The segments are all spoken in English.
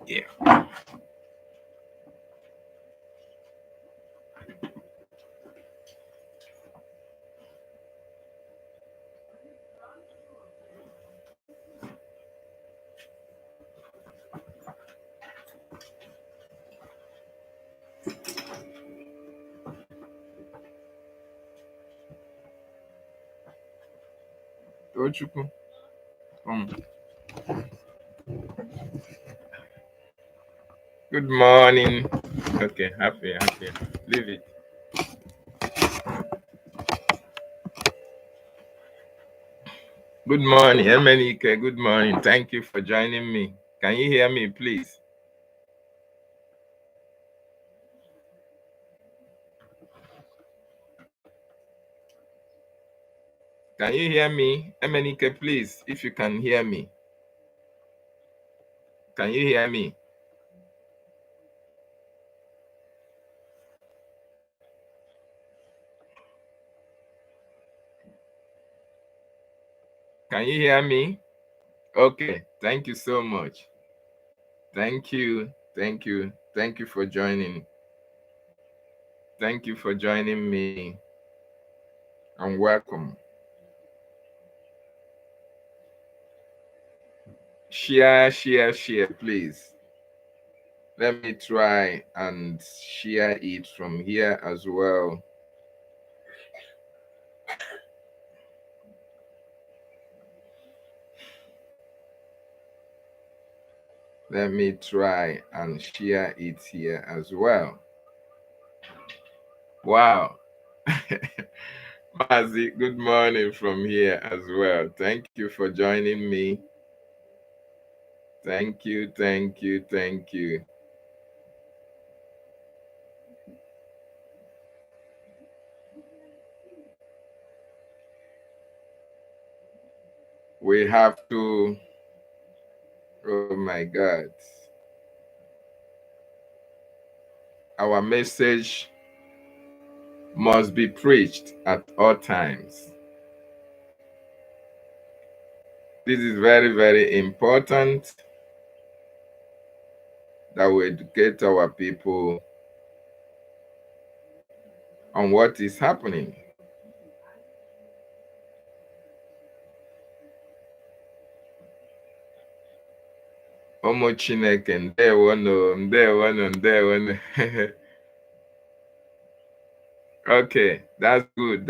Yeah. Tochukwu. Good morning. Okay, happy. Leave it. Good morning, Emenike. Good morning. Thank you for joining me. Can you hear me, please? Can you hear me? Emenike, please, if you can hear me. Can you hear me? Can you hear me? Okay, thank you so much. Thank you. Thank you. Thank you for joining. Thank you for joining me. And welcome. Share, please. Let me try and share it from here as well. Let me try and share it here as well. Wow. Mazi, good morning from here as well. Thank you for joining me. Thank you. We have to, oh my God. Our message must be preached at all times. This is very, very important that we educate our people on what is happening. Omo Chineke, ndewono. Okay, that's good.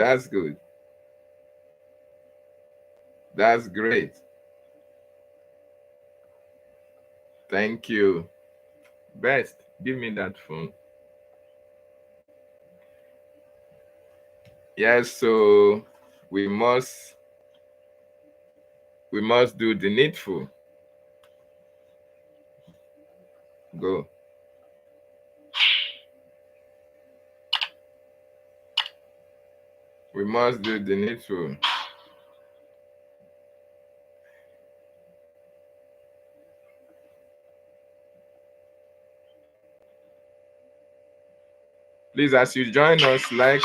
That's great. Thank you. Best, give me that phone. Yes, so we must do the needful. Go. We must do the needful. Please, as you join us, like.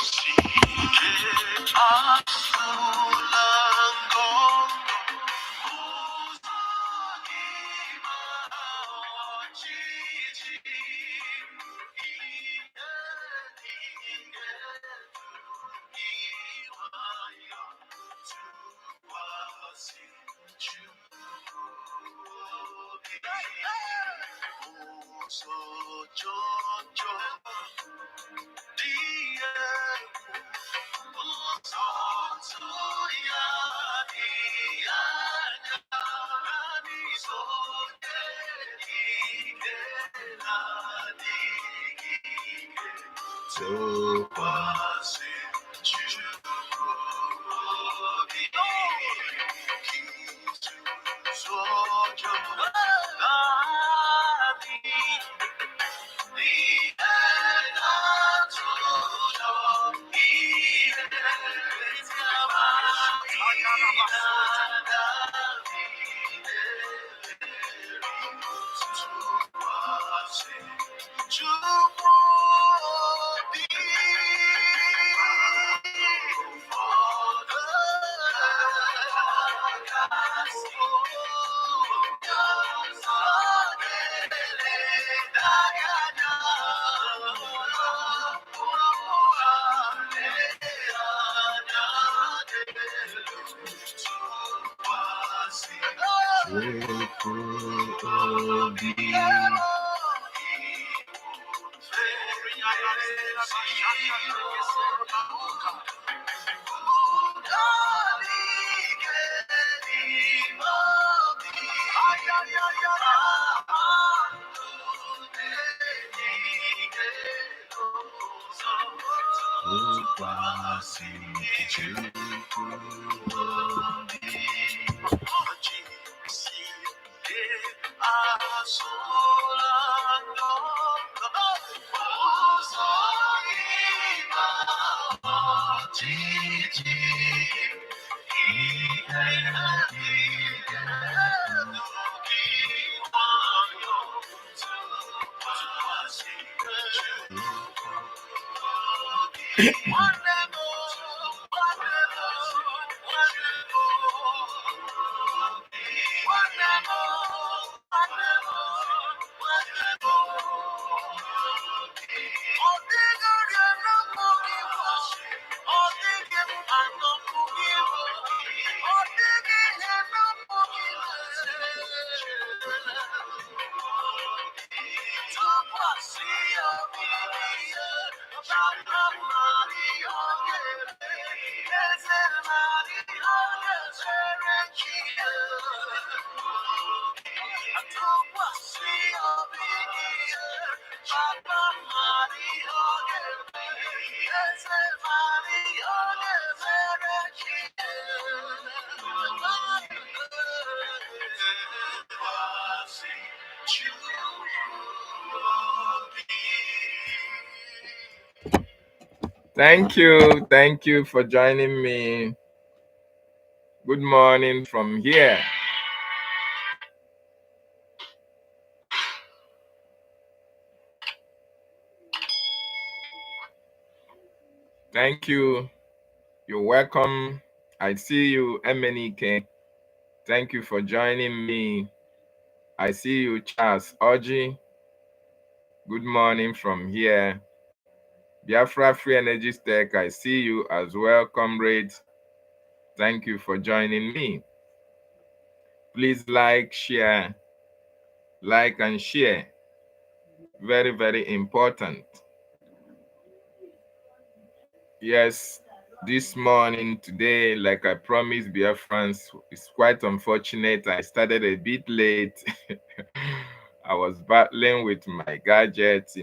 Thank you for joining me. Good morning from here. Thank you. You're welcome. I see you, MNEK. Thank you for joining me. I see you, Charles Oji. Good morning from here. Biafra Free Energy Tech, I see you as well, comrades. Thank you for joining me. Please like and share. Very, very important. Yes, this morning, today, like I promised Biafrans, it's quite unfortunate. I started a bit late. I was battling with my gadgets,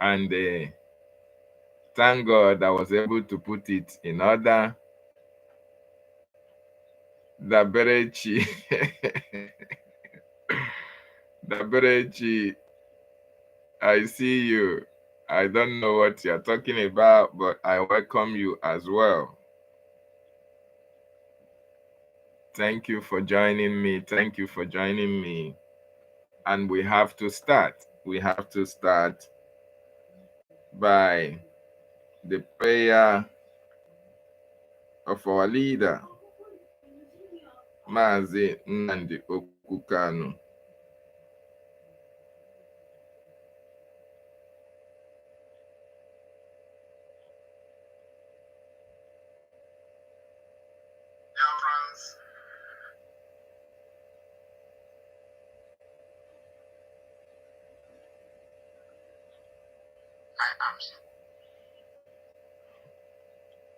and thank God I was able to put it in order. Daberechi. Daberechi, I see you. I don't know what you're talking about, but I welcome you as well. Thank you for joining me. Thank you for joining me. And we have to start. We have to start by the prayer of our leader, Mazi Nnamdi Okukanu.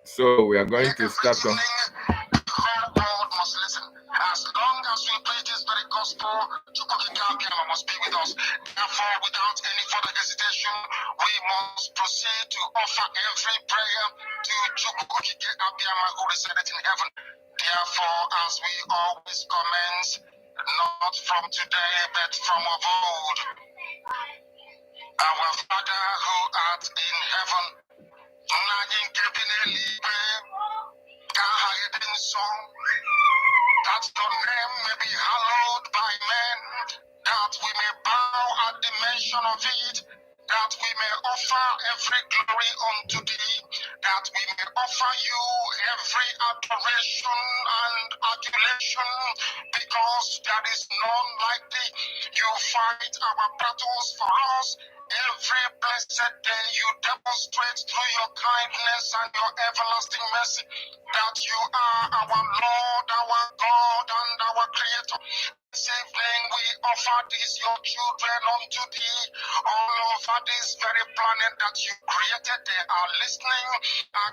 So we are going to start on. The whole world must listen. As long as we preach this very gospel, Chukwuka must be with us. Therefore, without any further hesitation, we must proceed to offer every prayer to Chukwuka who resided in heaven. Therefore, as we always commence, not from today, but from of old. Our Father who art in heaven, that your name may be hallowed by men, that we may bow at the mention of it, that we may offer every glory unto thee, that we may offer you every adoration and adulation, because there is none like thee. You fight our battles for us. Every blessed day you demonstrate through your kindness and your everlasting mercy that you are our Lord, our God, and our Creator. This evening we offer these your children unto thee. All over this very planet that you created, they are listening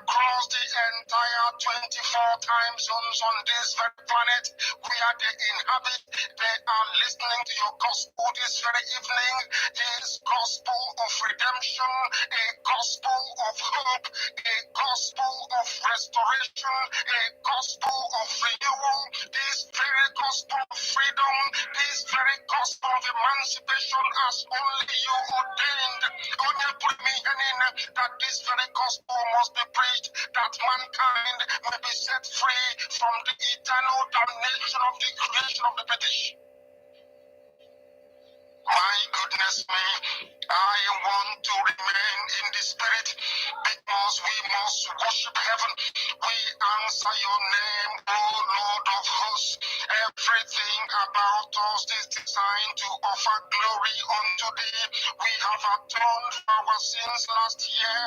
across the entire 24 time zones on this very planet where they inhabit. They are listening to your gospel this very evening. This gospel of redemption, a gospel of hope, a gospel of restoration, a gospel of renewal, this very gospel of freedom, this very gospel of emancipation as only you ordained. Only put me in that this very gospel must be preached, that mankind may be set free from the eternal damnation of the creation of the British. My goodness me, I want to remain in the spirit because we must worship heaven. We answer your name, O Lord of hosts. Everything about us is designed to offer glory unto thee. We have atoned for our sins last year.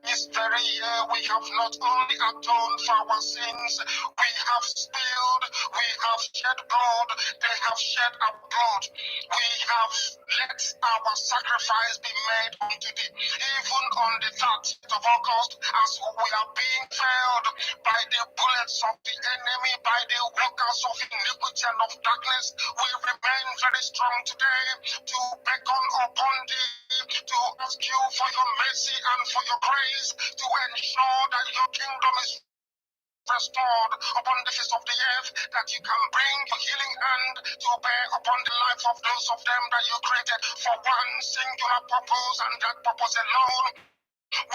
This very year we have not only atoned for our sins, we have spilled, we have shed blood, they have shed our blood. We have let our sacrifice be made unto thee. Even on the 30th of August, as we are being failed by the bullets of the enemy, by the workers of iniquity and of darkness, we remain very strong today to beckon upon thee, to ask you for your mercy and for your grace, to ensure that your kingdom is restored upon the face of the earth, that you can bring your healing hand to bear upon the life of those of them that you created for one singular purpose, and that purpose alone,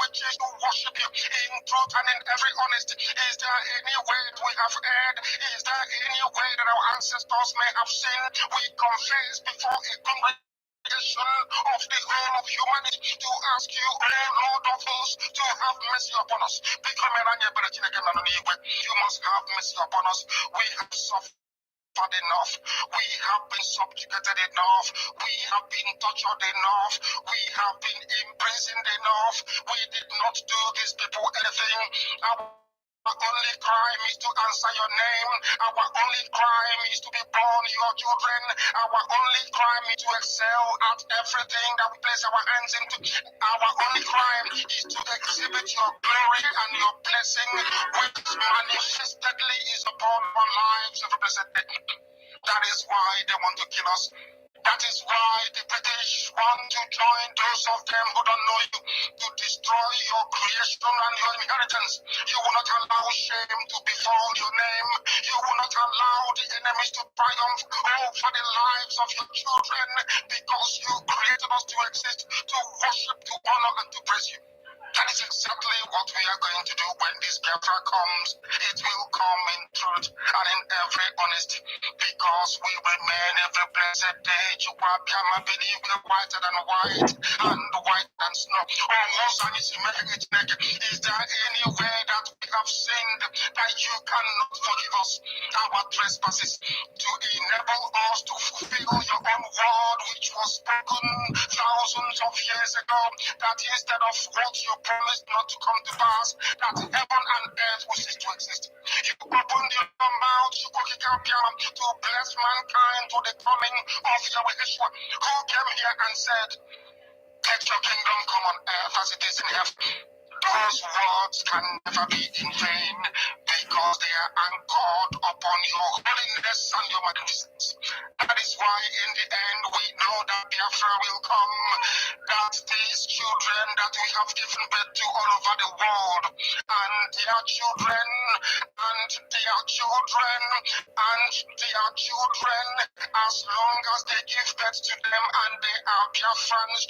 which is to worship you in truth and in every honesty. Is there any way that we have erred? Is there any way that our ancestors may have sinned? We confess before a congregation of the whole of humanity to ask you, O Lord of hosts, to have mercy upon us. You must have mercy upon us. We have suffered enough. We have been subjugated enough. We have been tortured enough. We have been imprisoned enough. We did not do these people anything. Our only crime is to answer your name. Our only crime is to be born your children. Our only crime is to excel at everything that we place our hands into. Our only crime is to exhibit your glory and your blessing, which manifestedly is upon our lives every blessed day. That is why they want to kill us. That is why the British want to join those of them who don't know you to destroy your creation and your inheritance. You will not allow shame to befall your name. You will not allow the enemies to triumph over the lives of your children, because you created us to exist, to worship, to honor, and to praise you. That is exactly what we are going to do when this Biafra comes. It will come in truth and in every honesty, because we remain every blessed day. You are believe we are whiter than white and white than snow. Is there any way that we have sinned that you cannot forgive us our trespasses, to enable us to fulfill your own word which was spoken thousands of years ago, that instead of what you promised not to come to pass, that heaven and earth will cease to exist. You opened your mouth, to bless mankind to the coming of Yahweh Yeshua, who came here and said, let your kingdom come on earth as it is in heaven. Those words can never be in vain, because they are anchored upon your holiness and your magnificence. That is why in the end we know that Biafra will come, that these children that we have given birth to all over the world, and their children, and their children, and their children, as long as they give birth to them and they are Biafrans,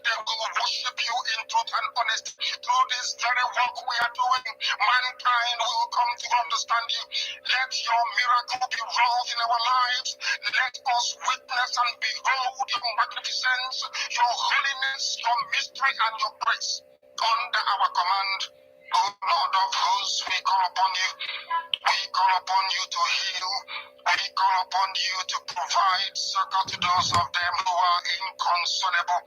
they will worship you in truth and honesty. Through this very work we are doing, mankind will come to understand you. Let your miracle be wrought in our lives. Let us witness and behold your magnificence, your holiness, your mystery, and your grace under our command. O Lord of hosts, we call upon you. We call upon you to heal. We We call upon you to provide succor to those of them who are inconsolable.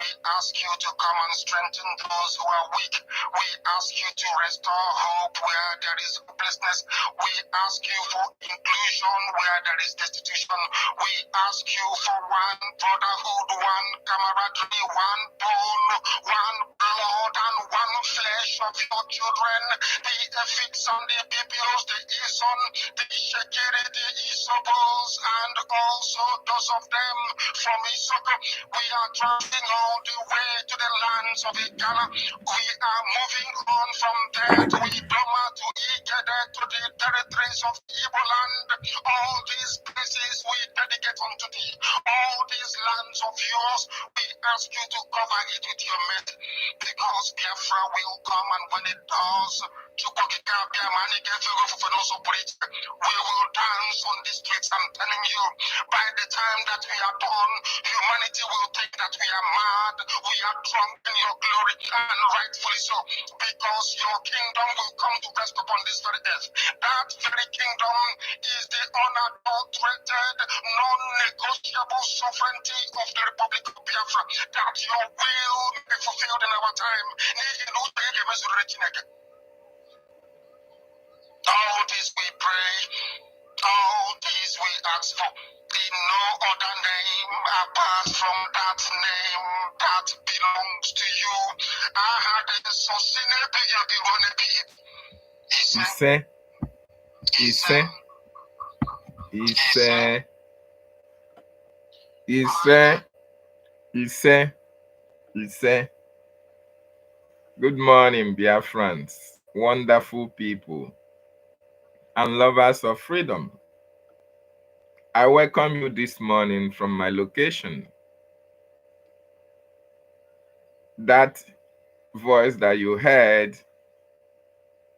We ask you to come and strengthen those who are weak. We ask you to restore hope where there is hopelessness. We ask you for inclusion where there is destitution. We ask you for one brotherhood, one camaraderie, one bone, one blood, and one flesh of your children. The Efits and the BPOs, the Ison, the Shekiri, the Isobos, and also those of them from Isoko. We are traveling all the way to the lands of Ghana. We are moving on from there to Idoma, to Igede, to the territories of Igbo land. All these places we dedicate unto thee. All these lands of yours, we ask you to cover it with your mercy, because Biafra will come, and when it does, we will dance on the streets. I'm telling you, by the time that we are done, humanity will think that we are mad, we are drunk in your glory, and rightfully so, because your kingdom will come to rest upon this very earth. That very kingdom is the unadulterated, non-negotiable sovereignty of the Republic of Biafra, that your will may be fulfilled in our time. All this we pray, all this we ask for, in no other name apart from that name that belongs to you. I had a Ise. Good morning, Biafrans, wonderful people and lovers of freedom. I welcome you this morning from my location. That voice that you heard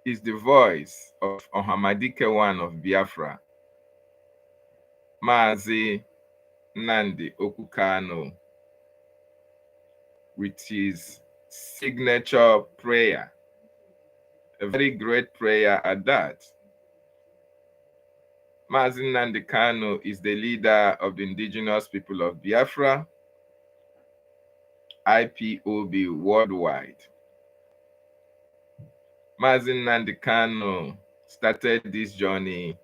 is the voice of Ohamadike one of Biafra, Mazi Nandi Okukano, with his signature prayer, a very great prayer at that. Mazi Nnamdi Kanu is the leader of the indigenous people of Biafra, IPOB worldwide. Mazi Nnamdi Kanu started this journey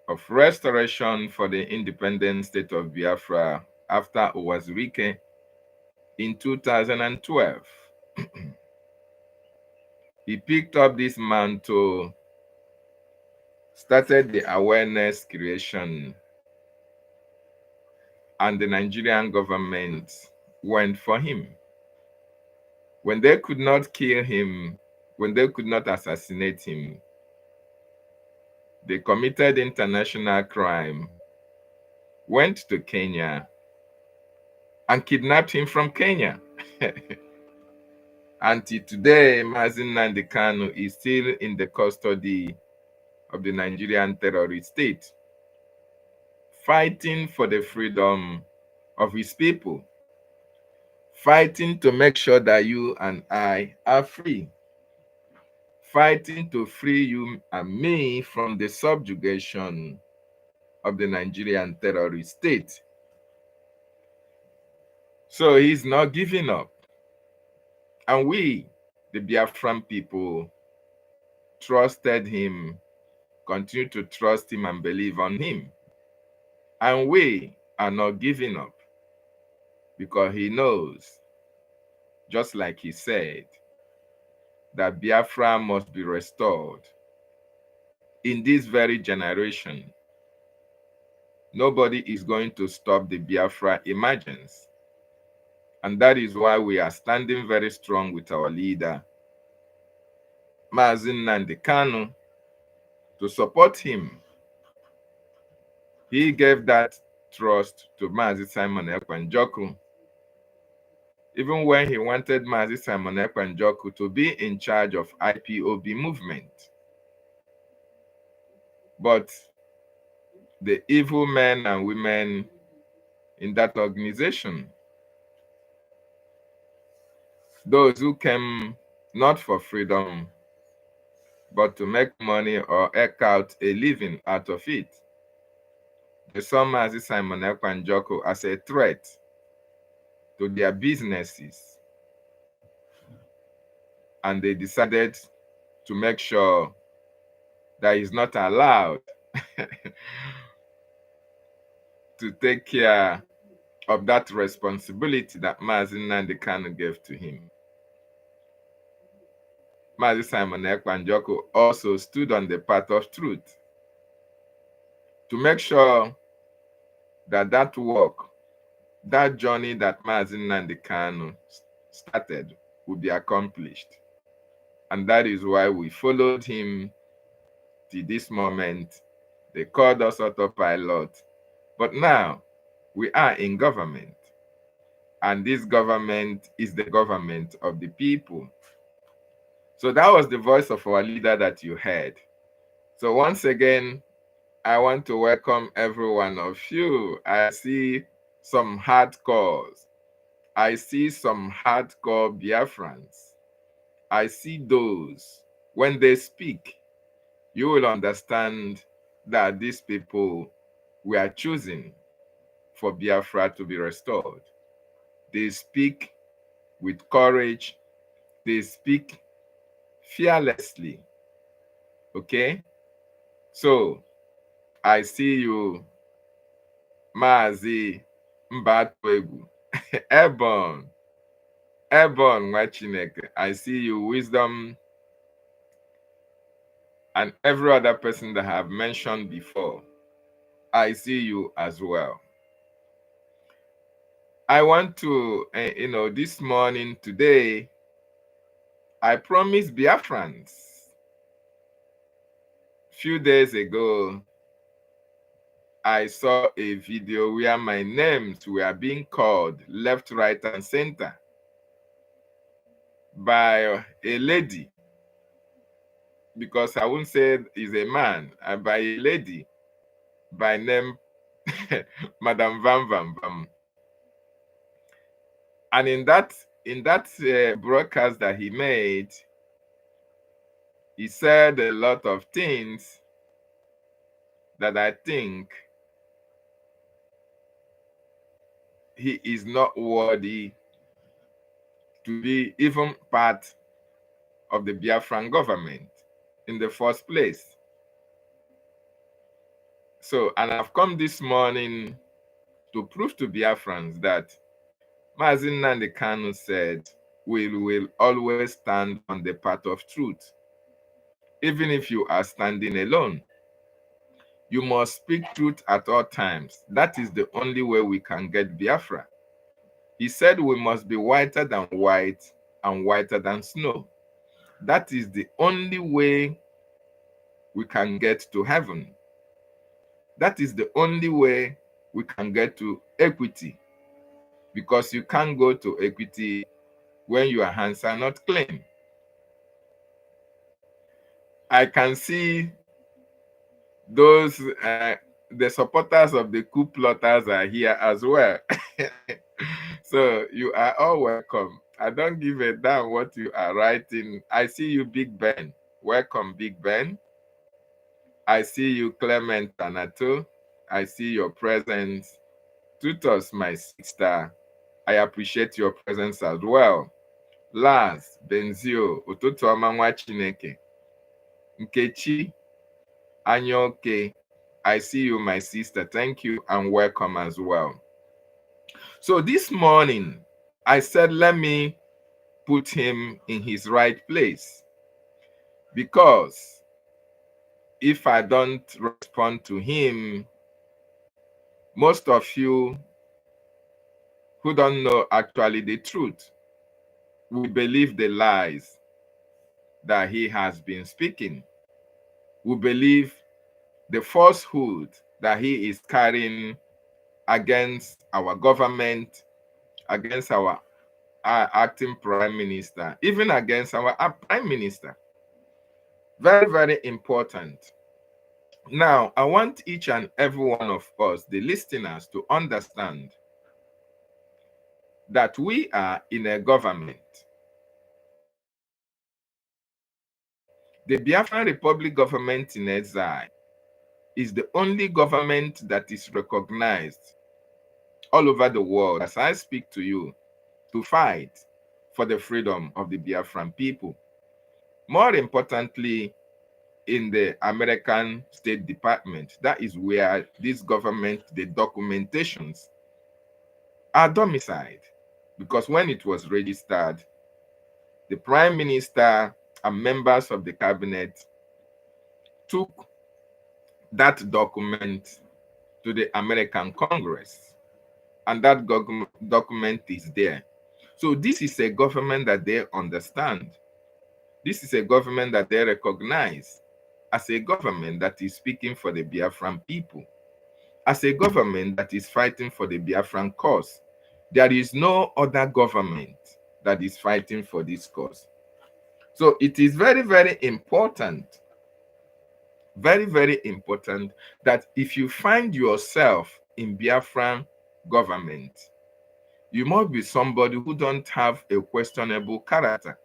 of restoration for the independent state of Biafra after Owazurike in 2012. He picked up this mantle, started the awareness creation, and the Nigerian government went for him. When they could not kill him, when they could not assassinate him, they committed international crime, went to Kenya, and kidnapped him from Kenya. Until today, Mazi Nnamdi Kanu is still in the custody of the Nigerian terrorist state, fighting for the freedom of his people, fighting to make sure that you and I are free, fighting to free you and me from the subjugation of the Nigerian terrorist state. So he's not giving up. And we, the Biafran people, trusted him, continue to trust him and believe on him. And we are not giving up, because he knows, just like he said, that Biafra must be restored in this very generation. Nobody is going to stop the Biafra emergence. And that is why we are standing very strong with our leader, Mazi Nnamdi Kanu, to support him. He gave that trust to Mazi Simon Ekwanjoku, even when he wanted Mazi Simon Ekwanjoku to be in charge of IPOB movement. But the evil men and women in that organization, those who came not for freedom, but to make money or eke out a living out of it. They saw Mazi Simon Ekpa Njoku as a threat to their businesses, and they decided to make sure that he's not allowed to take care of that responsibility that Mazi Nnamdi Kanu gave to him. Mazi Simon Ekpa Njoku also stood on the path of truth to make sure that that work, that journey that Mazi Nnamdi Kanu started would be accomplished. And that is why we followed him to this moment. They called us autopilot. But now we are in government. And this government is the government of the people. So that was the voice of our leader that you heard. So once again, I want to welcome every one of you. I see some hardcores. I see some hardcore Biafrans. I see those. When they speak, you will understand that these people we are choosing for Biafra to be restored. They speak with courage. They speak fearlessly. Okay? So, I see you, Mazi Mbatuegu, Ebon, Wachineke. I see you, Wisdom, and every other person that I have mentioned before. I see you as well. I want to, this morning, today, I promised Biafrans. Few days ago, I saw a video where my names were being called left, right, and center by a lady, because I wouldn't say he's a man, by a lady by name Madam Vam Vam Vam. And in that broadcast that he made, he said a lot of things that I think he is not worthy to be even part of the Biafran government in the first place. So, and I've come this morning to prove to Biafrans that Mazi Nnamdi Kanu said, we will always stand on the path of truth. Even if you are standing alone, you must speak truth at all times. That is the only way we can get Biafra. He said we must be whiter than white and whiter than snow. That is the only way we can get to heaven. That is the only way we can get to equity. Because you can't go to equity when your hands are not clean. I can see those, the supporters of the coup plotters are here as well. So you are all welcome. I don't give a damn what you are writing. I see you, Big Ben. Welcome, Big Ben. I see you, Clement Anato. I see your presence. Tutos, my sister. I appreciate your presence as well. Lars, Benzio, Ụtụtụ ọma nwa Chineke. Nkechi, Anyoke. I see you, my sister. Thank you and welcome as well. So this morning, I said, let me put him in his right place. Because if I don't respond to him, most of you who don't know actually the truth will believe the lies that he has been speaking, will believe the falsehood that he is carrying against our government, against our acting prime minister, even against our prime minister. Very, very important. Now, I want each and every one of us, the listeners, to understand that we are in a government. The Biafran Republic government in exile is the only government that is recognized all over the world, as I speak to you, to fight for the freedom of the Biafran people. More importantly, in the American State Department, that is where this government, the documentations are domiciled. Because when it was registered, the Prime Minister and members of the cabinet took that document to the American Congress, and that document is there. So this is a government that they understand. This is a government that they recognize as a government that is speaking for the Biafran people, as a government that is fighting for the Biafran cause. There is no other government that is fighting for this cause. So it is very, very important, very, very important that if you find yourself in Biafran government, you must be somebody who don't have a questionable character.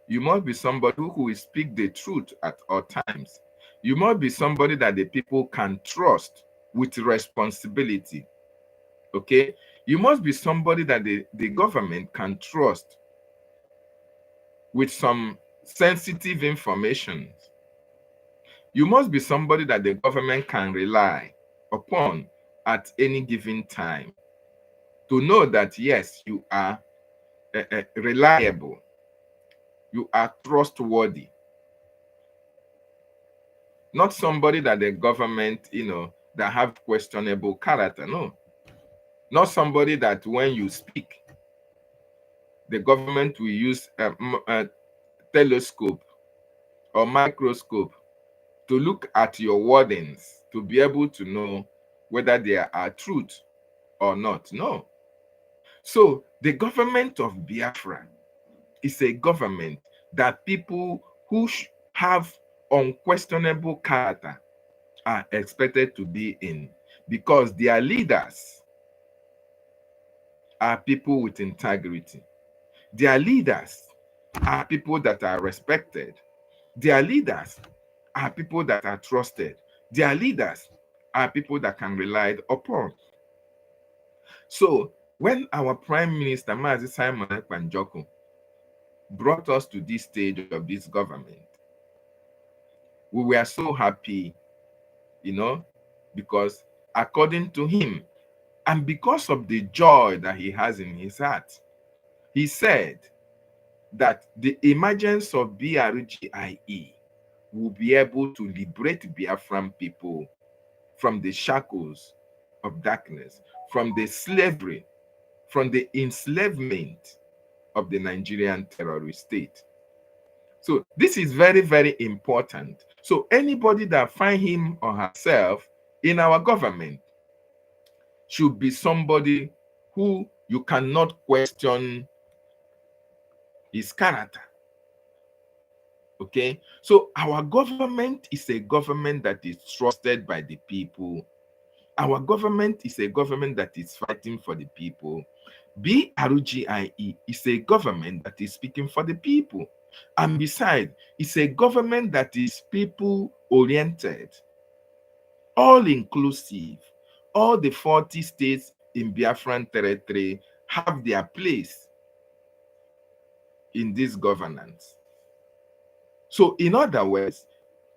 You must be somebody who will speak the truth at all times. You must be somebody that the people can trust with responsibility. Okay? You must be somebody that the government can trust with some sensitive information. You must be somebody that the government can rely upon at any given time to know that, yes, you are reliable, you are trustworthy. Not somebody that the government, that have questionable character. No. Not somebody that when you speak, the government will use a telescope or microscope to look at your wordings to be able to know whether they are truth or not. No. So the government of Biafra is a government that people who have unquestionable character are expected to be in, because their leaders are people with integrity. Their leaders are people that are respected. Their leaders are people that are trusted. Their leaders are people that can rely upon. So when our Prime Minister, Mazi Simon Ekpanjoko, brought us to this stage of this government, we were so happy, because according to him, and because of the joy that he has in his heart, he said that the emergence of BRGIE will be able to liberate Biafran people from the shackles of darkness, from the slavery, from the enslavement of the Nigerian terrorist state. So this is very, very important. So anybody that find him or herself in our government should be somebody who you cannot question his character. Okay? So our government is a government that is trusted by the people. Our government is a government that is fighting for the people. BRGIE is a government that is speaking for the people. And besides, it's a government that is people-oriented, all-inclusive. All the 40 states in Biafran territory have their place in this governance. So in other words,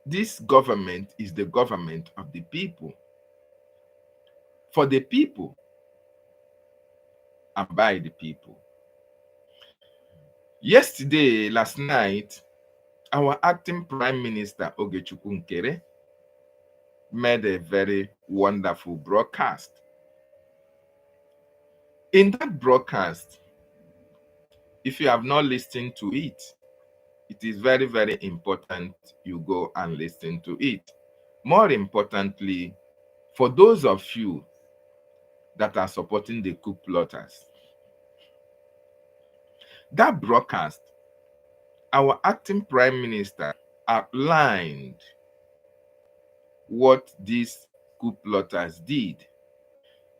this government is the government of the people, for the people, and by the people. Yesterday, last night, our acting Prime Minister, Ogechukwu Nkere, made a very wonderful broadcast. In that broadcast, if you have not listened to it, it is very, very important you go and listen to it. More importantly, for those of you that are supporting the coup plotters, that broadcast, our acting Prime Minister outlined what these coup plotters did.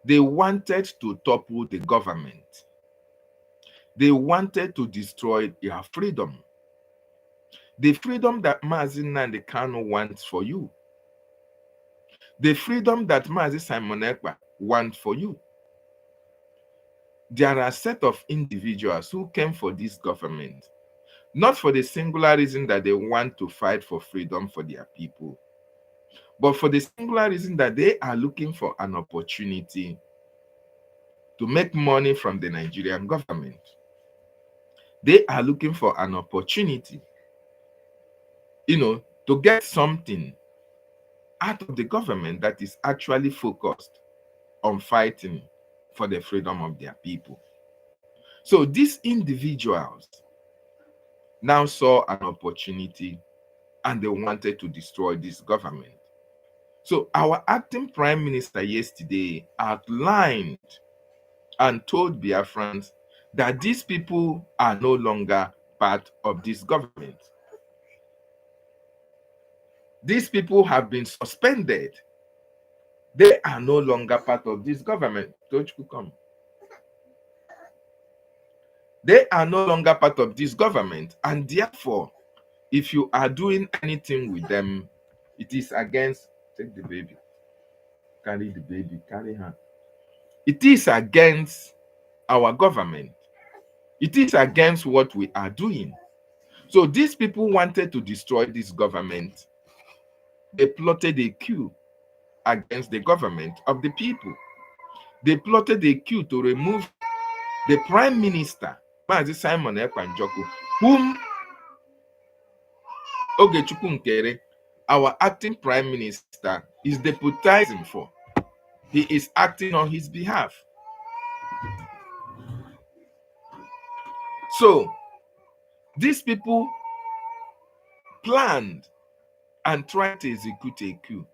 They wanted to topple the government. They wanted to destroy their freedom. The freedom that Mazi Nnamdi Kanu wants for you. The freedom that Mazi Simon Ekpa wants for you. There are a set of individuals who came for this government, not for the singular reason that they want to fight for freedom for their people, but for the singular reason that they are looking for an opportunity to make money from the Nigerian government. They are looking for an opportunity, to get something out of the government that is actually focused on fighting for the freedom of their people. So these individuals now saw an opportunity and they wanted to destroy this government. So our acting prime minister yesterday outlined and told Biafrans that these people are no longer part of this government. These people have been suspended. They are no longer part of this government. Come. They are no longer part of this government, and therefore, if you are doing anything with them, it is against, take the baby, carry her. It is against our government. It is against what we are doing. So these people wanted to destroy this government. They plotted a coup against the government of the people. They plotted a coup to remove the prime minister, Mazi Simon Ekpa Njoku, whom Ogechukwu Nkere, our acting prime minister, is deputizing for. He is acting on his behalf. So these people planned and tried to execute a coup.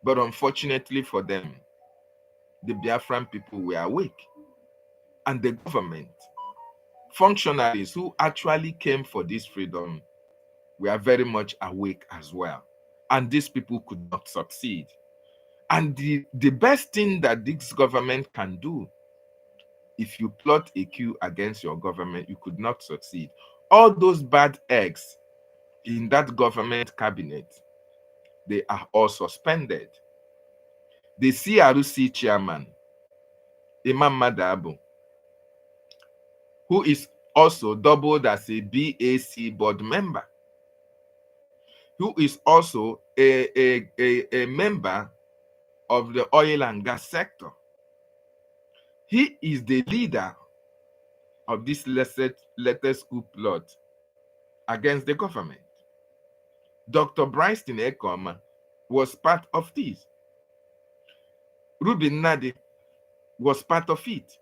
But unfortunately for them, the Biafran people were awake. And the government, functionaries who actually came for this freedom, were very much awake as well. And these people could not succeed. And the best thing that this government can do, if you plot a coup against your government, you could not succeed. All those bad eggs in that government cabinet, they are all suspended. The CRC chairman, Imam Madabu, who is also doubled as a BAC board member, who is also a member of the oil and gas sector. He is the leader of this latest coup plot against the government. Dr. Bryson Ekoma was part of this. Ruben Nadi was part of it.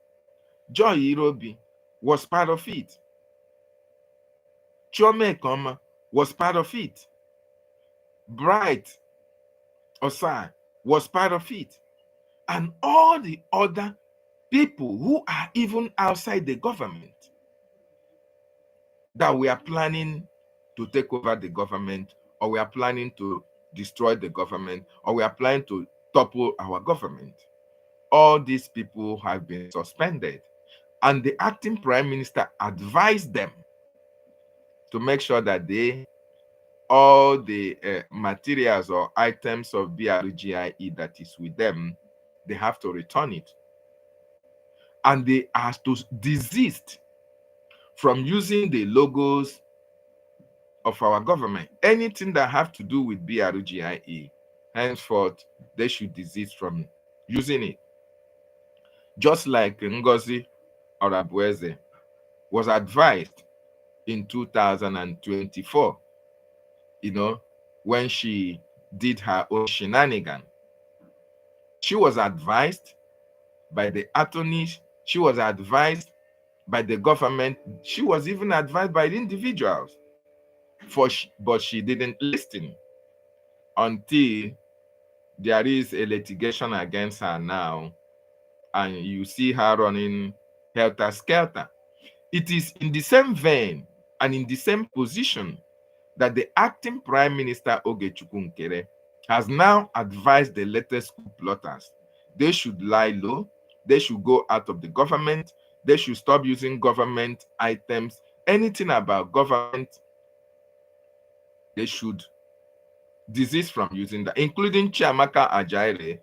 Joy Irobi was part of it. Chioma Ekoma was part of it. Bright Osai was part of it. And all the other people who are even outside the government that we are planning to take over the government, or we are planning to destroy the government, or we are planning to topple our government. All these people have been suspended. And the acting prime minister advised them to make sure that all the materials or items of BRGIE that is with them, they have to return it. And they are to desist from using the logos of our government. Anything that have to do with BRGIE, henceforth, they should desist from using it. Just like Ngozi Orabueze was advised in 2024, when she did her own shenanigan. She was advised by the attorneys, she was advised by the government, she was even advised by the individuals, but she didn't listen until there is a litigation against her now, and you see her running helter-skelter. It is in the same vein and in the same position that the acting Prime Minister Ogechukwu Nkere has now advised the latest coup plotters. They should lie low, they should go out of the government, they should stop using government items, anything about government they should desist from using that, including Chiamaka Ajaire,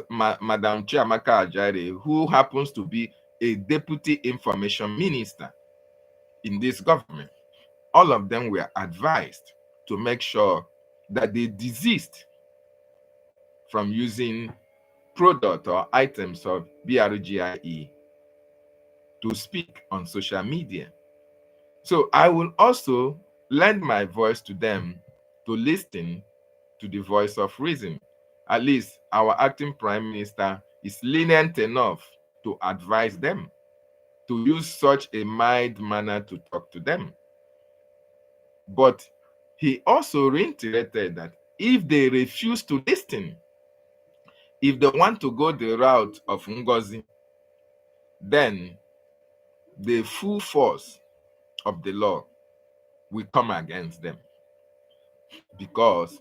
Madam Chiamaka Ajaire, who happens to be a deputy information minister in this government. All of them were advised to make sure that they desist from using product or items of BRGIE to speak on social media. So I will also lend my voice to them to listen to the voice of reason. At least our acting prime minister is lenient enough to advise them to use such a mild manner to talk to them. But he also reiterated that if they refuse to listen, if they want to go the route of Ngozi, then the full force of the law will come against them, because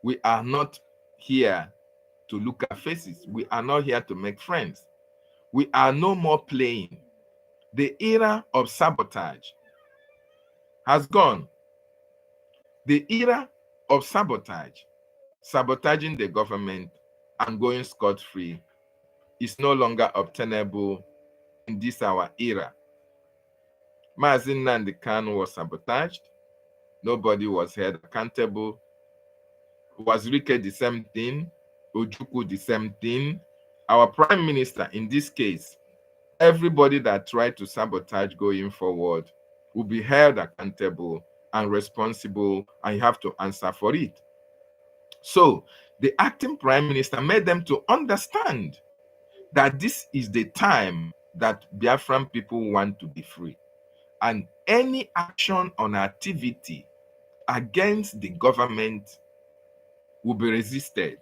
we are not here to look at faces. We are not here to make friends. We are no more playing. The era of sabotage has gone. The era of sabotage, sabotaging the government and going scot-free, is no longer obtainable in this our era. Mazi Nnamdi Kanu was sabotaged. Nobody was held accountable. Wazirike the same thing. Ojukwu the same thing. Our prime minister, in this case, everybody that tried to sabotage going forward will be held accountable and responsible, and you have to answer for it. So the acting prime minister made them to understand that this is the time that Biafran people want to be free. And any action on activity against the government will be resisted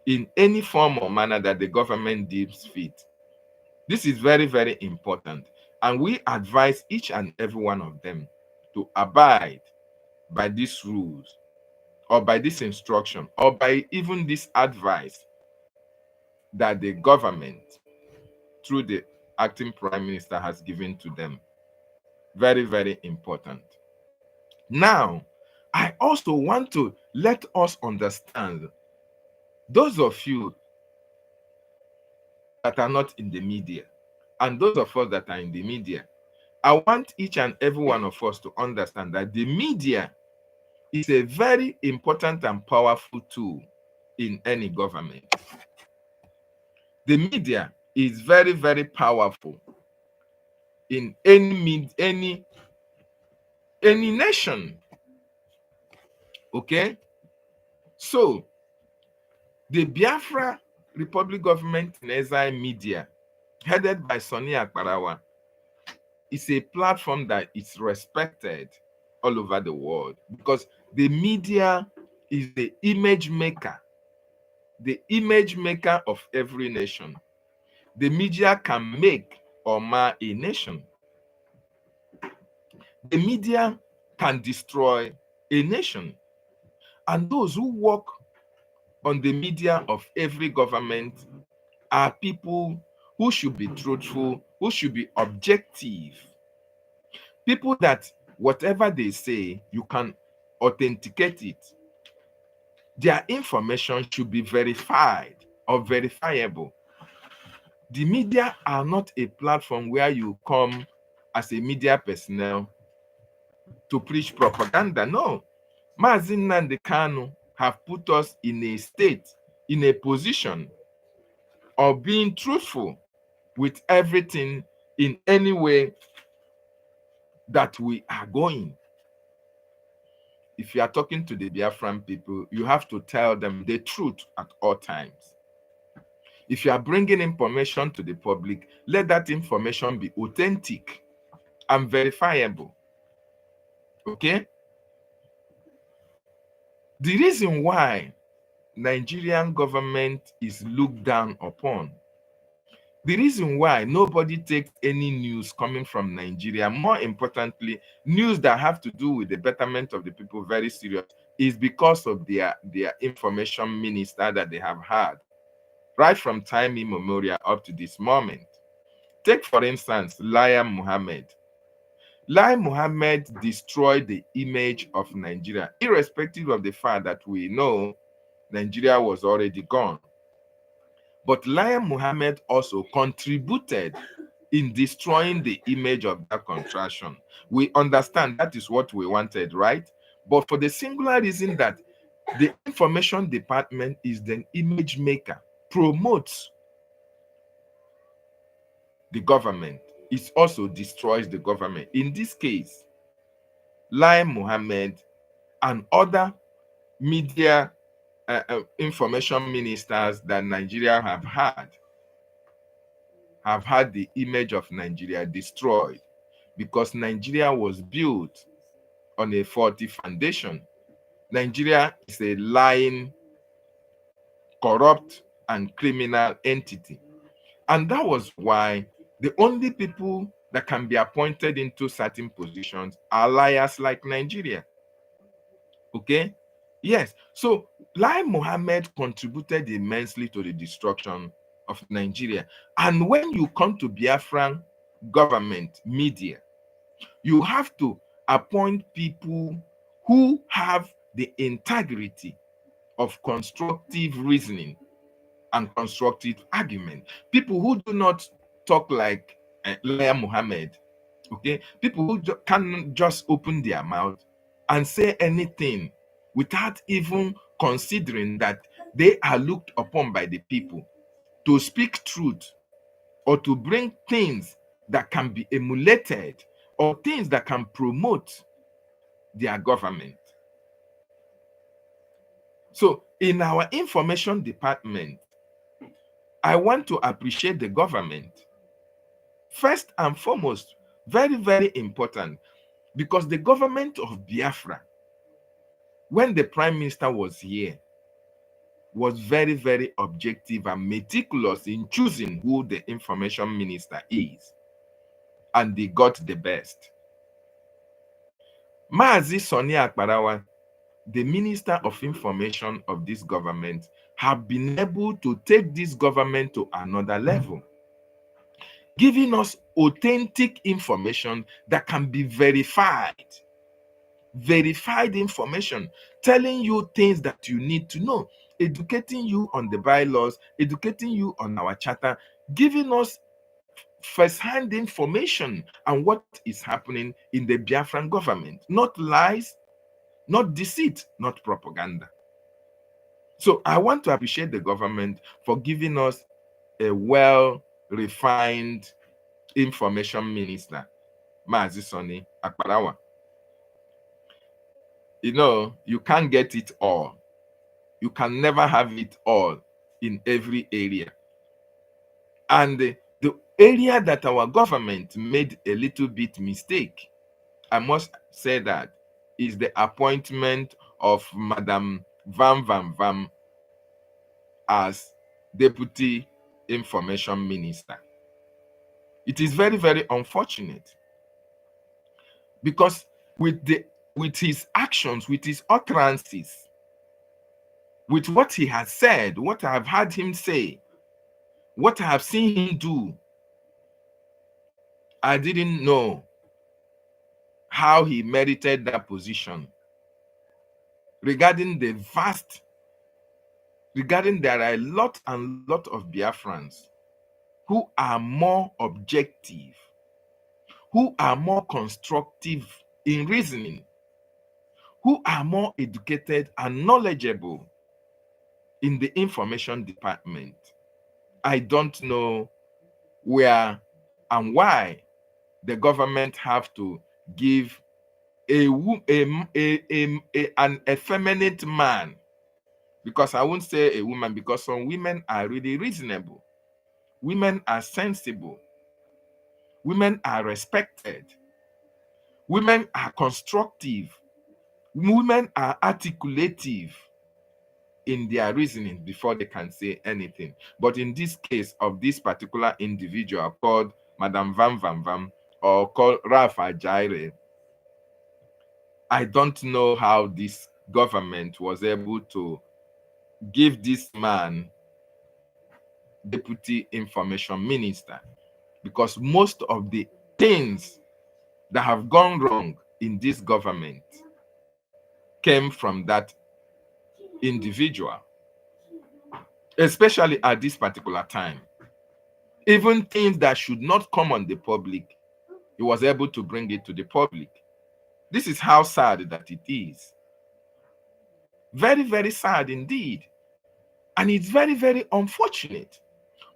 in any form or manner that the government deems fit. This is very, very important. And we advise each and every one of them to abide by these rules, or by this instruction, or by even this advice that the government, through the acting prime minister, has given to them. Very, very important. Now, I also want to let us understand, those of you that are not in the media, and those of us that are in the media, I want each and every one of us to understand that the media is a very important and powerful tool in any government. The media is very, very powerful in any nation. Okay? So the Biafra Republic Government in Exile Media, headed by Sonny Akparawa, is a platform that is respected all over the world, because the media is the image maker of every nation. The media can make or mar a nation. The media can destroy a nation. And those who work on the media of every government are people who should be truthful, who should be objective. People that whatever they say, you can authenticate it. Their information should be verified or verifiable. The media are not a platform where you come as a media personnel to preach propaganda. No. Mazi Nnamdi Kanu have put us in a state, in a position of being truthful with everything in any way that we are going. If you are talking to the Biafran people, you have to tell them the truth at all times. If you are bringing information to the public, let that information be authentic and verifiable. Okay? The reason why Nigerian government is looked down upon, the reason why nobody takes any news coming from Nigeria, more importantly, news that have to do with the betterment of the people, very serious, is because of their information minister that they have had right from time immemorial up to this moment. Take, for instance, Liam Muhammad. Lai Mohammed destroyed the image of Nigeria, irrespective of the fact that we know Nigeria was already gone. But Lai Mohammed also contributed in destroying the image of that contraction. We understand that is what we wanted, right? But for the singular reason that the information department is the image maker, promotes the government, it also destroys the government. In this case, Lai Mohammed and other media information ministers that Nigeria have had the image of Nigeria destroyed, because Nigeria was built on a faulty foundation. Nigeria is a lying, corrupt, and criminal entity. And that was why the only people that can be appointed into certain positions are liars like Nigeria. Okay? Yes. So Lai Mohammed contributed immensely to the destruction of Nigeria. And when you come to Biafran government media, you have to appoint people who have the integrity of constructive reasoning and constructive argument. People who do not talk like Lai Mohammed, okay? People who can just open their mouth and say anything without even considering that they are looked upon by the people to speak truth or to bring things that can be emulated or things that can promote their government. So, in our information department, I want to appreciate the government. First and foremost, very, very important, because the government of Biafra, when the prime minister was here, was very, very objective and meticulous in choosing who the information minister is. And they got the best. Mazi Soni Akparawa, the Minister of Information of this government, have been able to take this government to another level, giving us authentic information that can be verified information, telling you things that you need to know, educating you on the bylaws, educating you on our charter, giving us first-hand information on what is happening in the Biafran government. Not lies, not deceit, not propaganda. So I want to appreciate the government for giving us a well-refined information minister, Mazi Soni Akparawa. You know, you can't get it all. You can never have it all in every area. And the area that our government made a little bit mistake, I must say that, is the appointment of Madam Vam Vam Vam as Deputy Information Minister. It is very, very unfortunate, because with his actions, with his utterances, with what he has said, what I have heard him say, what I have seen him do, I didn't know how he merited that position. Regarding there are a lot and lot of Biafrans who are more objective, who are more constructive in reasoning, who are more educated and knowledgeable in the information department. I don't know where and why the government have to give an effeminate man, because I won't say a woman, because some women are really reasonable, women are sensible, women are respected, women are constructive, women are articulative in their reasoning before they can say anything. But in this case of this particular individual called Madam Vam Vam Vam, or called Rafa Jaire, I don't know how this government was able to give this man Deputy Information Minister, because most of the things that have gone wrong in this government came from that individual, especially at this particular time. Even things that should not come on the public, he was able to bring it to the public. This is how sad that it is. Very, very sad indeed. And it's very, very unfortunate.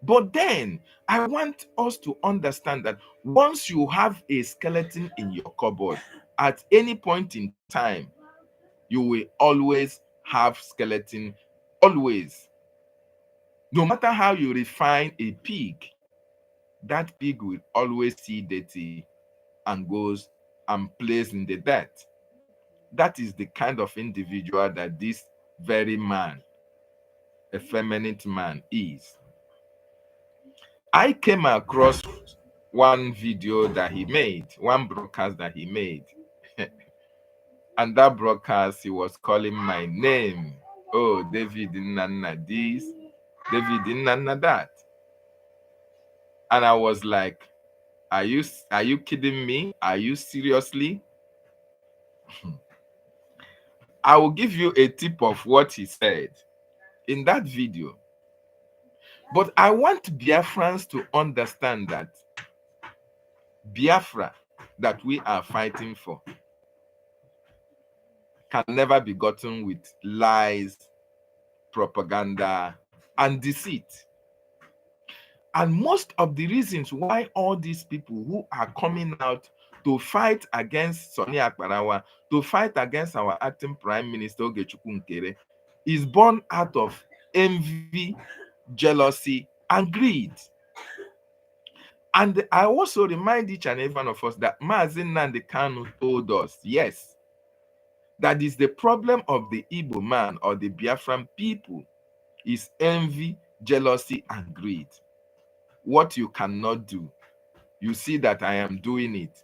But then I want us to understand that once you have a skeleton in your cupboard, at any point in time, you will always have skeleton. Always. No matter how you refine a pig, that pig will always see dirty and goes and plays in the dirt. That is the kind of individual that this very man, effeminate man, is. I came across one video that he made, one broadcast that he made. And that broadcast, he was calling my name. Oh, David Nana this, David Nana that. And I was like, are you kidding me? Are you seriously? I will give you a tip of what he said in that video. But I want Biafrans to understand that Biafra that we are fighting for can never be gotten with lies, propaganda, and deceit. And most of the reasons why all these people who are coming out to fight against Sonny Akbarawa, to fight against our acting Prime Minister Ogechukwu Nkere, is born out of envy, jealousy, and greed. And I also remind each and every one of us that Mazi Nnamdi Kanu told us, yes, that is the problem of the Igbo man or the Biafran people is envy, jealousy, and greed. What you cannot do, you see that I am doing it.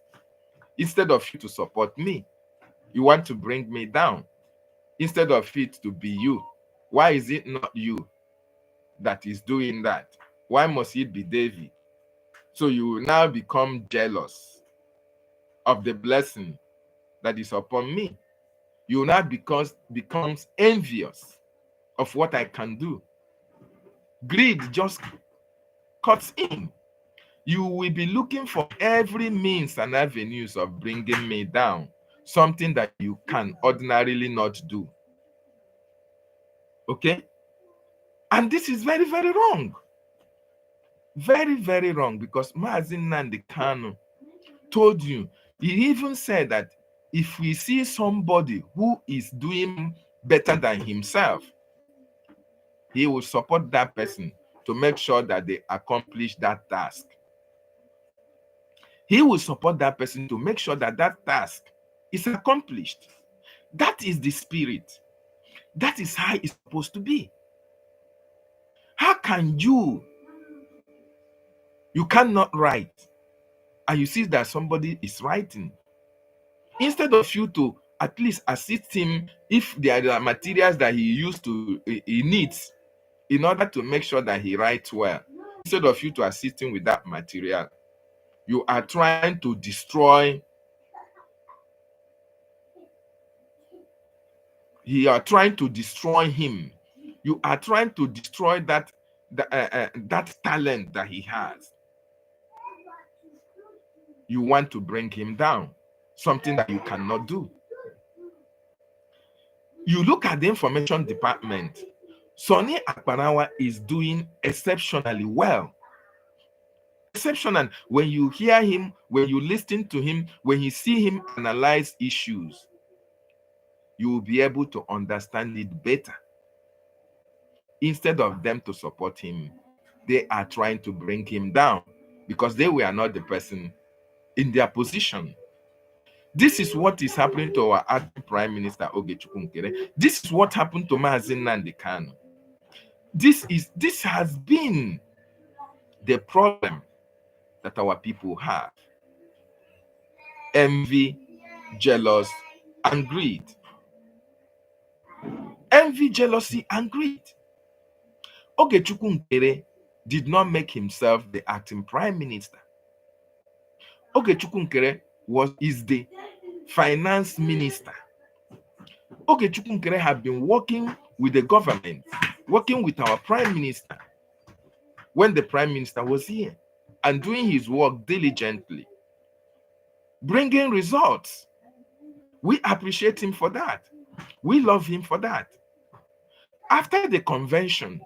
Instead of you to support me, you want to bring me down. Instead of it to be you, why is it not you that is doing that? Why must it be David? So you will now become jealous of the blessing that is upon me. You will now becomes envious of what I can do. Greed just cuts in. You will be looking for every means and avenues of bringing me down, something that you can ordinarily not do. Okay? And this is very, very wrong. Very, very wrong, because Mazi Nnamdi Kanu told you, he even said that if we see somebody who is doing better than himself, he will support that person to make sure that they accomplish that task. He will support that person to make sure that that task is accomplished. That is the spirit. That is how it's supposed to be. How can you cannot write and you see that somebody is writing? Instead of you to at least assist him if there are materials that he needs in order to make sure that he writes well, instead of you to assist him with that material, you are trying to destroy. You are trying to destroy him. You are trying to destroy that talent that he has. You want to bring him down, something that you cannot do. You look at the information department. Sonny Akbarawa is doing exceptionally well. Exceptional. When you hear him, when you listen to him, when you see him analyze issues, you will be able to understand it better. Instead of them to support him, they are trying to bring him down because they were not the person in their position. This is what is happening to our acting Prime Minister Ogechukwu Nkere. This is what happened to Mazi Nnamdi Kanu. This has been the problem that our people have. Envy, jealous, and greed. Envy, jealousy, and greed. Ogechukwu Nkere did not make himself the acting Prime Minister. Ogechukwu Nkere is the finance minister. Ogechukwu Nkere had been working with the government, working with our prime minister when the prime minister was here, and doing his work diligently, bringing results. We appreciate him for that. We love him for that. After the convention,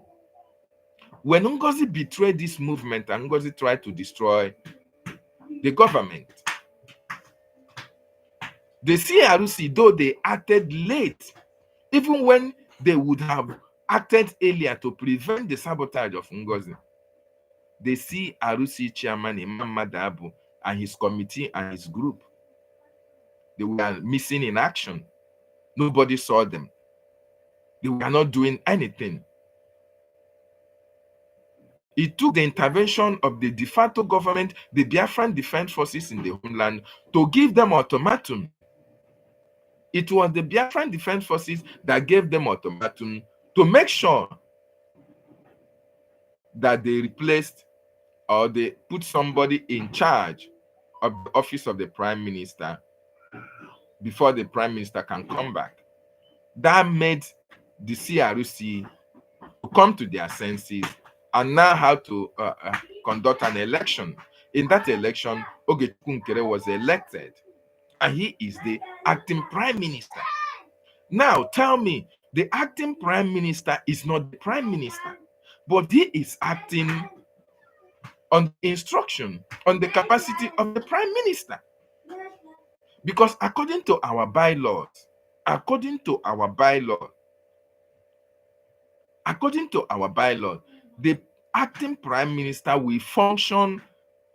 when Ngozi betrayed this movement and Ngozi tried to destroy the government, the CRC, though they acted late, even when they would have acted earlier to prevent the sabotage of Ngozi, the CRC chairman Imam Madabu and his committee and his group, they were missing in action. Nobody saw them. They were not doing anything. It took the intervention of the de facto government, the Biafran Defense Forces in the homeland, to give them ultimatum. It was the Biafran Defense Forces that gave them ultimatum to make sure that they replaced or they put somebody in charge of the office of the prime minister before the prime minister can come back. That made the CRC come to their senses and now how to conduct an election. In that election, Ogechukwu Nkere was elected, and he is the acting prime minister. Now, tell me, the acting prime minister is not the prime minister, but he is acting on the instruction, on the capacity of the prime minister. Because according to our bylaws, according to our bylaws, the acting prime minister will function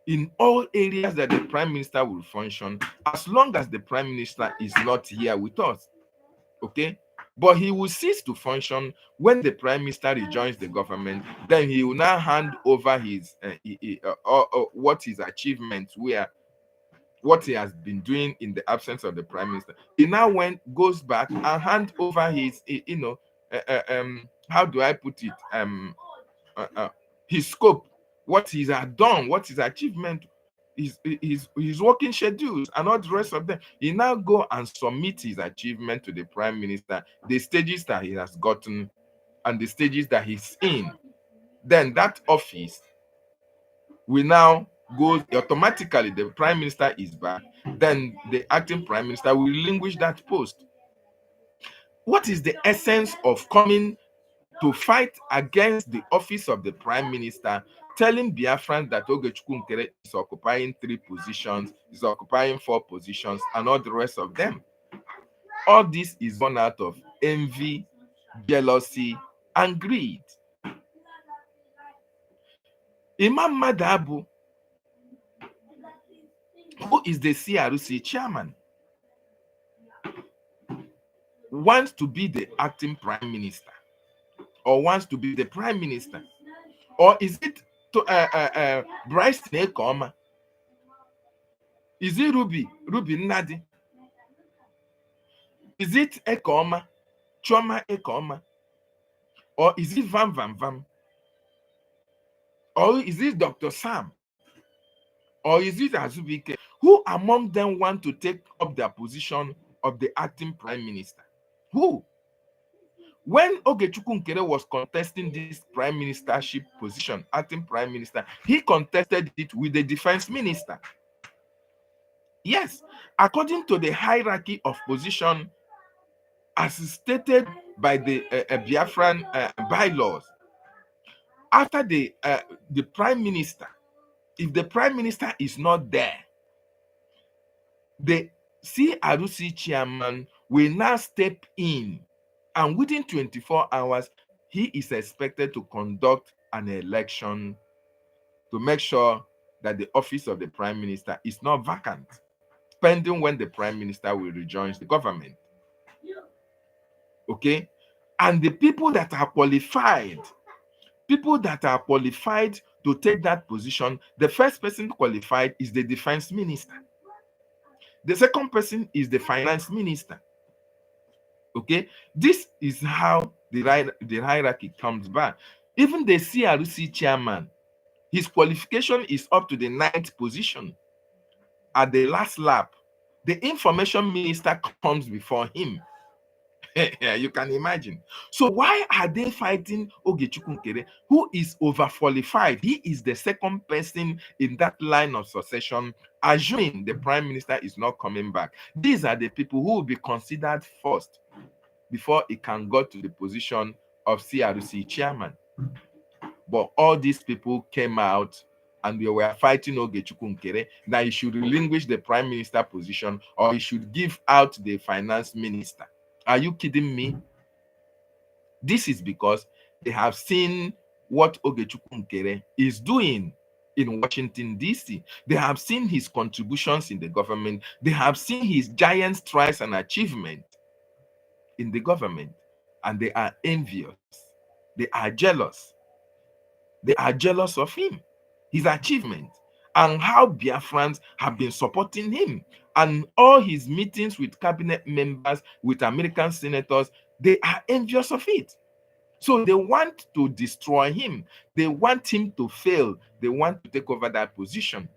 in all areas that the prime minister will function, as long as the prime minister is not here with us. Okay? But he will cease to function when the prime minister rejoins the government. Then he will now hand over his what his achievements were, what he has been doing in the absence of the prime minister. He now goes back and hand over his how do I put it, his scope, what he has done, what his achievement, his working schedules, and all the rest of them. He now go and submit his achievement to the prime minister, the stages that he has gotten and the stages that he's in. Then that office will now go automatically. The prime minister is back. Then the acting prime minister will relinquish that post. What is the essence of coming to fight against the office of the prime minister, telling Biafran that Ogechukwu Nkere is occupying 3 positions, is occupying 4 positions, and all the rest of them? All this is born out of envy, jealousy, and greed. Imam Madabu, who is the CRC chairman, wants to be the acting prime minister, or wants to be the prime minister, or is it Bryce Nekoma? Is it Ruby Nnadi? Is it Ekoma, Choma Ekoma? Or is it Vam Vam Vam? Or is it Dr. Sam? Or is it Azubike? Who among them want to take up their position of the acting prime minister? Who? When Ogechukwu Nkere was contesting this prime ministership position, acting prime minister, he contested it with the defense minister. Yes, according to the hierarchy of position as stated by the Biafran bylaws, after the prime minister, if the prime minister is not there, the CRC chairman will now step in, and within 24 hours, he is expected to conduct an election to make sure that the office of the prime minister is not vacant, pending when the prime minister will rejoin the government. Okay? And the people that are qualified to take that position, the first person qualified is the defense minister. The second person is the finance minister. Okay? This is how the hierarchy comes back. Even the CRC chairman, his qualification is up to the 9th position. at the last lap, the information minister comes before him. Yeah, you can imagine. So why are they fighting Ogechukwu Nkere, who is overqualified? He is the second person in that line of succession, assuming the prime minister is not coming back. These are the people who will be considered first before it can go to the position of CRC chairman. But all these people came out and they were fighting Ogechukwu Nkere that he should relinquish the prime minister position or he should give out the finance minister. Are you kidding me? This is because they have seen what Ogechukwu Nkere is doing in Washington, D.C. They have seen his contributions in the government. They have seen his giant strides and achievements in the government. And they are envious. They are jealous. They are jealous of him, his achievements, and how Biafrans have been supporting him. And all his meetings with cabinet members, with American senators, they are envious of it. So they want to destroy him. They want him to fail. They want to take over that position.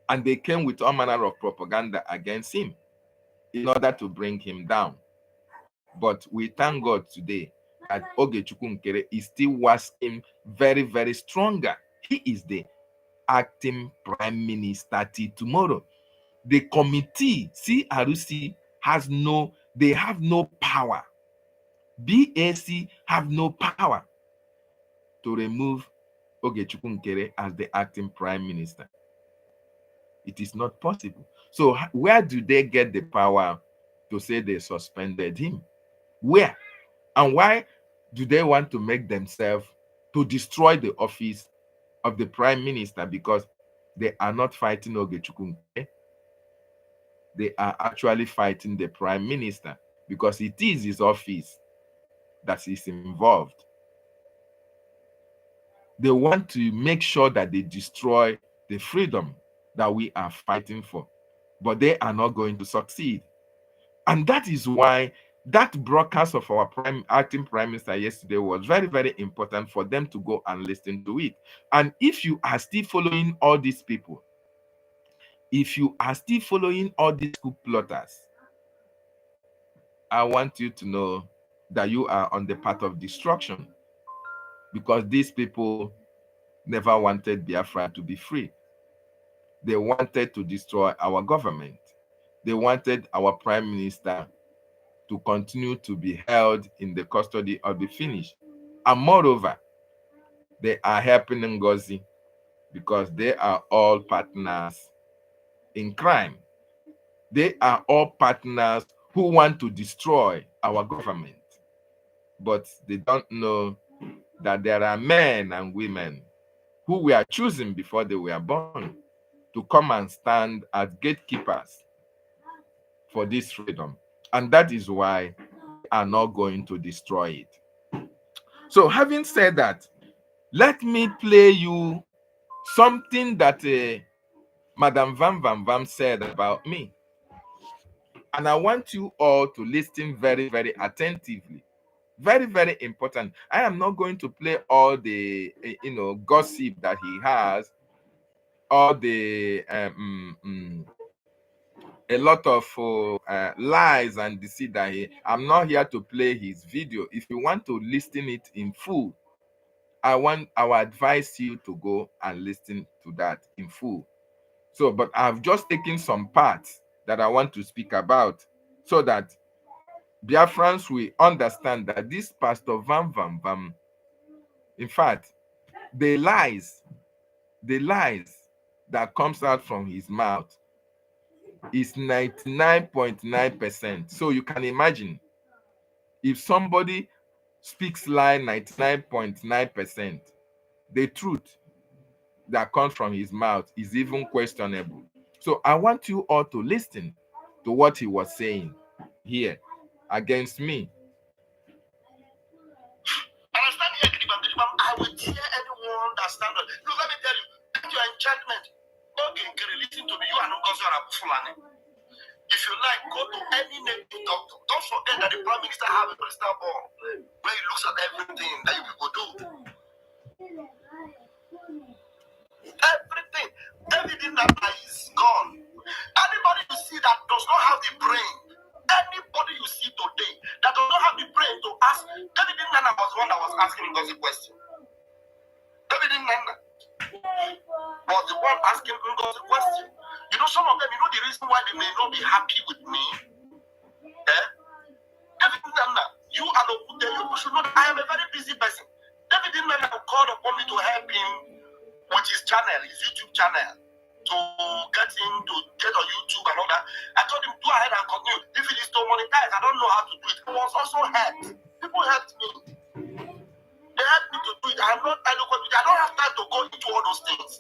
And they came with all manner of propaganda against him in order to bring him down. But we thank God today that Ogechukwu Nkere is still working very, very stronger. He is the acting prime minister till tomorrow. The committee, CRC, they have no power. BAC have no power to remove Ogechukwu Nkere as the acting prime minister. It is not possible. So where do they get the power to say they suspended him? Where? And why do they want to make themselves to destroy the office of the prime minister? Because they are not fighting Ogechukwu Nkere. They are actually fighting the prime minister because it is his office that is involved. They want to make sure that they destroy the freedom that we are fighting for, but they are not going to succeed. And that is why that broadcast of our acting prime minister yesterday was very, very important for them to go and listen to it. And if you are still following all these people, if you are still following all these coup plotters, I want you to know that you are on the path of destruction, because these people never wanted Biafra to be free. They wanted to destroy our government. They wanted our prime minister to continue to be held in the custody of the Finnish. And moreover, they are helping Ngozi because they are all partners in crime. They are all partners who want to destroy our government. But they don't know that there are men and women who were chosen before they were born to come and stand as gatekeepers for this freedom. And that is why they are not going to destroy it. So having said that, let me play you something that Madam Van Van Vam said about me. And I want you all to listen very, very attentively. Very, very important. I am not going to play all the, gossip that he has, all the, a lot of lies and deceit that I'm not here to play his video. If you want to listen it in full, I will advise you to go and listen to that in full. So, but I've just taken some parts that I want to speak about so that Biafrans will understand that this Pastor Van Van Vam, in fact, the lies that comes out from his mouth is 99.9%. So you can imagine if somebody speaks lie 99.9%, the truth that comes from his mouth is even questionable. So I want you all to listen to what he was saying here against me. I will tear anyone that stands on. Look, let me tell you, that's your enchantment. Okay, listen to me. You are not Fulani. If you like, go to any native doctor. Don't forget that the prime minister has a crystal ball where he looks at everything that you people do. Everything that is God. Ngozi question. David Nana was the one asking Ngozi question. You know, some of them, you know the reason why they may not be happy with me? Eh? David Nana, you and Okute, you should know that I am a very busy person. David Nana called upon me to help him with his channel, his YouTube channel, to get him to get on YouTube and all that. I told him, go ahead and continue. If it is to monetize, I don't know how to do it. He was also helped. People helped me. They helped me to do it. I am not eloquent. I don't have time to go into all those things.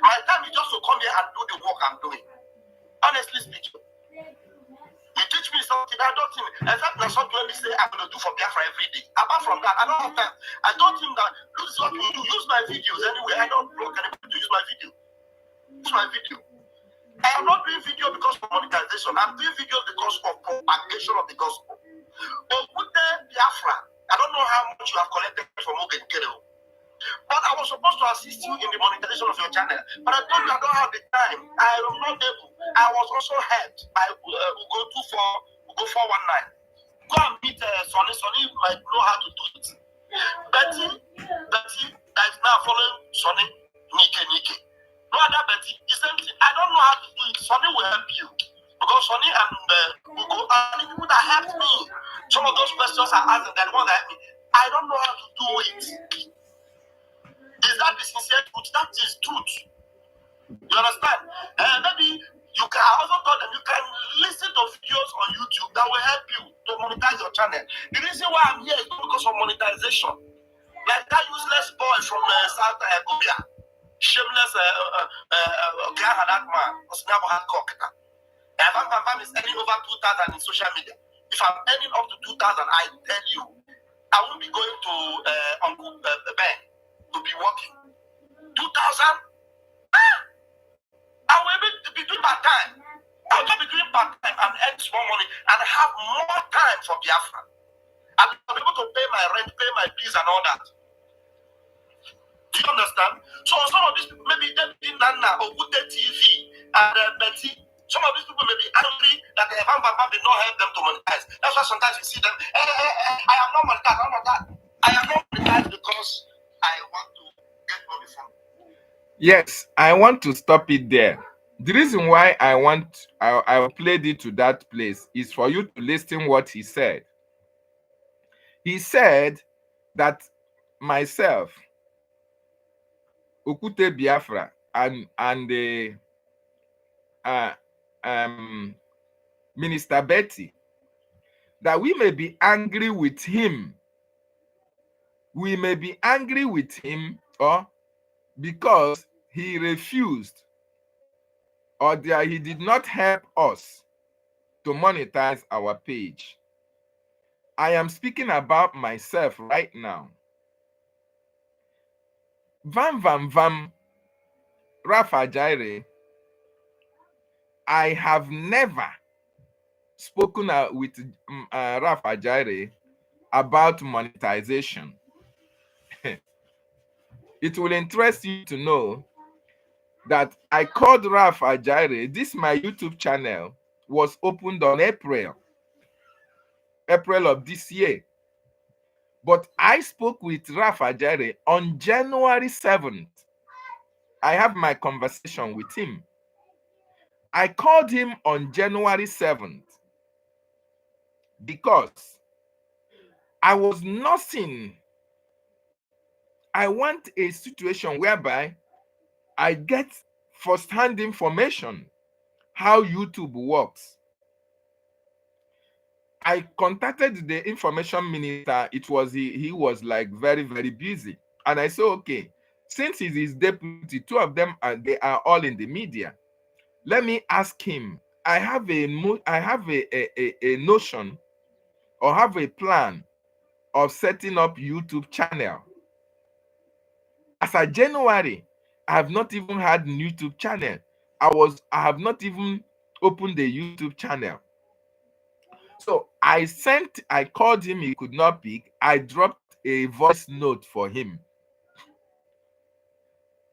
My time is just to come here and do the work I'm doing. Honestly speaking. You teach me something, I don't think, except that's what you only say I'm going to do for Biafra every day. Apart from that, I don't have time. I told him that, this is what you do. Use my videos anyway. I don't block anybody to use my video. Use my video. I am not doing video because of monetization. I'm doing videos because of propagation of the gospel. But with the Biafra, I don't know how much you have collected from Ogen Kero. But I was supposed to assist you in the monetization of your channel. But I told you I don't have the time. I am not able. I was also helped by Ugo 419. Go and meet Sonny. Sonny might know how to do it. Betty, that is now following Sonny, Nike. No other Betty. The same thing. I don't know how to do it. Sonny will help you. Because Sonny and Ugo are the people that helped me. Some of those questions are asked that one that helped me. I don't know how to do it. Is that the sincere truth? That is truth. You understand? Maybe you can, I also told them you can listen to videos on YouTube that will help you to monetize your channel. The reason why I'm here is not because of monetization. Like that useless boy from South Gobia, shameless that man, was never had cock. If is earning over 2,000 in social media, if I'm earning up to 2,000, I tell you, I won't be going to Uncle Ben to be working. 2,000? I will be doing part-time. I will be doing part-time and earn small money and have more time for Biafra. I'll be able to pay my rent, pay my bills and all that. Do you understand? So some of these people, maybe Debbie Nana or Wooded TV and Betty, some of these people may be angry that the Evan Papa did not help them to monetize. That's why sometimes you see them, I am not monetized, I am not monetized because I want to get money from. Yes, I want to stop it there. The reason why I played it to that place is for you to listen what he said. He said that myself, Okute Biafra, and the Minister Betty, that we may be angry with him. We may be angry with him, or because he refused, or that he did not help us to monetize our page. I am speaking about myself right now. Vam, Rafa Jaire, I have never spoken with Rafa Jaire about monetization. It will interest you to know that I called Rafa Jaire. This my YouTube channel was opened on April of this year. But I spoke with Rafa Jaire on January 7th. I have my conversation with him. I called him on January 7th because I was nothing. I want a situation whereby I get first-hand information how YouTube works. I contacted the information minister. It was he was like very, very busy. And I said, okay, since he's his deputy, two of them they are all in the media. Let me ask him. I have a notion or have a plan of setting up YouTube channel. As of January, I have not even had a YouTube channel. I have not even opened the YouTube channel. So I called him, he could not pick. I dropped a voice note for him.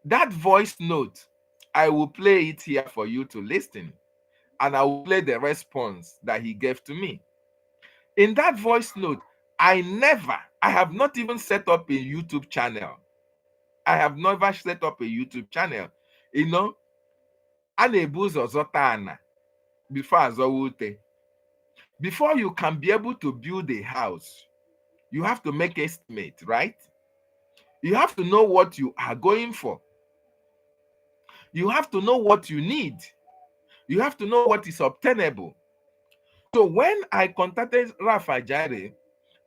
That voice note, I will play it here for you to listen. And I will play the response that he gave to me. In that voice note, I I have not even set up a YouTube channel. I have never set up a YouTube channel. You know, a na-ebu ụzọ zọta ana before azọwa ute. Before you can be able to build a house, you have to make estimate, right? You have to know what you are going for. You have to know what you need. You have to know what is obtainable. So when I contacted Rafa Jare,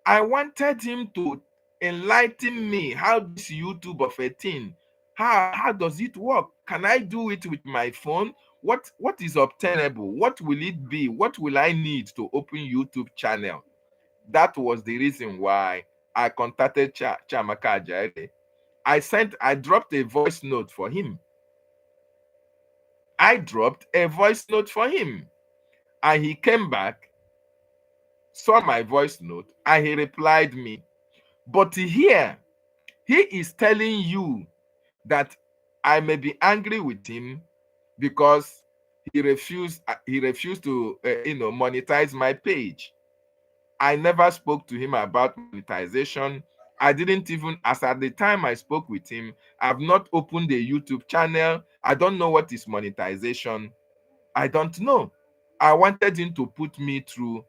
I wanted him to enlighten me how this YouTube of a thing, how does it work? Can I do it with my phone? What is obtainable? What will it be? What will I need to open YouTube channel? That was the reason why I contacted Chamaka Ajaere. I dropped a voice note for him. I dropped a voice note for him. And he came back, saw my voice note, and he replied me. But here, he is telling you that I may be angry with him because he refused to monetize my page. I never spoke to him about monetization. I didn't even, as at the time I spoke with him, I've not opened a YouTube channel. I don't know what is monetization. I don't know. I wanted him to put me through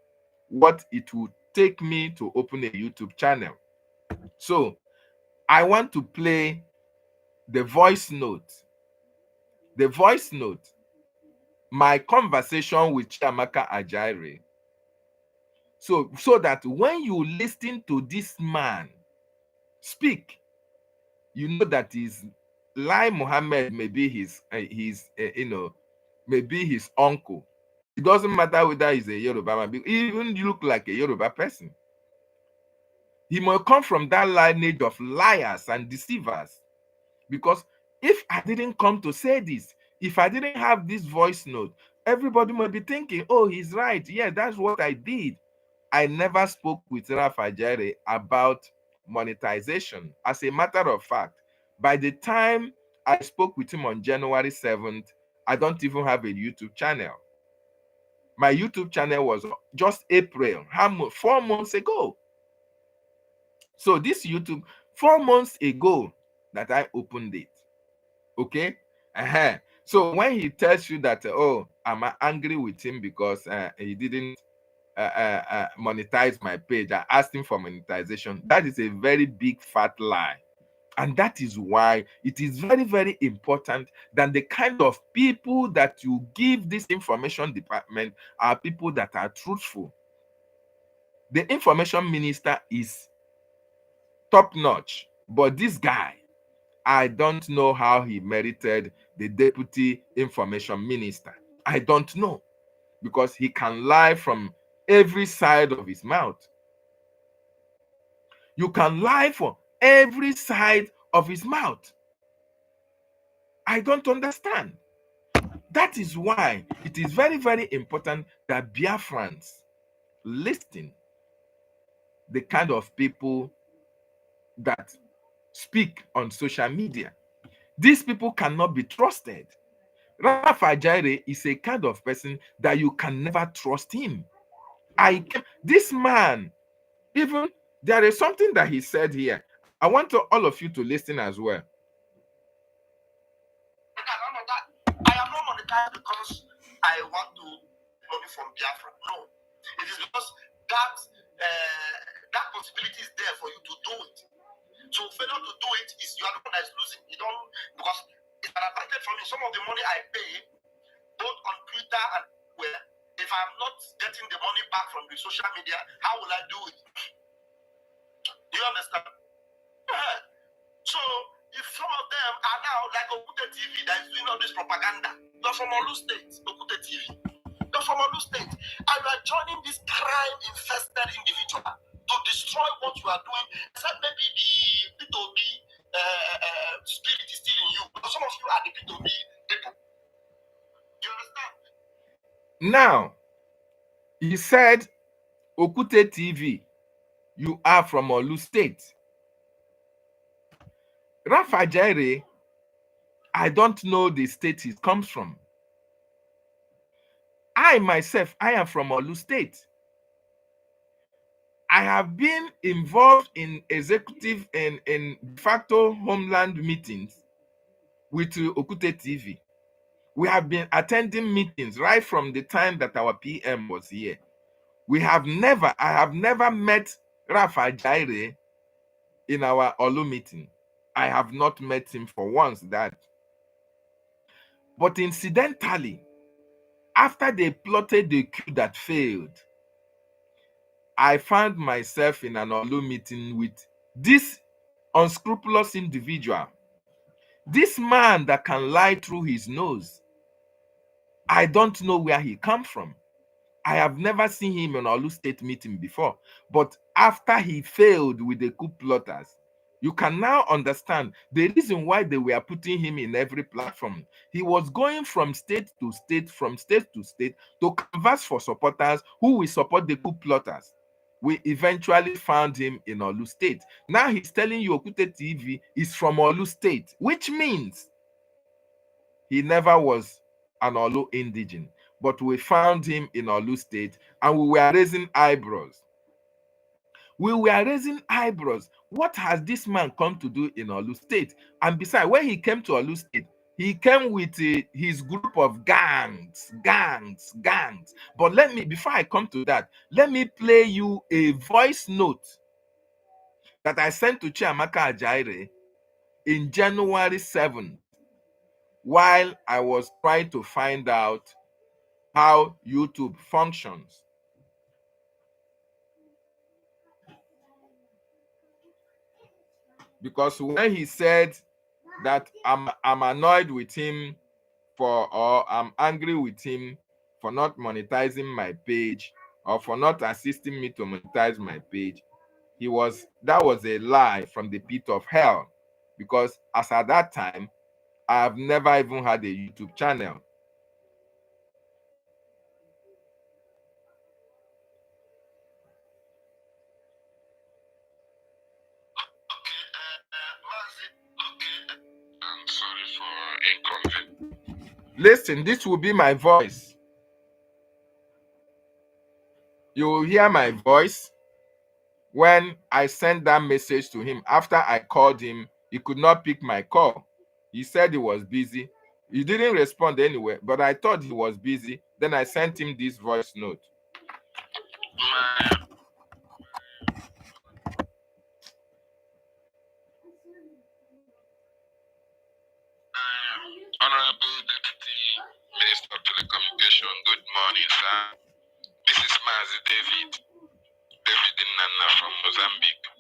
what it would take me to open a YouTube channel. So I want to play the voice note. The voice note, my conversation with Chiamaka Ajaire. So that when you listen to this man speak, you know that is Lai Mohammed may be maybe his uncle. It doesn't matter whether he's a Yoruba man, he even look like a Yoruba person. He may come from that lineage of liars and deceivers. Because if I didn't come to say this, if I didn't have this voice note, everybody might be thinking, oh, he's right. Yeah, that's what I did. I never spoke with Rafa Jere about monetization. As a matter of fact, by the time I spoke with him on January 7th, I don't even have a YouTube channel. My YouTube channel was just April, 4 months ago. So this YouTube, 4 months ago that I opened it. Okay? So when he tells you that, oh, I'm angry with him because he didn't monetize my page, I asked him for monetization, that is a very big fat lie. And that is why it is very, very important that the kind of people that you give this information department are people that are truthful. The information minister is top notch, but this guy, I don't know how he merited the deputy information minister. I don't know, because he can lie from every side of his mouth. You can lie from every side of his mouth. I don't understand. That is why it is very, very important that Biafrans listen the kind of people that speak on social media. These people cannot be trusted. Rafa Jaire is a kind of person that you can never trust him. This man, even there is something that he said here. I want all of you to listen as well. I am not monetized because I want to money from Biafra. No, it is because that possibility is there for you to do it. So failure to do it is you are the one that is losing. You don't, because it's an advantage for me. Some of the money I pay, both on Twitter and where, if I'm not getting the money back from the social media, how will I do it? Do you understand? Yeah. So if some of them are now like Okute TV that is doing all this propaganda, they're from Olu State, Okute TV. They're from Olu State. And you are joining this crime-infested individual to destroy what you are doing, except maybe the P2B spirit is still in you. Because some of you are the P2B people. You understand? Now, he said, Okute TV, you are from Olu State. Rafa Jaire, I don't know the state he comes from. I myself, I am from Olu State. I have been involved in executive and in de facto homeland meetings with Okute TV. We have been attending meetings right from the time that our PM was here. I have never met Rafa Jaire in our Olu meeting. I have not met him for once that. But incidentally, after they plotted the coup that failed, I found myself in an Olu meeting with this unscrupulous individual, this man that can lie through his nose. I don't know where he come from. I have never seen him in Olu State meeting before. But after he failed with the coup plotters, you can now understand the reason why they were putting him in every platform. He was going from state to state, to canvass for supporters who will support the coup plotters. We eventually found him in Olu State. Now he's telling you Okute TV is from Olu State, which means he never was an Olu indigene. But we found him in Olu State and we were raising eyebrows. We were raising eyebrows. What has this man come to do in Olu State? And besides, when he came to Olu State, he came with his group of gangs. But before I come to that, let me play you a voice note that I sent to Chiamaka Ajaire in January 7th while I was trying to find out how YouTube functions. Because when he said that I'm annoyed with him or I'm angry with him for not monetizing my page or for not assisting me to monetize my page, that was a lie from the pit of hell. Because as at that time, I have never even had a YouTube channel. I'm sorry for inconvenience. Listen, this will be my voice. You will hear my voice when I sent that message to him. After I called him, he could not pick my call. He said he was busy. He didn't respond anyway, but I thought he was busy. Then I sent him this voice note. My Honorable Deputy Minister of Telecommunication, good morning, sir. This is Mazi David Nana from Mozambique.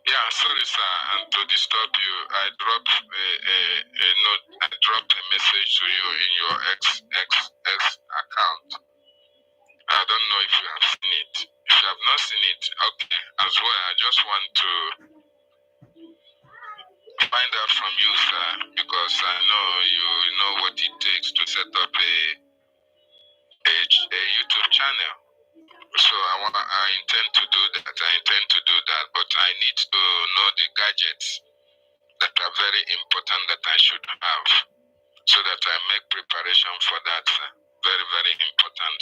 Yeah, sorry, sir, and to disturb you, I dropped a note. I dropped a message to you in your X account. I don't know if you have seen it. If you have not seen it, okay, as well, I just want to find out from you, sir, because I know you know what it takes to set up a YouTube channel. So I intend to do that. But I need to know the gadgets that are very important that I should have, so that I make preparation for that, sir. Very, very important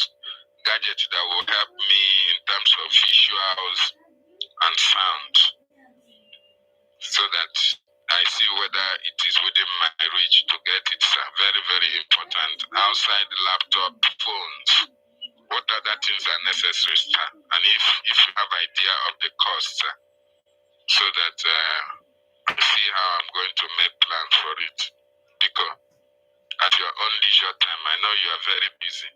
gadgets that will help me in terms of visuals and sound, so that I see whether it is within my reach to get it, sir. Very, very important. Outside the laptop, phones, what other things are necessary, sir? And if you have idea of the cost, sir, so that I see how I'm going to make plans for it. Because at your own leisure time, I know you are very busy.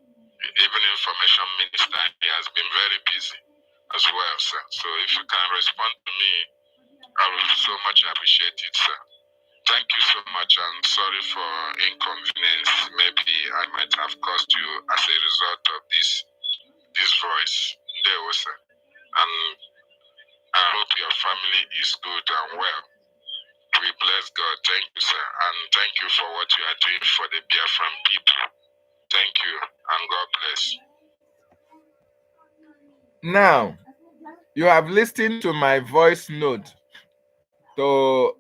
Even Information Minister, he has been very busy as well, sir. So if you can respond to me, I will so much appreciate it, sir. Thank you so much, and sorry for inconvenience. Maybe I might have caused you as a result of this voice. There was, sir. And I hope your family is good and well. We bless God. Thank you, sir. And thank you for what you are doing for the BIAFRAN people. Thank you, and God bless. Now, you have listened to my voice note to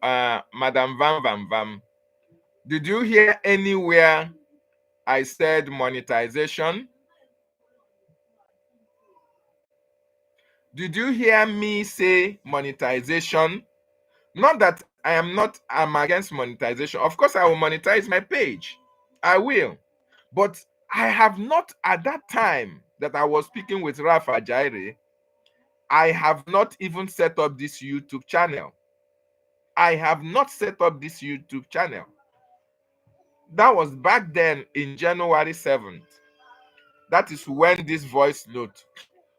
Madam Vam Vam Vam. Did you hear anywhere I said monetization? Did you hear me say monetization? Not that I'm against monetization. Of course, I will monetize my page. I will. But I have not, at that time that I was speaking with Rafa Jaire, I have not even set up this YouTube channel. I have not set up this YouTube channel. That was back then in January 7th. That is when this voice note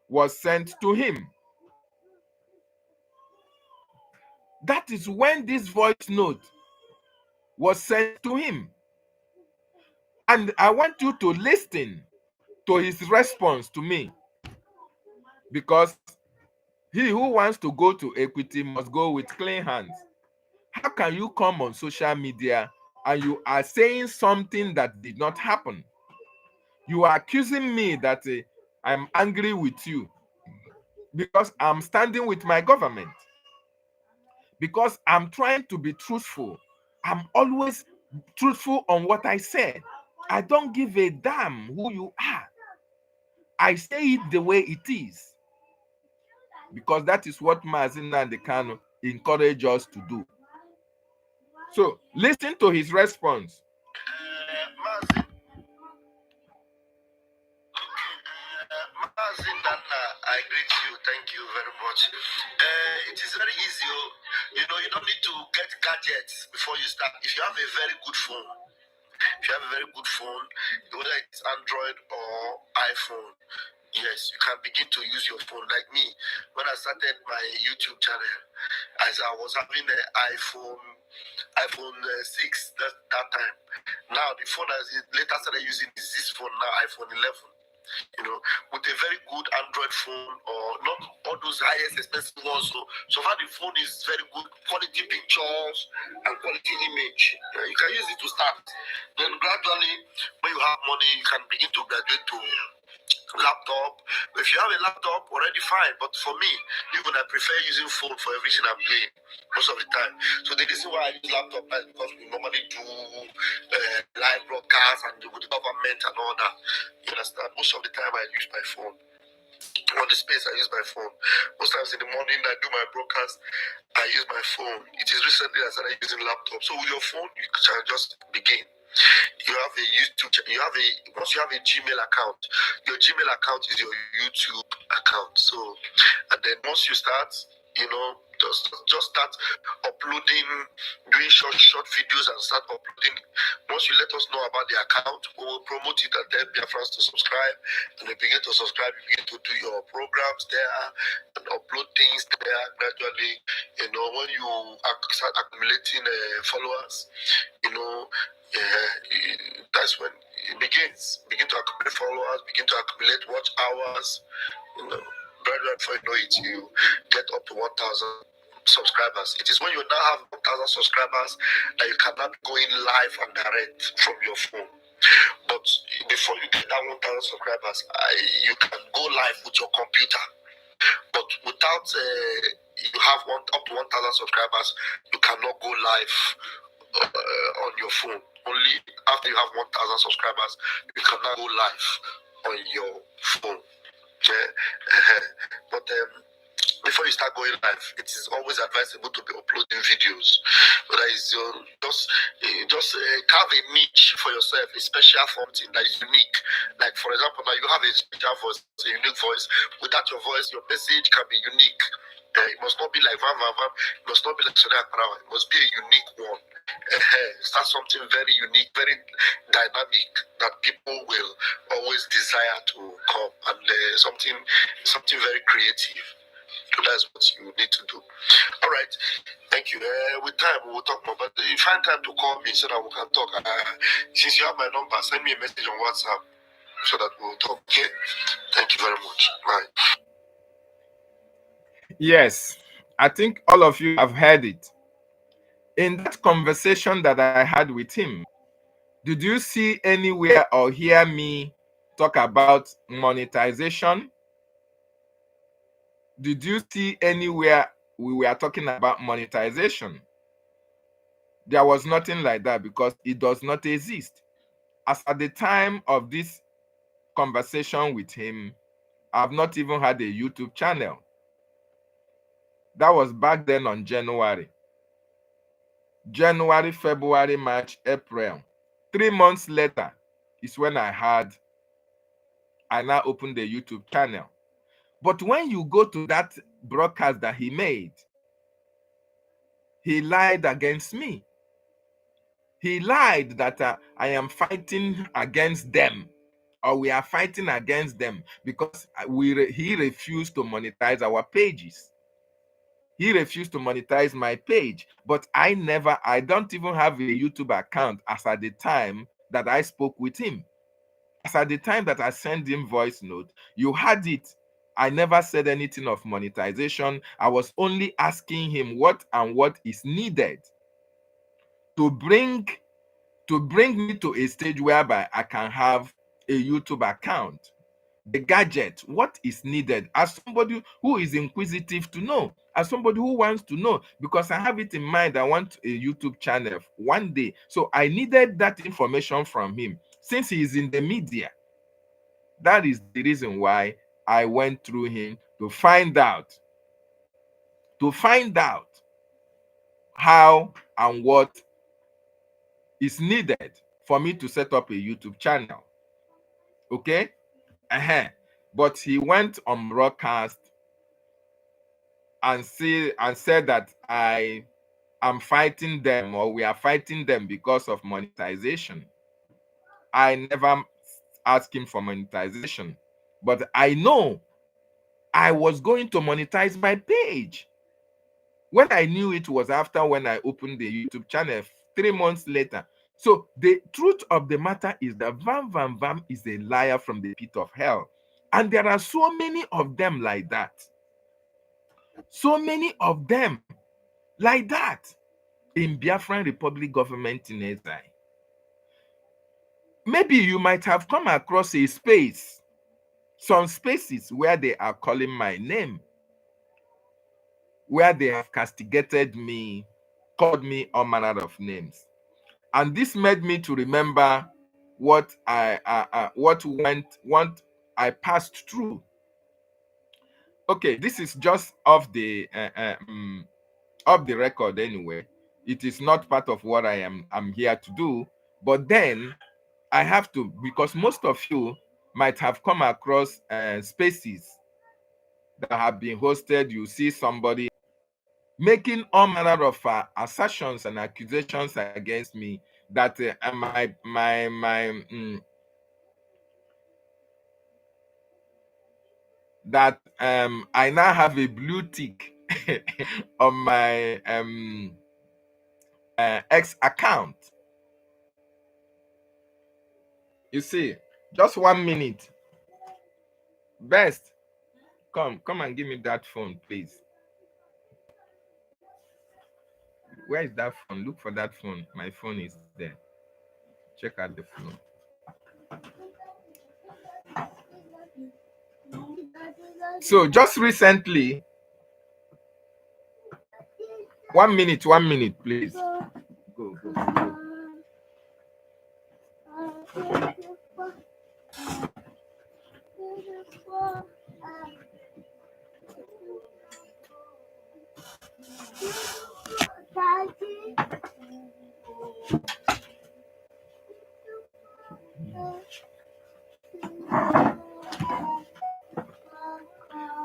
was sent to him. That is when this voice note was sent to him. And I want you to listen to his response to me, because he who wants to go to equity must go with clean hands. How can you come on social media and you are saying something that did not happen? You are accusing me that I'm angry with you because I'm standing with my government, because I'm trying to be truthful. I'm always truthful on what I said. I don't give a damn who you are. I say it the way it is, because that is what Mazina and the Kano encourage us to do. So listen to his response. Mazin Nana, I greet you. Thank you very much. It is very easy. You know, you don't need to get gadgets before you start. If you have a very good phone, whether it's Android or iPhone, yes, you can begin to use your phone. Like me, when I started my YouTube channel, as I was having an iPhone 6 that time. Now the phone I later started using is this phone now, iPhone 11. You know, with a very good Android phone, or not all those highest expensive ones. So far the phone is very good quality pictures and quality image. You can use it to start. Then gradually, when you have money, you can begin to graduate to laptop. If you have a laptop, already fine. But for me, even I prefer using phone for everything I'm doing most of the time. So the reason why I use laptop is because we normally do live broadcasts and with the government and all that. You understand? Most of the time I use my phone. On the space, I use my phone. Most times in the morning, I do my broadcast, I use my phone. It is recently I started using laptop. So with your phone, you can just begin. You have a YouTube, once you have a Gmail account, your Gmail account is your YouTube account. So, and then once you start, you know, just start uploading, doing short videos and start uploading. Once you let us know about the account, we will promote it and tell BIAFRANs to subscribe. And they begin to subscribe, you begin to do your programs there and upload things there gradually. You know, when you start accumulating followers, you know, that's when it begin to accumulate followers, begin to accumulate watch hours. You know, gradually before you know it, you get up to 1,000 subscribers. It is when you now have 1,000 subscribers that you cannot be going live and direct from your phone. But before you get that 1,000 subscribers, you can go live with your computer. But without you have up to 1,000 subscribers, you cannot go live on your phone. Only after you have 1,000 subscribers, you cannot go live on your phone. Okay? But before you start going live, it is always advisable to be uploading videos. Whether it's just carve a niche for yourself, a special something that is unique. Like for example, now you have a special voice, a unique voice. Without your voice, your message can be unique. It must not be like van van van. It must not be like Sonia Parawa. It must be a unique one. Start something very unique, very dynamic that people will always desire to come, and something very creative. So that's what you need to do. All right. Thank you. With time, we will talk more. But you find time to call me so that we can talk. Since you have my number, send me a message on WhatsApp so that we will talk. Okay. Thank you very much. Bye. Yes, I think all of you have heard it. In that conversation that I had with him, did you see anywhere or hear me talk about monetization? Did you see anywhere we were talking about monetization? There was nothing like that, because it does not exist. As at the time of this conversation with him, I've not even had a YouTube channel. That was back then on January. January, February, March, April. 3 months later is when I now opened the YouTube channel. But when you go to that broadcast that he made, he lied against me. He lied that I am fighting against them, or we are fighting against them because he refused to monetize our pages. He refused to monetize my page, but I don't even have a YouTube account as at the time that I spoke with him. As at the time that I sent him voice note, you had it. I never said anything of monetization. I was only asking him what is needed to bring me to a stage whereby I can have a YouTube account. The gadget, what is needed, as somebody who is inquisitive to know, as somebody who wants to know, because I have it in mind, I want a YouTube channel one day. So I needed that information from him. Since he is in the media, that is the reason why I went through him to find out how and what is needed for me to set up a YouTube channel. Okay? But he went on broadcast and said that I am fighting them, or we are fighting them because of monetization. I never asked him for monetization, but I know I was going to monetize my page. When I knew it was after when I opened the YouTube channel 3 months later. So the truth of the matter is that Vam Vam Vam is a liar from the pit of hell. And there are so many of them like that. So many of them like that in Biafran Republic government in exile. Maybe you might have come across a space, some spaces where they are calling my name, where they have castigated me, called me all manner of names. And this made me to remember what I passed through. Okay, this is just off the record anyway. It is not part of what I'm here to do, but then I have to, because most of you might have come across spaces that have been hosted. You see somebody making all manner of assertions and accusations against me that I now have a blue tick on my X account. You see, just 1 minute. Best, come and give me that phone, please. Where is that phone? Look for that phone. My phone is there. Check out the phone. So just recently, 1 minute, please. Go.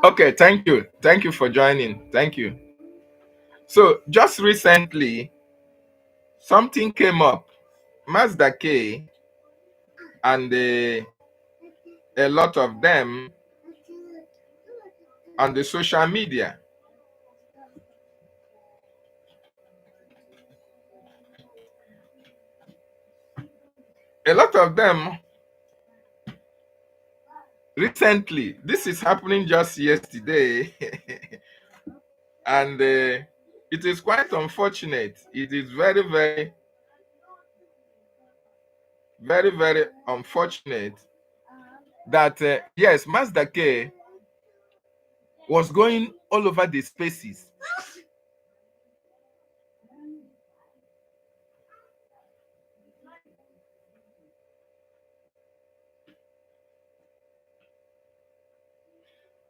Okay, thank you. Thank you for joining. Thank you. So just recently, something came up. Mazda K and a lot of them on the social media. A lot of them recently, this is happening just yesterday, and it is quite unfortunate. It is very, very, very, very unfortunate that, yes, Mazda K was going all over the spaces.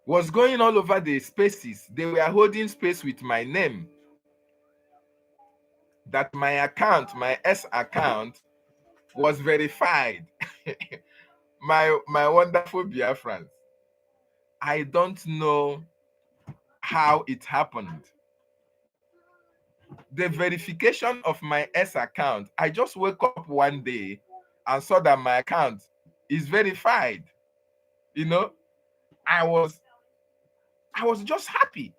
was going all over the spaces. They were holding space with my name. That my account, my S account, was verified. My wonderful Biafrans. I don't know how it happened. The verification of my S account, I just woke up one day and saw that my account is verified. You know, I was just happy.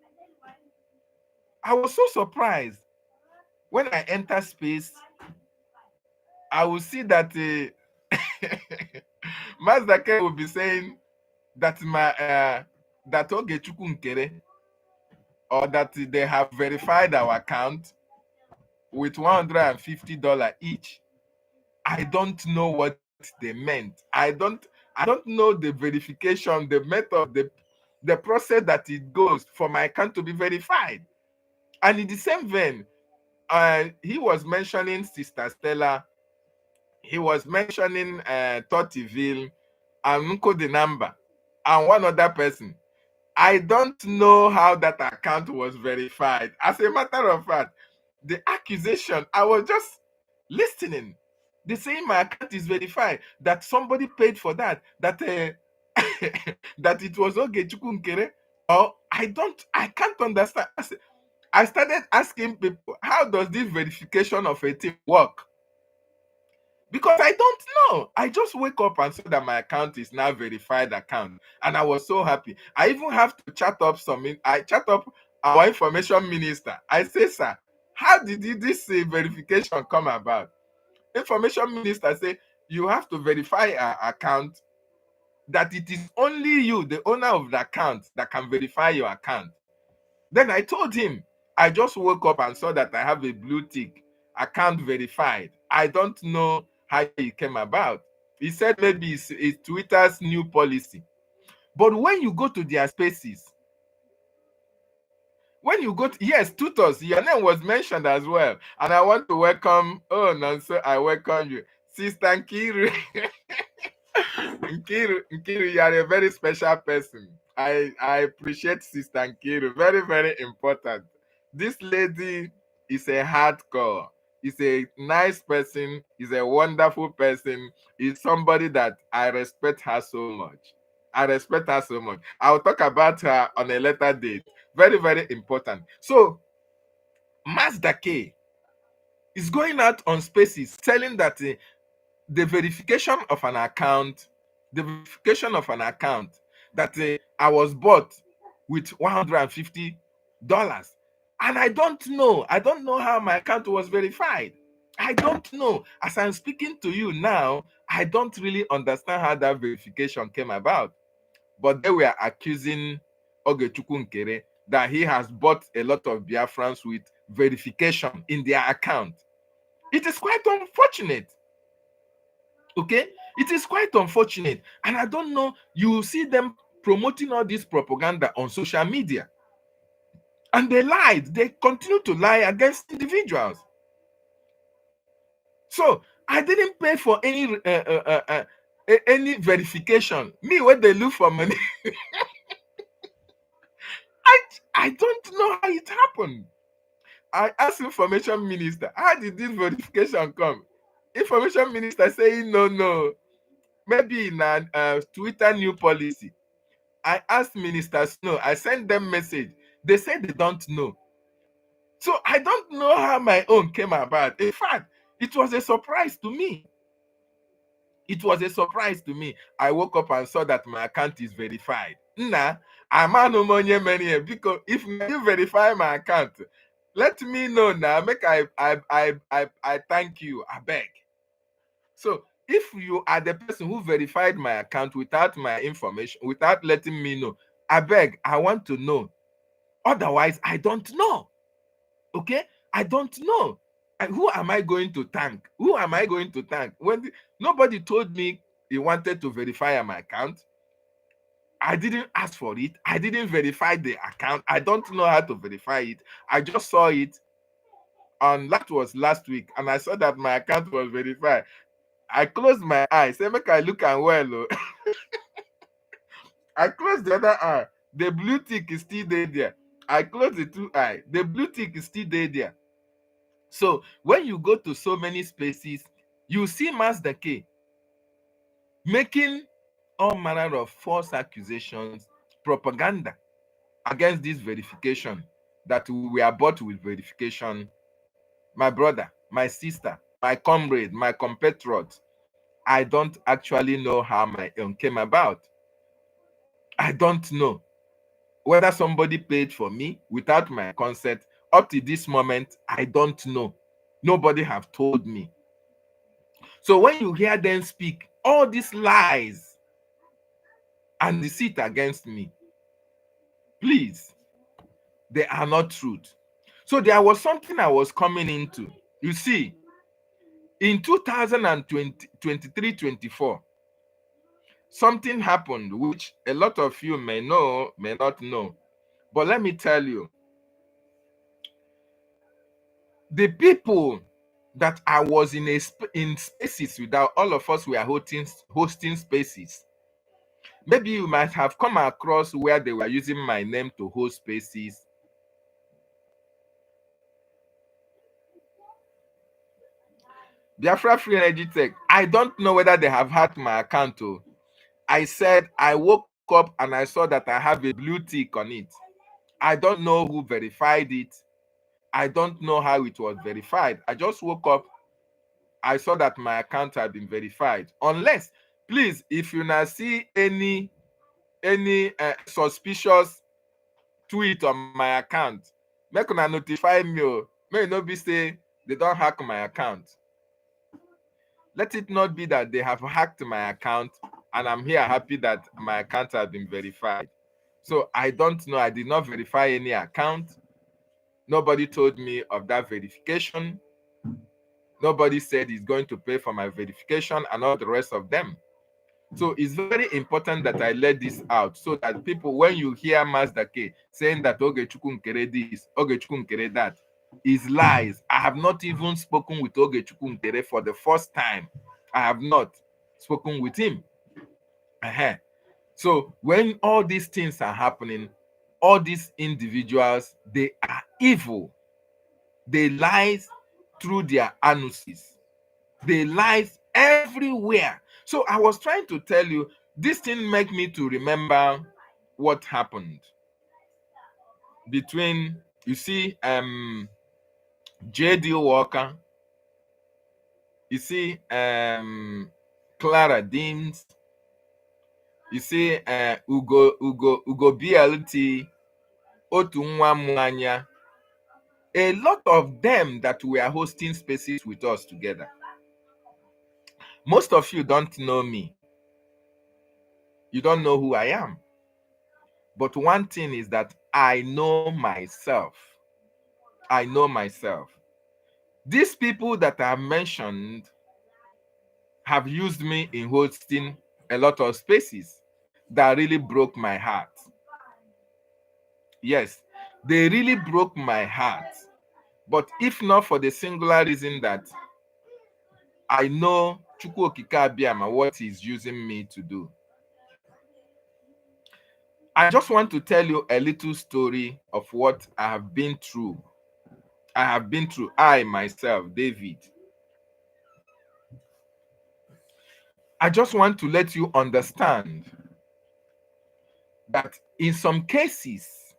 I was so surprised. When I enter space, I will see that Master K will be saying that my that Ogechukwu Nkere, or that they have verified our account with $150 each. I don't know what they meant. I don't know the verification, the method, the process that it goes for my account to be verified. And in the same vein, he was mentioning Sister Stella, he was mentioning Tortiville, and Nko the number, and one other person. I don't know how that account was verified. As a matter of fact, the accusation, I was just listening. They saying my account is verified, that somebody paid for that, that that it was Ogechukwu Nkere. Or I can't understand. I started asking people, how does this verification of a thing work? Because I don't know. I just wake up and saw that my account is now verified account, and I was so happy. I even have to chat up I chat up our information minister. I say, sir, how did this verification come about? Information minister say you have to verify our account, that it is only you, the owner of the account, that can verify your account. Then I told him, I just woke up and saw that I have a blue tick, account verified. I don't know how it came about. He said maybe it's Twitter's new policy. But when you go to their spaces, when you go to, yes, tutors, your name was mentioned as well. And I want to welcome, oh, Nonso, I welcome you. Sister Nkiru. Nkiru, you are a very special person. I appreciate Sister Nkiru. Very, very important. This lady is a hardcore. Is a nice person. Is a wonderful person. Is somebody that I respect her so much. I respect her so much. I'll talk about her on a later date. Very, very important. So, Mazda K is going out on spaces telling that the verification of an account, that I was bought with $150. And I don't know how my account was verified. I don't know. As I'm speaking to you now, I don't really understand how that verification came about. But they were accusing Ogechukwu Nkere that he has bought a lot of Biafrans with verification in their account. It is quite unfortunate. Okay, it is quite unfortunate, and I don't know. You see them promoting all this propaganda on social media, and they lied. They continue to lie against individuals. So I didn't pay for any verification. Me, when they look for money, I don't know how it happened. I asked information minister, how did this verification come? Information minister saying no, maybe in a Twitter new policy. I asked Minister Snow, I sent them message. They said they don't know. So I don't know how my own came about. In fact, it was a surprise to me. It was a surprise to me. I woke up and saw that my account is verified. Nah, I'm no money money because if you verify my account, let me know now. Make I thank you. I beg. So if you are the person who verified my account without my information, without letting me know, I beg, I want to know. Otherwise, I don't know. Okay? I don't know. And who am I going to thank? Who am I going to thank? Nobody told me he wanted to verify my account. I didn't ask for it. I didn't verify the account. I don't know how to verify it. I just saw it on that was last week, and I saw that my account was verified. I closed my eyes. Say, make I look and well. I closed the other eye. The blue tick is still there. I close the two eye. The blue tick is still there. So when you go to so many spaces, you see Master K making all manner of false accusations, propaganda against this verification, that we are bought with verification. My brother, my sister, my comrade, my compatriot, I don't actually know how my own came about. I don't know whether somebody paid for me without my consent. Up to this moment, I don't know. Nobody have told me. So when you hear them speak all these lies and deceit against me, please, they are not truth. So there was something I was coming into. You see, in 2023, 24, something happened which a lot of you may know, may not know. But let me tell you, the people that I was in spaces without, all of us were hosting spaces. Maybe you might have come across where they were using my name to host spaces. Biafra Free Energy Tech, I don't know whether they have hacked my account. I said I woke up and I saw that I have a blue tick on it. I don't know who verified it. I don't know how it was verified. I just woke up. I saw that my account had been verified. Unless, please, if you now see any suspicious tweet on my account, make una notify me. May it not be say they don't hack my account. Let it not be that they have hacked my account and I'm here happy that my account has been verified. So I don't know. I did not verify any account. Nobody told me of that verification. Nobody said he's going to pay for my verification and all the rest of them. So it's very important that I let this out so that people, when you hear Master K saying that Ogechukwu Nkere this, Ogechukwu Nkere that, is lies. I have not even spoken with Ogechukwu Nkere for the first time. I have not spoken with him. So when all these things are happening, all these individuals, they are evil. They lie through their anuses. They lie everywhere. So I was trying to tell you, this thing make me to remember what happened between, you see, J.D. Walker, you see, Clara Deans, you see, Ugo BLT, Otu Nwa Mwanya, a lot of them that were hosting spaces with us together. Most of you don't know me. You don't know who I am. But one thing is that I know myself. I know myself. These people that I mentioned have used me in hosting a lot of spaces that really broke my heart. Yes, they really broke my heart. But if not for the singular reason that I know Chukwu Okike Abiyama, what he's using me to do. I just want to tell you a little story of what I have been through. I have been through, I myself, David. I just want to let you understand that in some cases,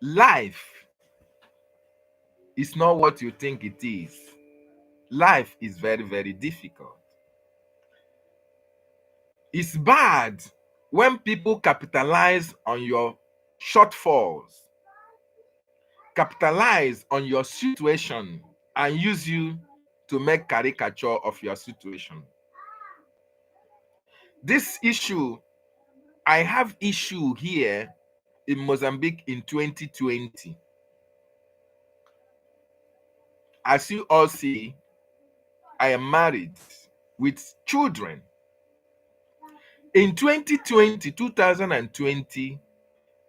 life is not what you think it is. Life is very, very difficult. It's bad when people capitalize on your shortfalls, capitalize on your situation, and use you to make caricature of your situation. This issue, I have issue here in Mozambique in 2020. As you all see, I am married with children. In 2020,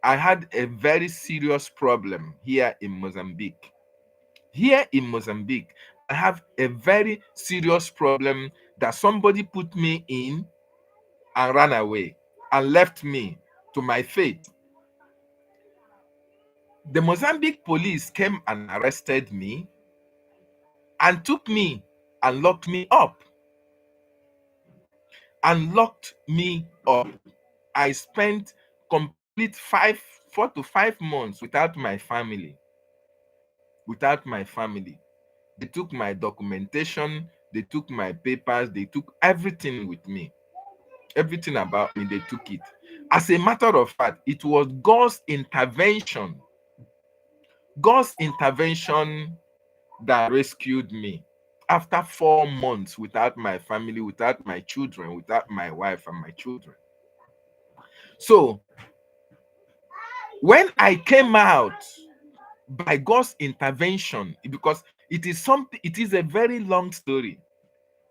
I had a very serious problem here in Mozambique. Here in Mozambique, I have a very serious problem that somebody put me in and ran away and left me to my faith. The Mozambique police came and arrested me and took me and locked me up. And locked me up. I spent complete 4 to 5 months without my family. Without my family. They took my documentation, they took my papers, they took everything with me. Everything about me, they took it. As a matter of fact, it was God's intervention. God's intervention that rescued me. After 4 months without my family, without my children, without my wife and my children. So when I came out by God's intervention, because it is a very long story,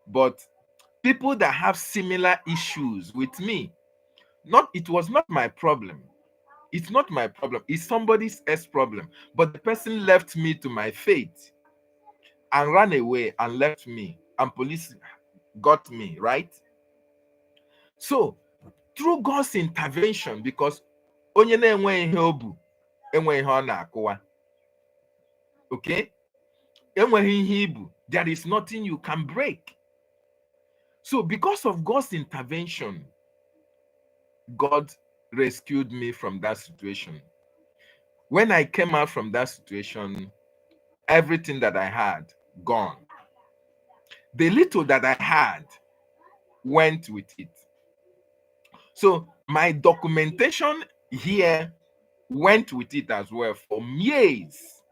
but people that have similar issues with me, it was not my problem. It's not my problem. It's somebody else's problem. But the person left me to my fate and ran away and left me, and police got me, right? So through God's intervention, because onye na-enwe ihe obu enwe ihe ọ na-akụwa, okay, enweghị ihe ibu, there is nothing you can break. So because of God's intervention, God rescued me from that situation. When I came out from that situation, everything that I had gone. The little that I had went with it. So my documentation here went with it as well for years.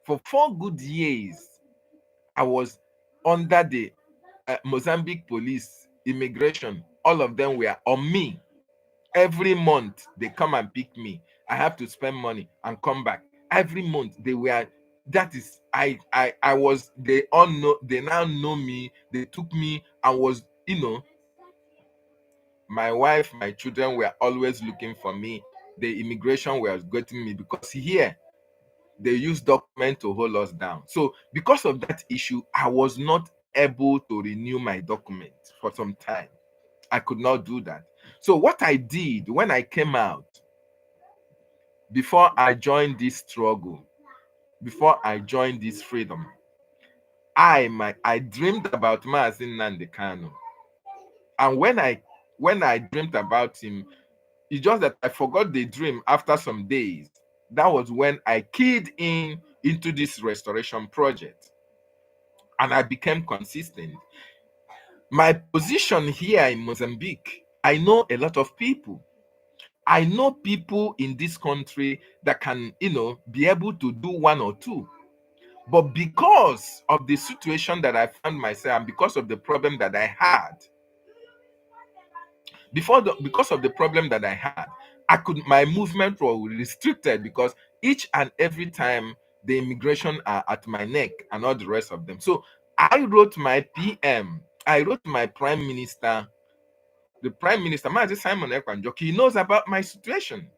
For 4 good years, I was under the Mozambique police, immigration. All of them were on me. Every month they come and pick me. I have to spend money and come back. Every month they were. That is, I was. They all know. They now know me. They took me and was, my wife, my children were always looking for me. The immigration was getting me because here they use document to hold us down. So because of that issue, I was not able to renew my document for some time. I could not do that. So what I did when I came out, before I joined this struggle, before I joined this freedom, I dreamed about Maazị Nnamdi Kanu. And when I dreamed about him, it's just that I forgot the dream after some days. That was when I keyed into this restoration project. And I became consistent. My position here in Mozambique, I know a lot of people. I know people in this country that can, be able to do one or two. But because of the situation that I found myself and because of the problem that I had, because of the problem that I had, my movement was restricted because each and every time the immigration are at my neck and all the rest of them. So I wrote my PM, I wrote my Prime Minister, the Prime Minister, Mazi Simon Ekwanjoki, he knows about my situation.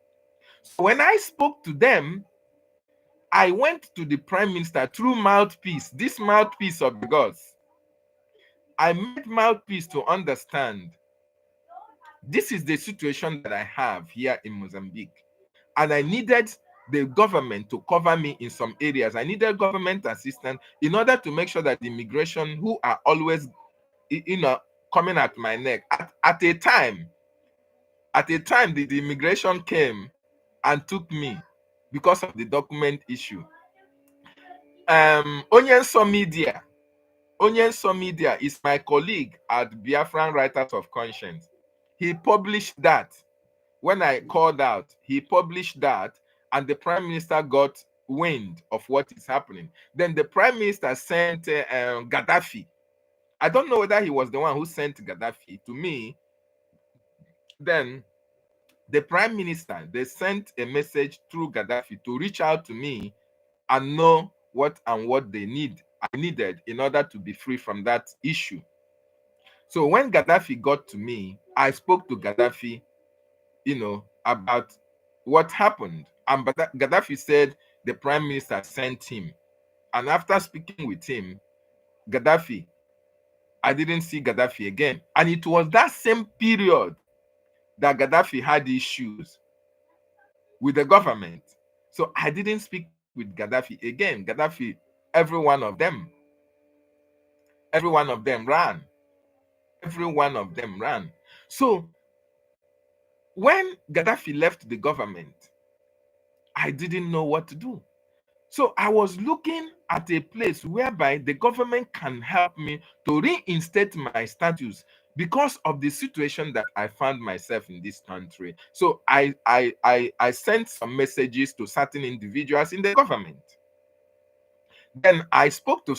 So when I spoke to them, I went to the Prime Minister through mouthpiece, this mouthpiece of the gods. I made mouthpiece to understand this is the situation that I have here in Mozambique. And I needed the government to cover me in some areas. I needed government assistance in order to make sure that the immigration, who are always, coming at my neck, at a time, the immigration came and took me because of the document issue. Onyenso Media is my colleague at BIAFRAN Writers of Conscience. He published that. When I called out, he published that, and the Prime Minister got wind of what is happening. Then the Prime Minister sent Gaddafi. I don't know whether he was the one who sent Gaddafi to me. Then the Prime Minister, they sent a message through Gaddafi to reach out to me and know what they needed in order to be free from that issue. So when Gaddafi got to me, I spoke to Gaddafi, about what happened. And Gaddafi said the Prime Minister sent him. And after speaking with him, I didn't see Gaddafi again. And it was that same period that Gaddafi had issues with the government. So I didn't speak with Gaddafi again. Gaddafi, every one of them, every one of them ran. Every one of them ran. So when Gaddafi left the government, I didn't know what to do. So I was looking at a place whereby the government can help me to reinstate my status because of the situation that I found myself in this country. So I sent some messages to certain individuals in the government. Then I spoke to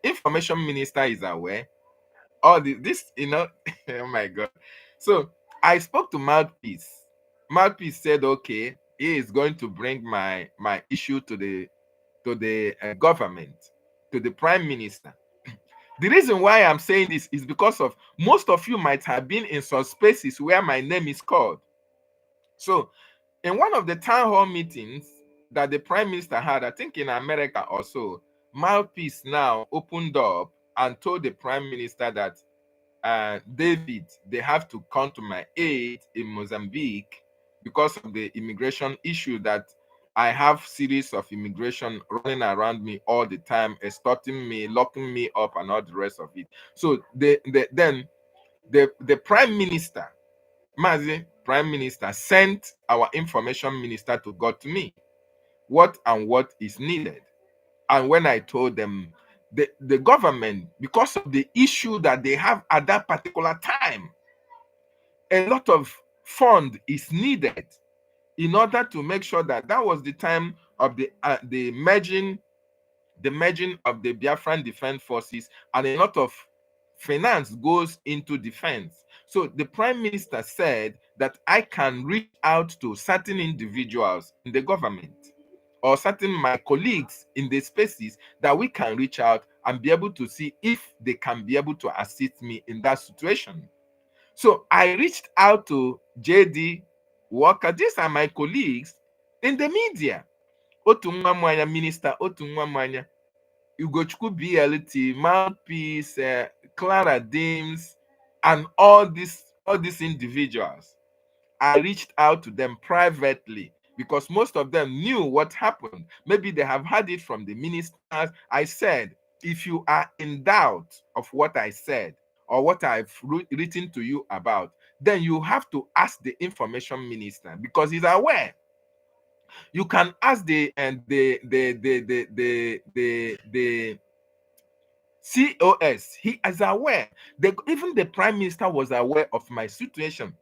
information minister is aware. All this, oh my God. So I spoke to Mouthpiece. Mouthpiece said, okay, he is going to bring my issue to the government, to the prime minister. The reason why I'm saying this is because of most of you might have been in some spaces where my name is called. So in one of the town hall meetings that the prime minister had, I think in America or so, Mouthpiece now opened up and told the prime minister that David, they have to come to my aid in Mozambique because of the immigration issue that I have series of immigration running around me all the time, extorting me, locking me up, and all the rest of it. So then the prime minister, Mazi prime minister, sent our information minister to go to me. What and what is needed? And when I told them the government, because of the issue that they have at that particular time, a lot of fund is needed in order to make sure that that was the time of the merging of the Biafran Defense Forces, and a lot of finance goes into defense. So the prime minister said that I can reach out to certain individuals in the government or certain my colleagues in the spaces that we can reach out and be able to see if they can be able to assist me in that situation. So I reached out to JD Walker. These are my colleagues in the media. Otu nwa mwanya minister, otu nwa mwanya Ugochukwu BLT, Mouthpiece, Clara Dames, and all these individuals. I reached out to them privately because most of them knew what happened. Maybe they have heard it from the ministers. I said, if you are in doubt of what I said or what I've written to you about, then you have to ask the information minister because he's aware. You can ask the COS. He is aware. Even the prime minister was aware of my situation.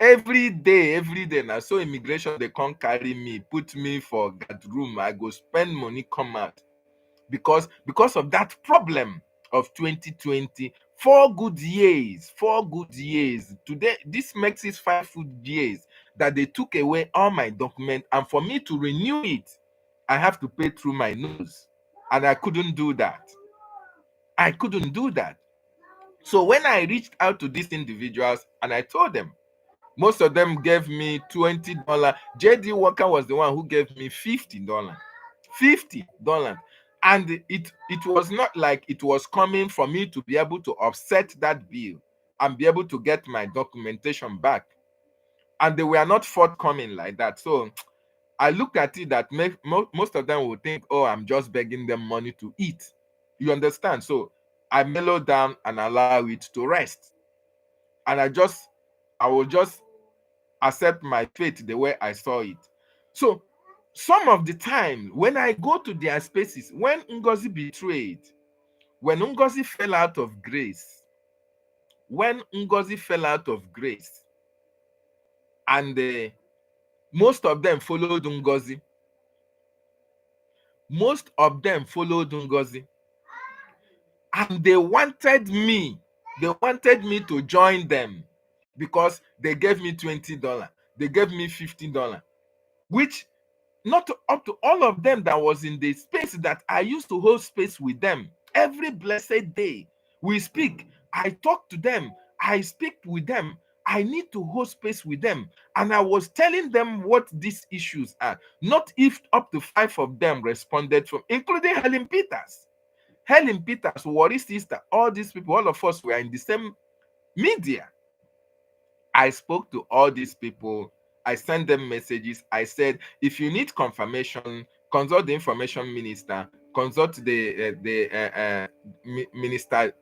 Every day now, so immigration they can't carry me, put me for that room. I go spend money, come out because of that problem of 2020. 4 good years today. This makes it 5 good years that they took away all my document, and for me to renew it, I have to pay through my nose, and I couldn't do that. So when I reached out to these individuals and I told them, most of them gave me $20. JD Walker was the one who gave me $50. $50. And it was not like it was coming for me to be able to offset that bill and be able to get my documentation back. And they were not forthcoming like that. So I look at it that most of them will think, oh, I'm just begging them money to eat. You understand? So I mellow down and allow it to rest. And I will just accept my fate the way I saw it. So some of the time when I go to their spaces, when Ngozi betrayed, when Ngozi fell out of grace, and most of them followed Ngozi. And they wanted me to join them because they gave me $20, they gave me $15, which not up to all of them that was in the space that I used to hold space with them. Every blessed day we speak, I talk to them, I speak with them, I need to hold space with them. And I was telling them what these issues are. Not if up to 5 of them responded from, including Helen Peters, Worry Sister, all these people, all of us were in the same media. I spoke to all these people. I sent them messages. I said, if you need confirmation, consult the information minister, consult the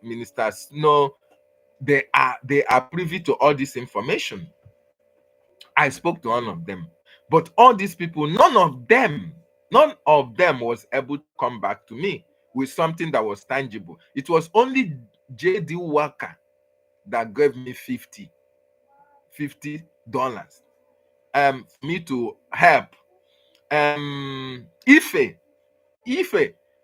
ministers. No, they are privy to all this information. I spoke to all of them, but all these people, none of them was able to come back to me with something that was tangible. It was only JD Walker that gave me $50 for me to help. Ife,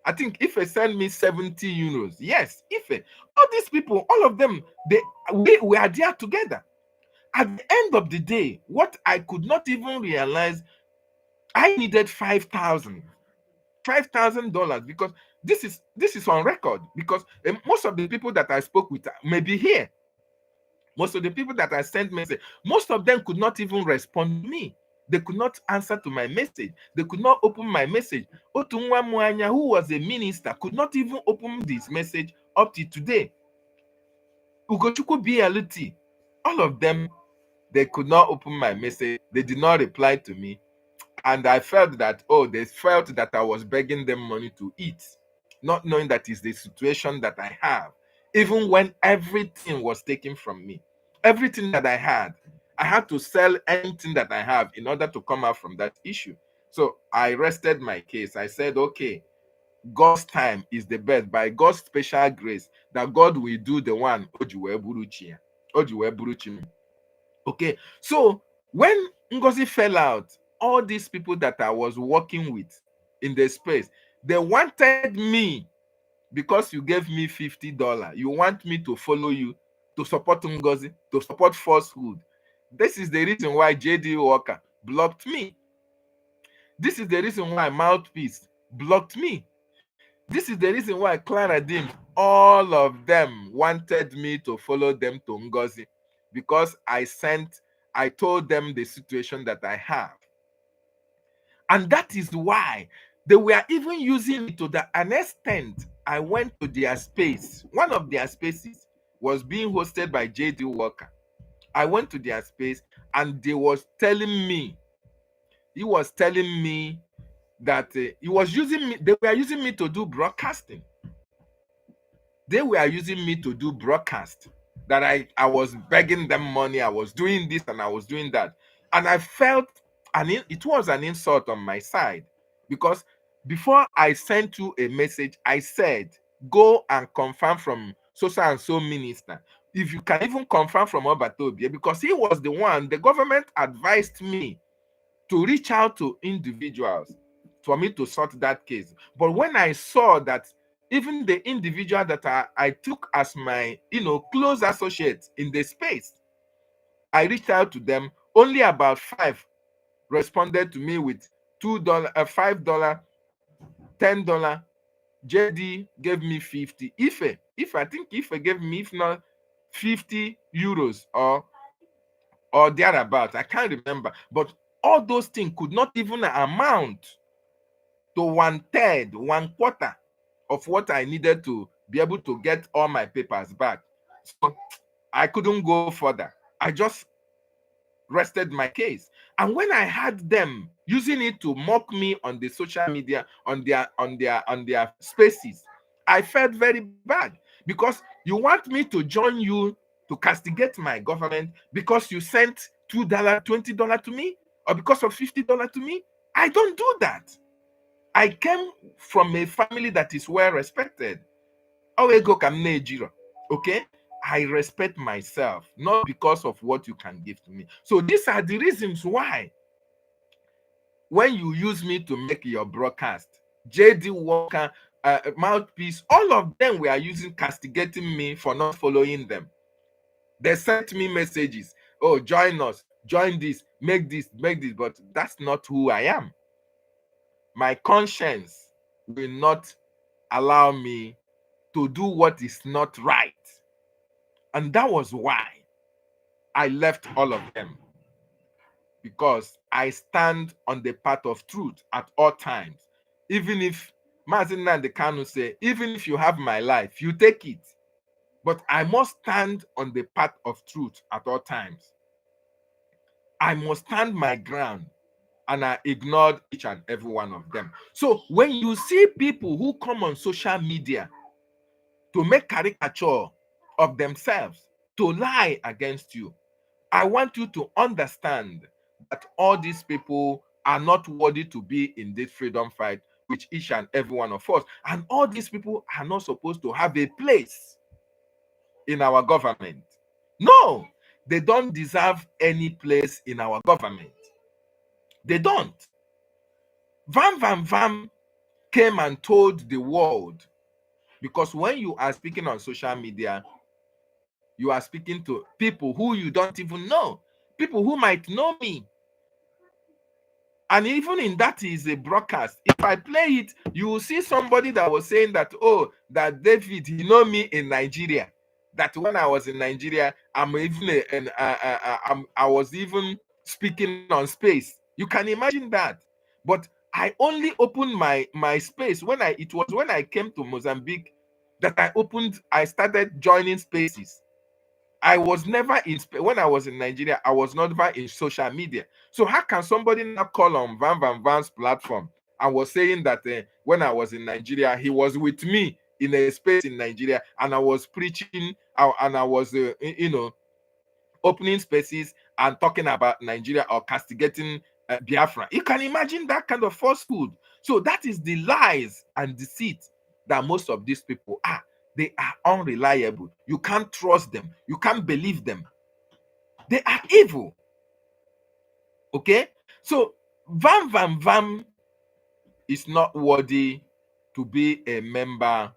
I think Ife sent me 70 euros. Yes, Ife. All these people, all of them, we are there together. At the end of the day, what I could not even realize, I needed $5,000 because this is on record. Because most of the people that I spoke with may be here. Most of the people that I sent message, most of them could not even respond to me. They could not answer to my message. They could not open my message. Otunwa Mwanya, who was a minister, could not even open this message up to today. Ugochukwu BLT, all of them, they could not open my message. They did not reply to me. And I felt that, they felt that I was begging them money to eat, not knowing that is the situation that I have. Even when everything was taken from me, everything that I had to sell anything that I have in order to come out from that issue. So I rested my case. I said, okay, God's time is the best. By God's special grace, that God will do the one. Ojiwe Okay, so when Ngozi fell out, all these people that I was working with in the space, they wanted me, because you gave me $50. You want me to follow you, to support Ngozi, to support falsehood. This is the reason why JD Walker blocked me. This is the reason why Mouthpiece blocked me. This is the reason why Clara Dim, all of them wanted me to follow them to Ngozi, because I told them the situation that I have. And that is why they were even using it to an extent. I went to their space. One of their spaces was being hosted by JD Walker. I went to their space and he was telling me that they were using me to do broadcasting. They were using me to do broadcast, that I was begging them money, I was doing this and I was doing that. And I felt it was an insult on my side, because before I sent you a message, I said, go and confirm from so and so minister. If you can even confirm from Obatobia, because he was the one, the government advised me to reach out to individuals for me to sort that case. But when I saw that even the individual that I took as my, close associates in the space, I reached out to them. Only about 5 responded to me with $2, $5, $10. JD gave me 50. I think Ife gave me, if not 50 euros or thereabout. I can't remember. But all those things could not even amount to 1/3, 1/4 of what I needed to be able to get all my papers back. So I couldn't go further. I just rested my case. And when I had them using it to mock me on the social media, on their spaces, I felt very bad, because you want me to join you to castigate my government because you sent $2, $20 to me, or because of $50 to me. I don't do that. I came from a family that is well respected. Okay? I respect myself, not because of what you can give to me. So these are the reasons why, when you use me to make your broadcast, JD Walker, Mouthpiece, all of them were castigating me for not following them. They sent me messages. Oh, join us, join this, make this, but that's not who I am. My conscience will not allow me to do what is not right. And that was why I left all of them, because I stand on the path of truth at all times. Even if Mazin Nandekanu say, even if you have my life, you take it. But I must stand on the path of truth at all times. I must stand my ground, and I ignored each and every one of them. So when you see people who come on social media to make caricature of themselves, to lie against you, I want you to understand that all these people are not worthy to be in this freedom fight with each and every one of us. And all these people are not supposed to have a place in our government. No, they don't deserve any place in our government. They don't. Van Van Van came and told the world, because when you are speaking on social media, you are speaking to people who you don't even know, people who might know me. And even in that is a broadcast. If I play it, you will see somebody that was saying that, oh, that David, he know me in Nigeria. That when I was in Nigeria, I was even speaking on space. You can imagine that. But I only opened my space when it was when I came to Mozambique that I started joining spaces. I was never in when I was in Nigeria, I was never in social media. So how can somebody now call on Van Van Van's platform and was saying that when I was in Nigeria, he was with me in a space in Nigeria, and I was preaching and I was opening spaces and talking about Nigeria or castigating Biafra. You can imagine that kind of falsehood. So that is the lies and deceit that most of these people are. They are unreliable. You can't trust them. You can't believe them. They are evil. Okay? So Van Van Van is not worthy to be a member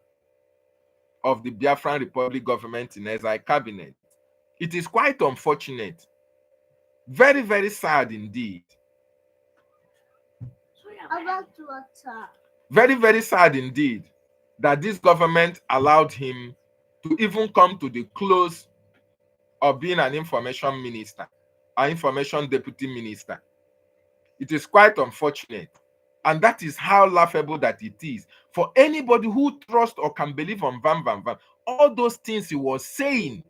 of the Biafran Republic government in exile cabinet. It is quite unfortunate. Very, very sad indeed. Very, very sad indeed that this government allowed him to even come to the close of being an information minister, an information deputy minister. It is quite unfortunate. And that is how laughable that it is. For anybody who trusts or can believe on Van Van Van, all those things he was saying,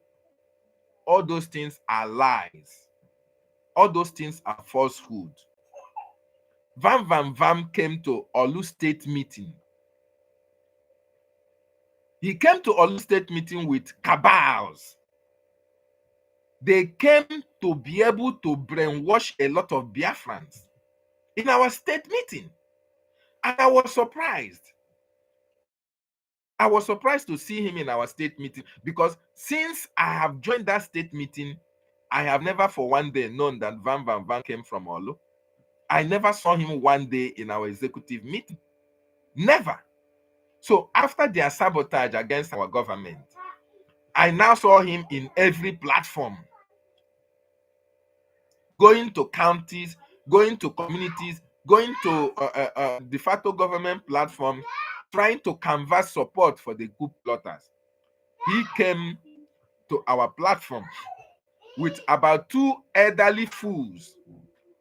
all those things are lies. All those things are falsehood. Van Van Van came to Olu State meeting. He came to Olu State meeting with cabals. They came to be able to brainwash a lot of Biafrans in our state meeting. And I was surprised. I was surprised to see him in our state meeting, because since I have joined that state meeting, I have never for one day known that Van Van Van came from Olu. I never saw him one day in our executive meeting. Never. So after their sabotage against our government, I now saw him in every platform, going to counties, going to communities, going to de facto government platforms, trying to canvass support for the coup plotters. He came to our platform with about 2 elderly fools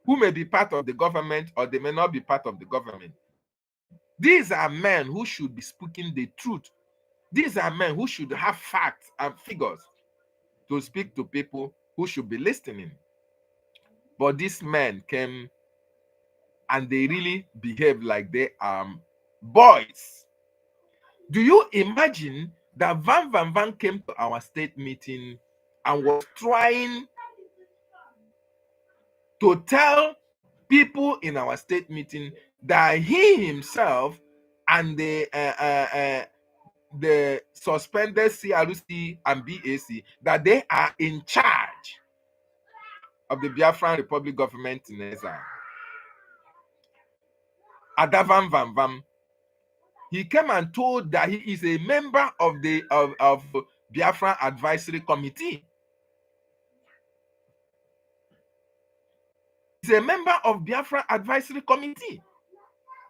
who may be part of the government or they may not be part of the government. These are men who should be speaking the truth. These are men who should have facts and figures to speak to people who should be listening. But these men came and they really behaved like they are boys. Do you imagine that Van Van Van came to our state meeting and was trying to tell people in our state meeting that he himself and the suspended CRC and BAC, that they are in charge of the Biafran Republic government in exile. Adavan Van Van, he came and told that he is a member of the of Biafran Advisory Committee. He's a member of Biafran Advisory Committee.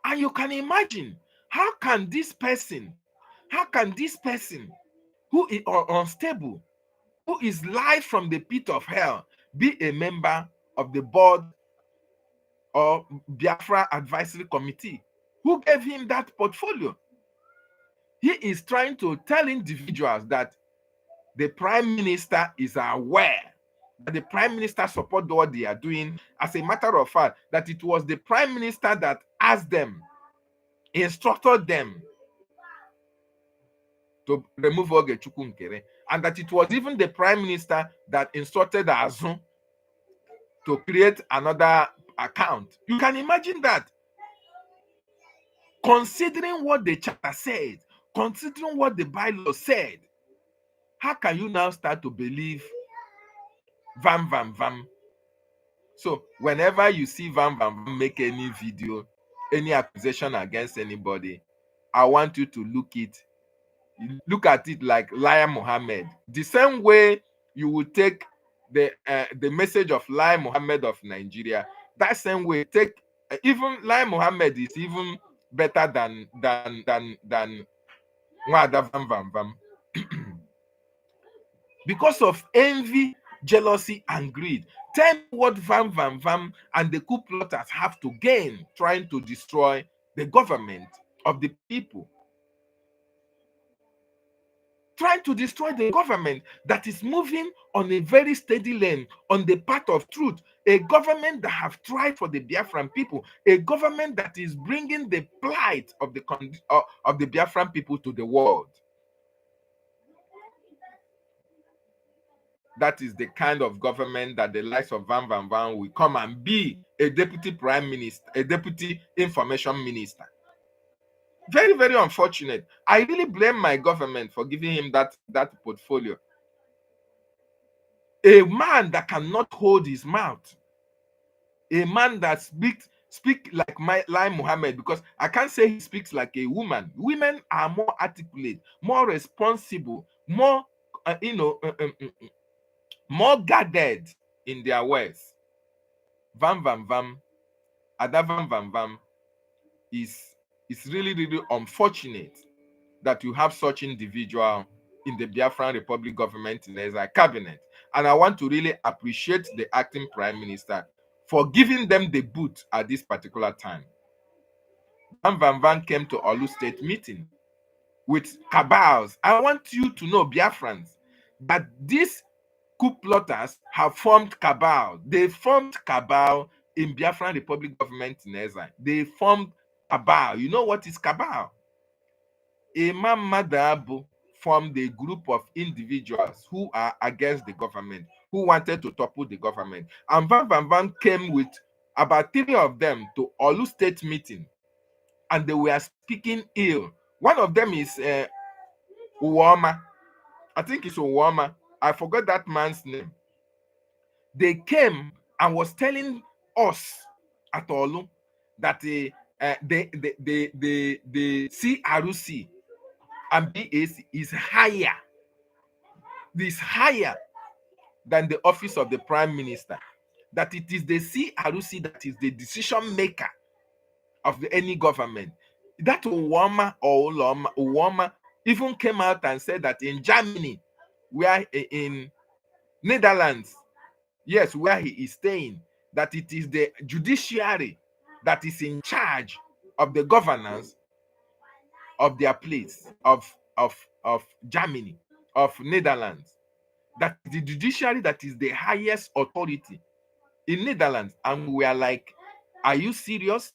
And you can imagine, how can this person who is unstable, who is live from the pit of hell, be a member of the board or Biafra Advisory Committee? Who gave him that portfolio? He is trying to tell individuals that the Prime Minister is aware that the prime minister support what they are doing. As a matter of fact, that it was the prime minister that asked them, instructed them to remove Ogechukwu Nkere, and that it was even the prime minister that instructed Azun to create another account. You can imagine that. Considering what the charter said, considering what the bylaw said, how can you now start to believe Vam Vam Vam? So whenever you see Vam Vam Vam make any video, any accusation against anybody, I want you to look at it like Liar Muhammad. The same way you would take the message of Liar Muhammad of Nigeria, that same way take even Liar Muhammad is even better than Nwada Vam Vam Vam. Because of envy, jealousy, and greed. Tell me what Vam Vam Vam and the coup plotters have to gain trying to destroy the government of the people. Trying to destroy the government that is moving on a very steady lane on the path of truth, a government that have tried for the Biafran people, a government that is bringing the plight of the Biafran people to the world. That is the kind of government that the likes of Van Van Van will come and be a deputy prime minister, a deputy information minister. Very, very unfortunate. I really blame my government for giving him that portfolio. A man that cannot hold his mouth, a man that speak like Lai Muhammad, because I can't say he speaks like a woman. Women are more articulate, more responsible, more more guarded in their words. Vam Vam Vam, Ada Vam Vam Vam is really, really unfortunate that you have such individual in the Biafran Republic government in the cabinet. And I want to really appreciate the acting prime minister for giving them the boot at this particular time. Van Van Van came to Olu State meeting with cabals. I want you to know, Biafrans, that these coup plotters have formed cabal. They formed cabal in Biafran Republic government in exile. They formed cabal. You know what is cabal? Imam Madabu formed a group of individuals who are against the government, who wanted to topple the government. And Van Van Van came with about 3 of them to Olu State meeting, and they were speaking ill. One of them is Uwama. I think it's Uwama. I forgot that man's name. They came and was telling us at Olu that the CRC and BAC is higher. This higher than the office of the prime minister. That it is the CRC that is the decision maker of any government. That Uwama or Uwama even came out and said that in Germany, where in Netherlands, yes, where he is staying, that it is the judiciary that is in charge of the governance of their place of Germany, of Netherlands. That the judiciary that is the highest authority in Netherlands. And we are like, are you serious?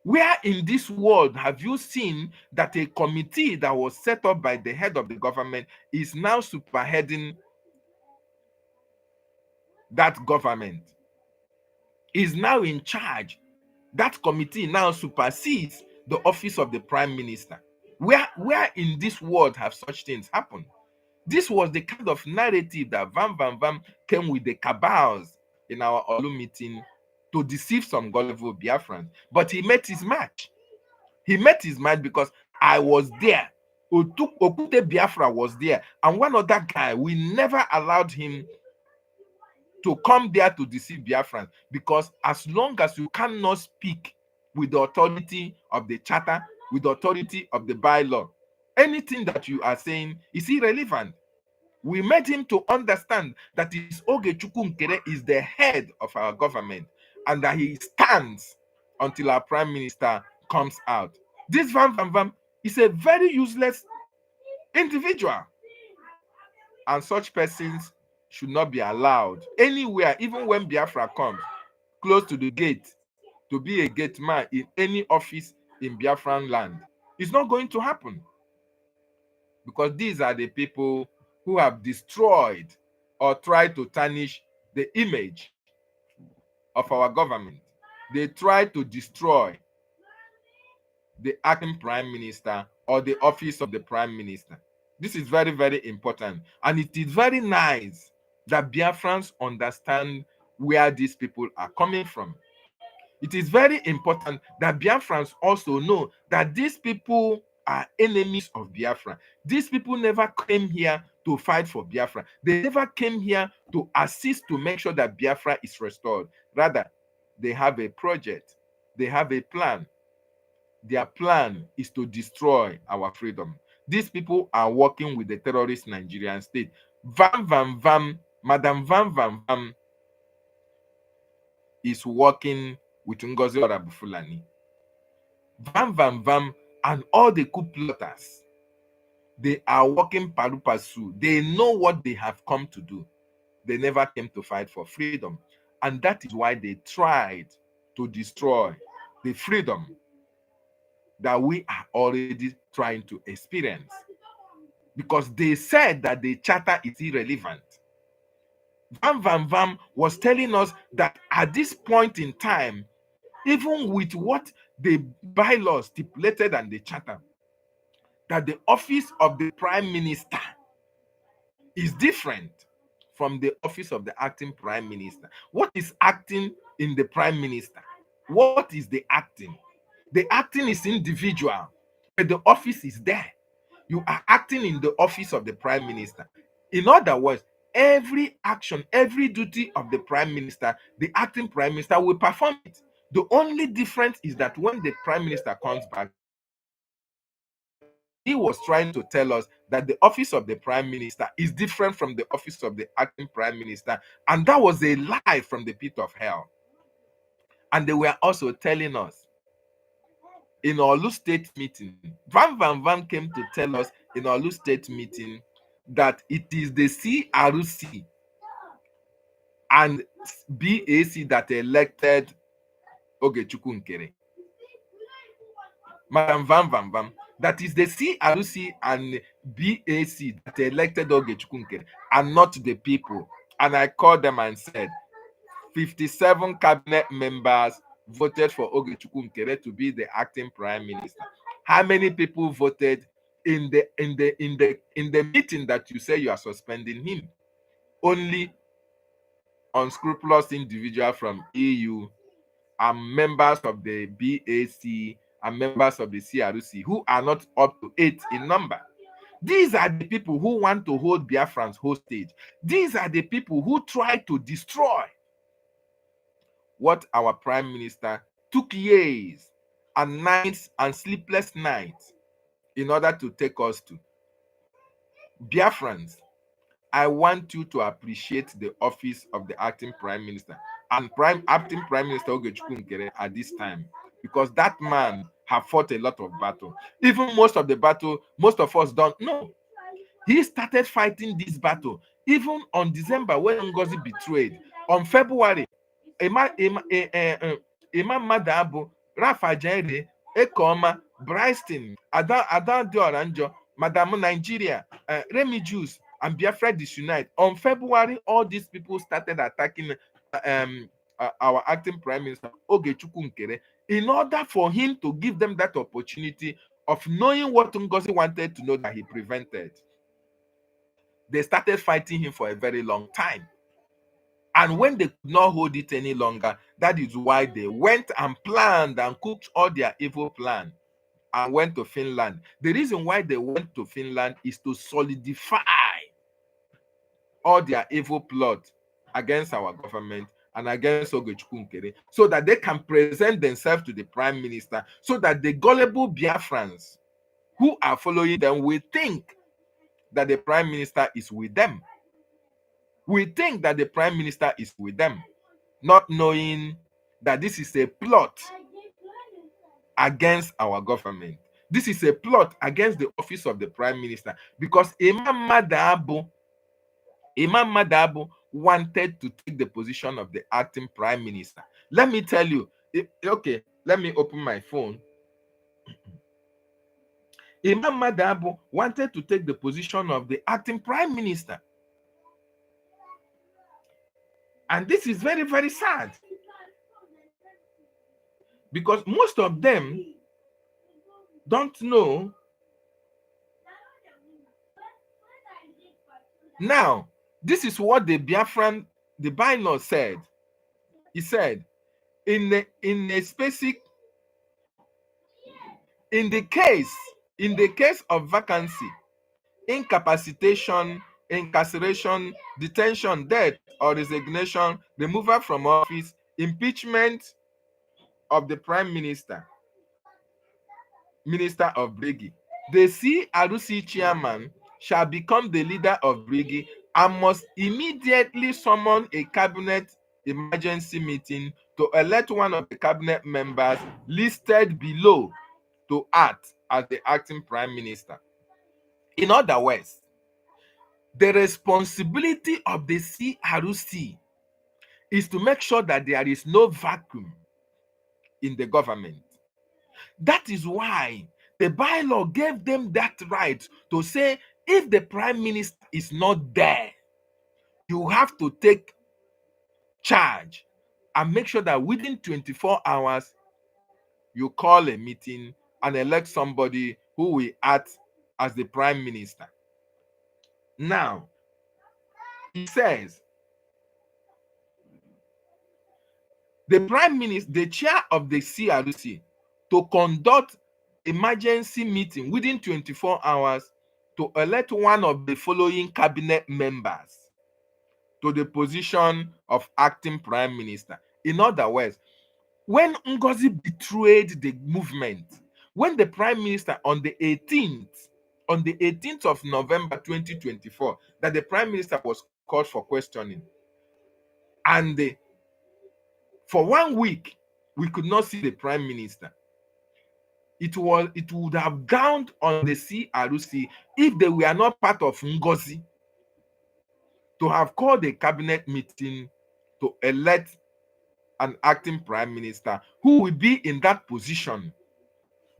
Where in this world have you seen that a committee that was set up by the head of the government is now superheading that government, is now in charge? That committee now supersedes the office of the prime minister. Where in this world have such things happened? This was the kind of narrative that Van Van Van came with the cabals in our Olu meeting to deceive some gullible Biafrans. But he met his match. He met his match because I was there. Okute Biafra was there. And one other guy, we never allowed him to come there to deceive Biafrans, because as long as you cannot speak with the authority of the charter, with the authority of the bylaw, anything that you are saying is irrelevant. We made him to understand that his Ogechukwu Nkere is the head of our government and that he stands until our prime minister comes out. This Van Van Van is a very useless individual, and such persons should not be allowed anywhere, even when Biafra comes close to the gate, to be a gate man in any office in Biafran land. It's not going to happen, because these are the people who have destroyed or tried to tarnish the image of our government. They tried to destroy the acting prime minister or the office of the prime minister. This is very, very important. And it is very nice that Biafrans understand where these people are coming from. It is very important that Biafrans also know that these people are enemies of Biafra. These people never came here to fight for Biafra. They never came here to assist to make sure that Biafra is restored. Rather, they have a project, they have a plan. Their plan is to destroy our freedom. These people are working with the terrorist Nigerian state. Vam Vam Vam, Madam Vam Vam Vam is working with Ngozi Orabufulani. Vam Vam Vam and all the coup plotters, they are working paru passu. They know what they have come to do. They never came to fight for freedom. And that is why they tried to destroy the freedom that we are already trying to experience. Because they said that the charter is irrelevant. Vam Vam Vam was telling us that at this point in time, even with what the bylaws stipulated and the charter, that the office of the prime minister is different from the office of the acting prime minister. What is acting in the prime minister? What is the acting? The acting is individual, but the office is there. You are acting in the office of the prime minister. In other words, every action, every duty of the prime minister, the acting prime minister will perform it. The only difference is that when the prime minister comes back, he was trying to tell us that the office of the prime minister is different from the office of the acting prime minister, and that was a lie from the pit of hell. And they were also telling us in Olu state meeting, Van Van Van came to tell us in Olu state meeting that it is the CRC and BAC that elected Ogechukwu Nkere. Madam Van Van Van, that is the CRC and BAC that elected Ogechukwu Nkere and not the people. And I called them and said, 57 cabinet members voted for Ogechukwu Nkere to be the acting prime minister. How many people voted in the meeting that you say you are suspending him? Only unscrupulous individual from EU and members of the BAC and members of the CRC who are not up to 8 in number. These are the people who want to hold Biafrans hostage. These are the people who try to destroy what our prime minister took years and nights and sleepless nights in order to take us to. Biafrans, I want you to appreciate the office of the acting prime minister and acting prime minister Ogechukwu Nkere at this time, because that man have fought a lot of battle. Even most of the battle, most of us don't know. He started fighting this battle even on December when Ngozi betrayed. On February, Imam Madabu, Rafa Jere, Ekoma, Bryston, Ada Dioranjo, Madam Nigeria, Remy Juice, and Biafra Disunite. On February, all these people started attacking our acting prime minister, Ogechukwu Nkere, in order for him to give them that opportunity of knowing what Ngozi wanted to know that he prevented. They started fighting him for a very long time. And when they could not hold it any longer, that is why they went and planned and cooked all their evil plan and went to Finland. The reason why they went to Finland is to solidify all their evil plot against our government and against Ogechukwu Nkere, so that they can present themselves to the prime minister, so that the gullible Biafrans who are following them will think that the prime minister is with them. We think that the prime minister is with them, not knowing that this is a plot against our government. This is a plot against the office of the prime minister, because Imam Madabu Imam Madabo wanted to take the position of the acting prime minister. Let me tell you, okay, let me open my phone. Imam Madabo wanted to take the position of the acting prime minister. And this is very, very sad. Because most of them don't know. Now, this is what the BIAFRAN, the bylaw said. He said, in the case of vacancy, incapacitation, incarceration, detention, death, or resignation, removal from office, impeachment of the prime minister, minister of Brigi, the CRC chairman shall become the leader of Brigi and must immediately summon a cabinet emergency meeting to elect one of the cabinet members listed below to act as the acting prime minister. In other words, the responsibility of the CRC is to make sure that there is no vacuum in the government. That is why the bylaw gave them that right to say, if the prime minister is not there, you have to take charge and make sure that within 24 hours you call a meeting and elect somebody who will act as the prime minister. Now, he says, the prime minister, the chair of the CRC, to conduct emergency meeting within 24 hours to elect one of the following cabinet members to the position of acting prime minister. In other words, when Ngozi betrayed the movement, when the prime minister on the 18th of November 2024, that the prime minister was called for questioning, and for 1 week we could not see the prime minister. It would have dawned on the CRC, if they were not part of Ngozi, to have called a cabinet meeting to elect an acting prime minister who will be in that position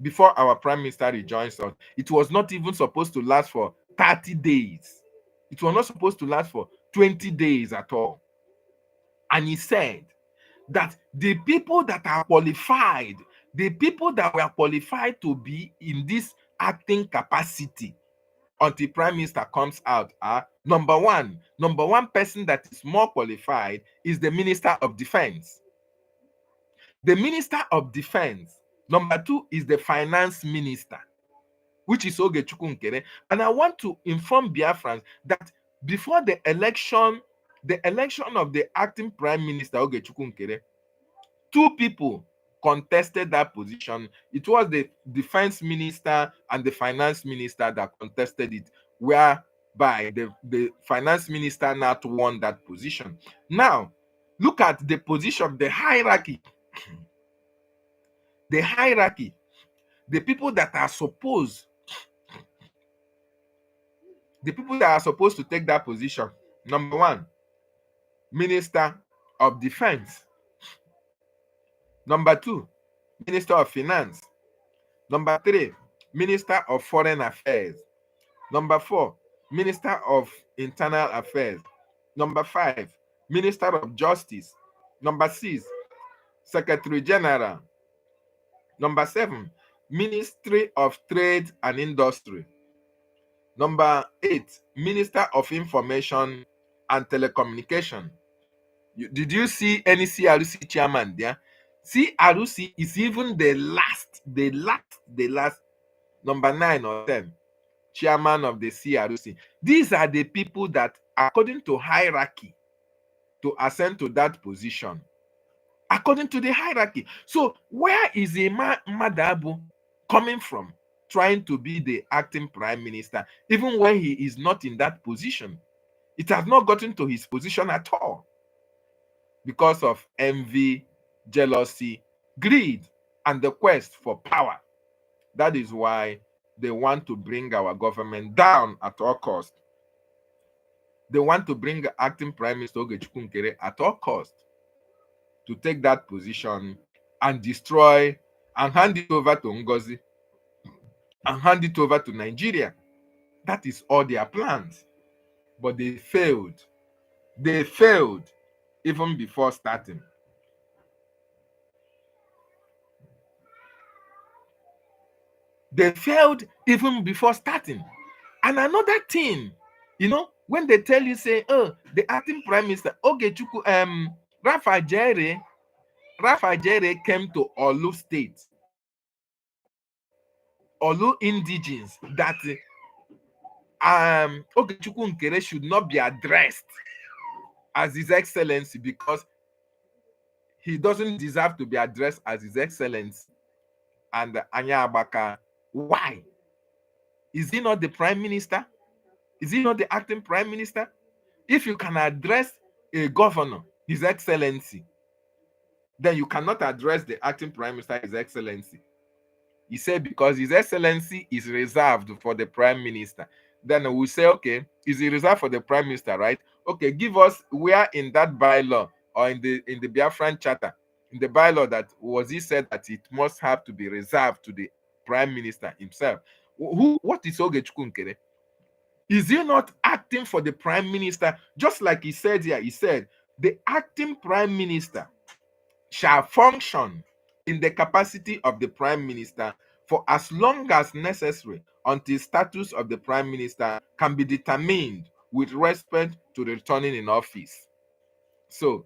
before our prime minister rejoins us. It was not even supposed to last for 30 days. It was not supposed to last for 20 days at all. And he said that the people that are qualified, the people that were qualified to be in this acting capacity until prime minister comes out are number one person that is more qualified is the minister of defense. The minister of defense. Number two is the finance minister, which is Ogechukwu Nkere. And I want to inform Biafrans that before the election of the acting prime minister Ogechukwu Nkere, two people contested that position. It was the defense minister and the finance minister that contested it, whereby the finance minister not won that position. Now, look at the position, the hierarchy. The hierarchy, the people that are supposed to take that position. Number one, Minister of Defense. Number two, Minister of Finance. Number three, Minister of Foreign Affairs. Number four, Minister of Internal Affairs. Number five, Minister of Justice. Number six, Secretary General. Number seven, Ministry of Trade and Industry. Number eight, Minister of Information and Telecommunication. Did you see any CRC chairman there? CRC is even the last, number 9 or 10 chairman of the CRC. These are the people that, according to hierarchy, to ascend to that position. According to the hierarchy. So where is Madabu coming from, trying to be the acting prime minister, even when he is not in that position? It has not gotten to his position at all, because of envy, jealousy, greed, and the quest for power. That is why they want to bring our government down at all costs. They want to bring acting Prime Minister Ogechukwu Nkere at all cost to take that position and destroy and hand it over to Ngozi and hand it over to Nigeria. That is all their plans. But they failed. They failed even before starting. They failed even before starting. And another thing, when they tell you, say, oh, the acting Prime Minister, Ogechukwu, Rafa Jere came to Olu State, Olu indigenes, that Ogechukwu Nkere should not be addressed as His Excellency because he doesn't deserve to be addressed as His Excellency. And Anya Abaka, why? Is he not the Prime Minister? Is he not the acting Prime Minister? If you can address a governor, His Excellency, then you cannot address the acting Prime Minister, His Excellency. He said because His Excellency is reserved for the Prime Minister. Then we say, okay, is he reserved for the Prime Minister, right? Okay, give us where in that bylaw or in the BIAFRAN charter, in the bylaw that was he said that it must have to be reserved to the Prime Minister himself. What is Ogechukwu Nkere? Is he not acting for the Prime Minister? Just like he said here, he said, the acting Prime Minister shall function in the capacity of the Prime Minister for as long as necessary until status of the Prime Minister can be determined with respect to returning in office. So,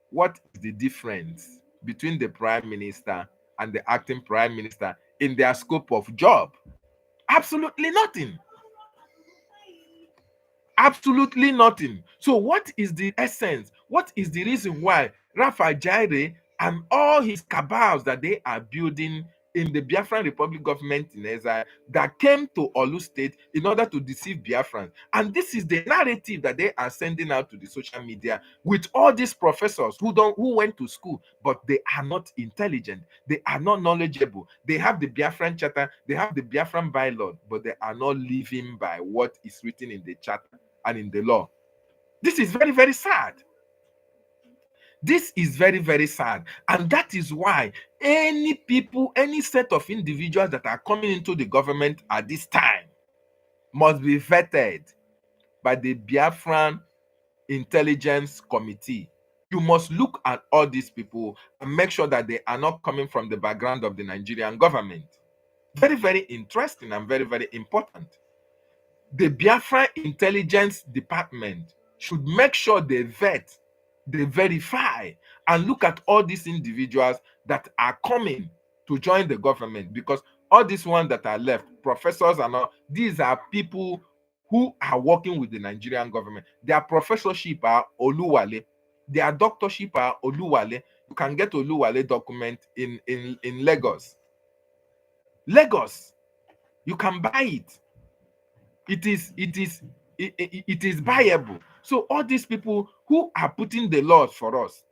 what is the difference between the Prime Minister and the acting Prime Minister in their scope of job? Absolutely nothing. Absolutely nothing. So what is the essence? What is the reason why Rafa Jaire and all his cabals that they are building in the Biafran Republic government in exile that came to Olu State in order to deceive Biafrans? And this is the narrative that they are sending out to the social media with all these professors who went to school, but they are not intelligent. They are not knowledgeable. They have the Biafran charter, they have the Biafran bylaw, but they are not living by what is written in the charter and in the law. This is very, very sad. This is very, very sad. And that is why any people, any set of individuals that are coming into the government at this time must be vetted by the Biafran Intelligence Committee. You must look at all these people and make sure that they are not coming from the background of the Nigerian government. Very, very interesting and very, very important. The Biafra Intelligence Department should make sure they vet, they verify, and look at all these individuals that are coming to join the government, because all these ones that are left, professors and all, these are people who are working with the Nigerian government. Their professorship are Oluwale. Their doctorship are Oluwale. You can get Oluwale document in Lagos. Lagos. You can buy it. It is buyable. So all these people who are putting the laws for us,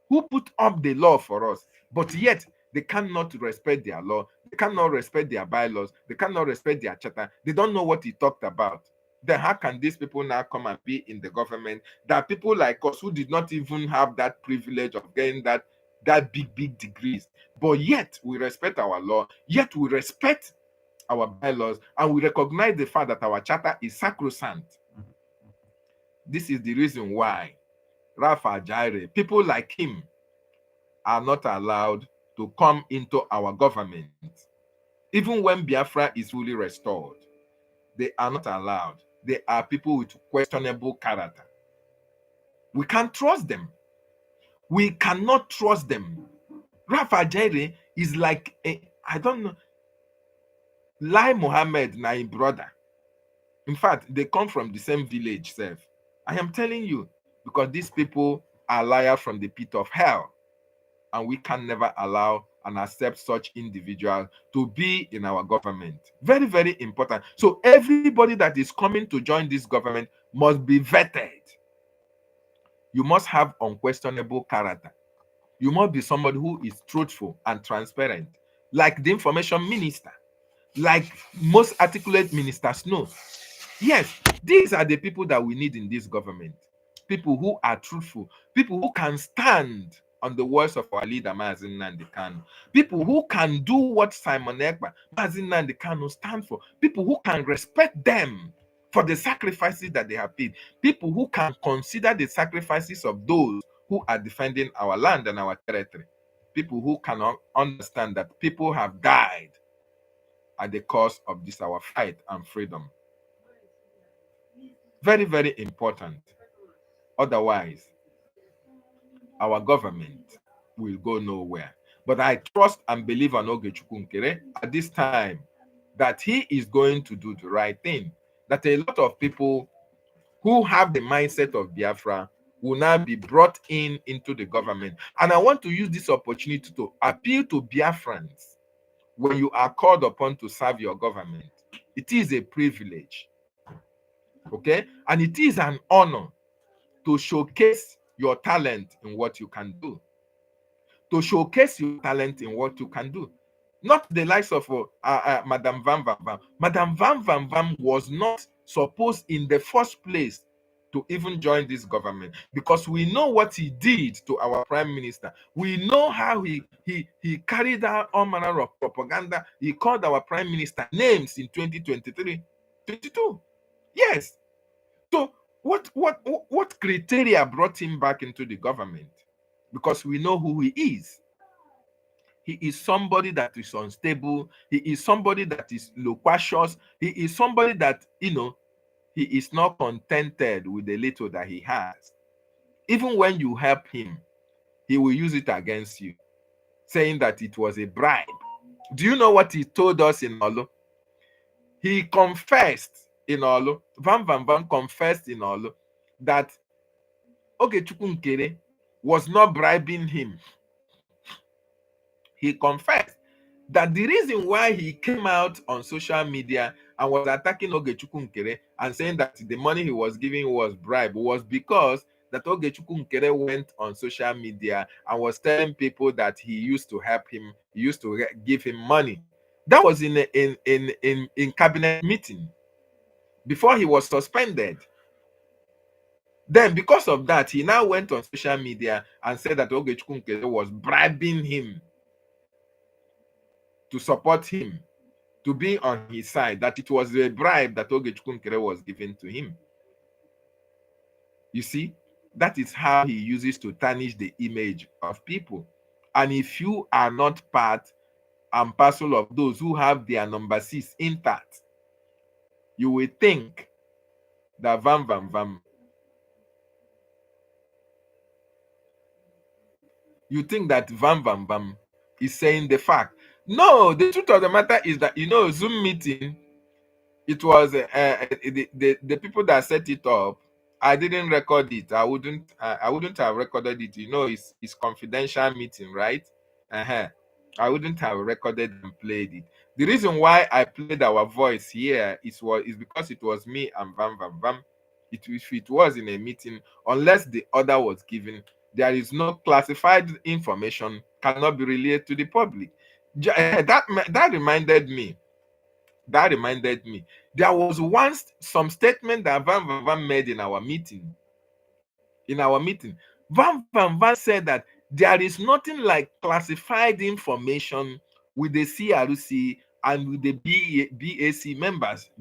who put up the law for us, but yet they cannot respect their law, they cannot respect their bylaws, they cannot respect their charter, they don't know what he talked about. Then how can these people now come and be in the government? There are people like us who did not even have that privilege of getting that big degrees, but yet we respect our law, yet we respect our bylaws, and we recognize the fact that our charter is sacrosanct. This is the reason why Rafa Jaire, people like him, are not allowed to come into our government. Even when Biafra is fully restored, they are not allowed. They are people with questionable character. We can't trust them. We cannot trust them. Rafa Jaire is like I don't know, Lai Mohammed, my brother. In fact, they come from the same village, self. I am telling you, because these people are liars from the pit of hell. And we can never allow and accept such individuals to be in our government. Very, very important. So everybody that is coming to join this government must be vetted. You must have unquestionable character. You must be somebody who is truthful and transparent, like the information minister, like most articulate ministers know. Yes, these are the people that we need in this government. People who are truthful, people who can stand on the words of our leader, Mazin Nnamdi Kanu. People who can do what Simon Ekpa, Mazin Nnamdi Kanu stand for. People who can respect them for the sacrifices that they have paid. People who can consider the sacrifices of those who are defending our land and our territory. People who can understand that people have died at the cost of this our fight and freedom. Very, very important. Otherwise, our government will go nowhere. But I trust and believe on Ogechukwu Nkere at this time that he is going to do the right thing. That a lot of people who have the mindset of Biafra will now be brought in into the government. And I want to use this opportunity to appeal to Biafrans. When you are called upon to serve your government, it is a privilege, okay? And it is an honor to showcase your talent in what you can do. To showcase your talent in what you can do. Not the likes of Madame Van Van Van. Madame Van Van Van was not supposed in the first place to even join this government, because we know what he did to our prime minister. We know how he carried out all manner of propaganda. He called our prime minister names in 2023, 22. Yes. So what criteria brought him back into the government? Because we know who he is. He is somebody that is unstable. He is somebody that is loquacious. He is somebody that, he is not contented with the little that he has. Even when you help him, he will use it against you, saying that it was a bribe. Do you know what he told us in Olo? He confessed in Olo. Van Van Van confessed in Olo that Ogechukwu Nkere was not bribing him. He confessed that the reason why he came out on social media and was attacking Ogechukwu Nkere and saying that the money he was giving was bribe was because that Ogechukwu Nkere went on social media and was telling people that he used to help him, he used to give him money. That was in cabinet meeting before he was suspended. Then, because of that, he now went on social media and said that Ogechukwu Nkere was bribing him to support him, to be on his side, that it was a bribe that Ogechukwu Nkere was giving to him. You see, that is how he uses to tarnish the image of people. And if you are not part and parcel of those who have their number 6 intact, you will think that Vam Vam Vam. You think that Vam Vam Vam is saying the fact. No, the truth of the matter is that, Zoom meeting, it was the people that set it up. I didn't record it. I wouldn't have recorded it. It's confidential meeting, right? I wouldn't have recorded and played it. The reason why I played our voice here is because it was me and Vam Vam Vam. If it was in a meeting, unless the order was given, there is no classified information cannot be relayed to the public. That reminded me. There was once some statement that Van Van Van made in our meeting. Van Van Van said that there is nothing like classified information with the CRC and with the BAC members.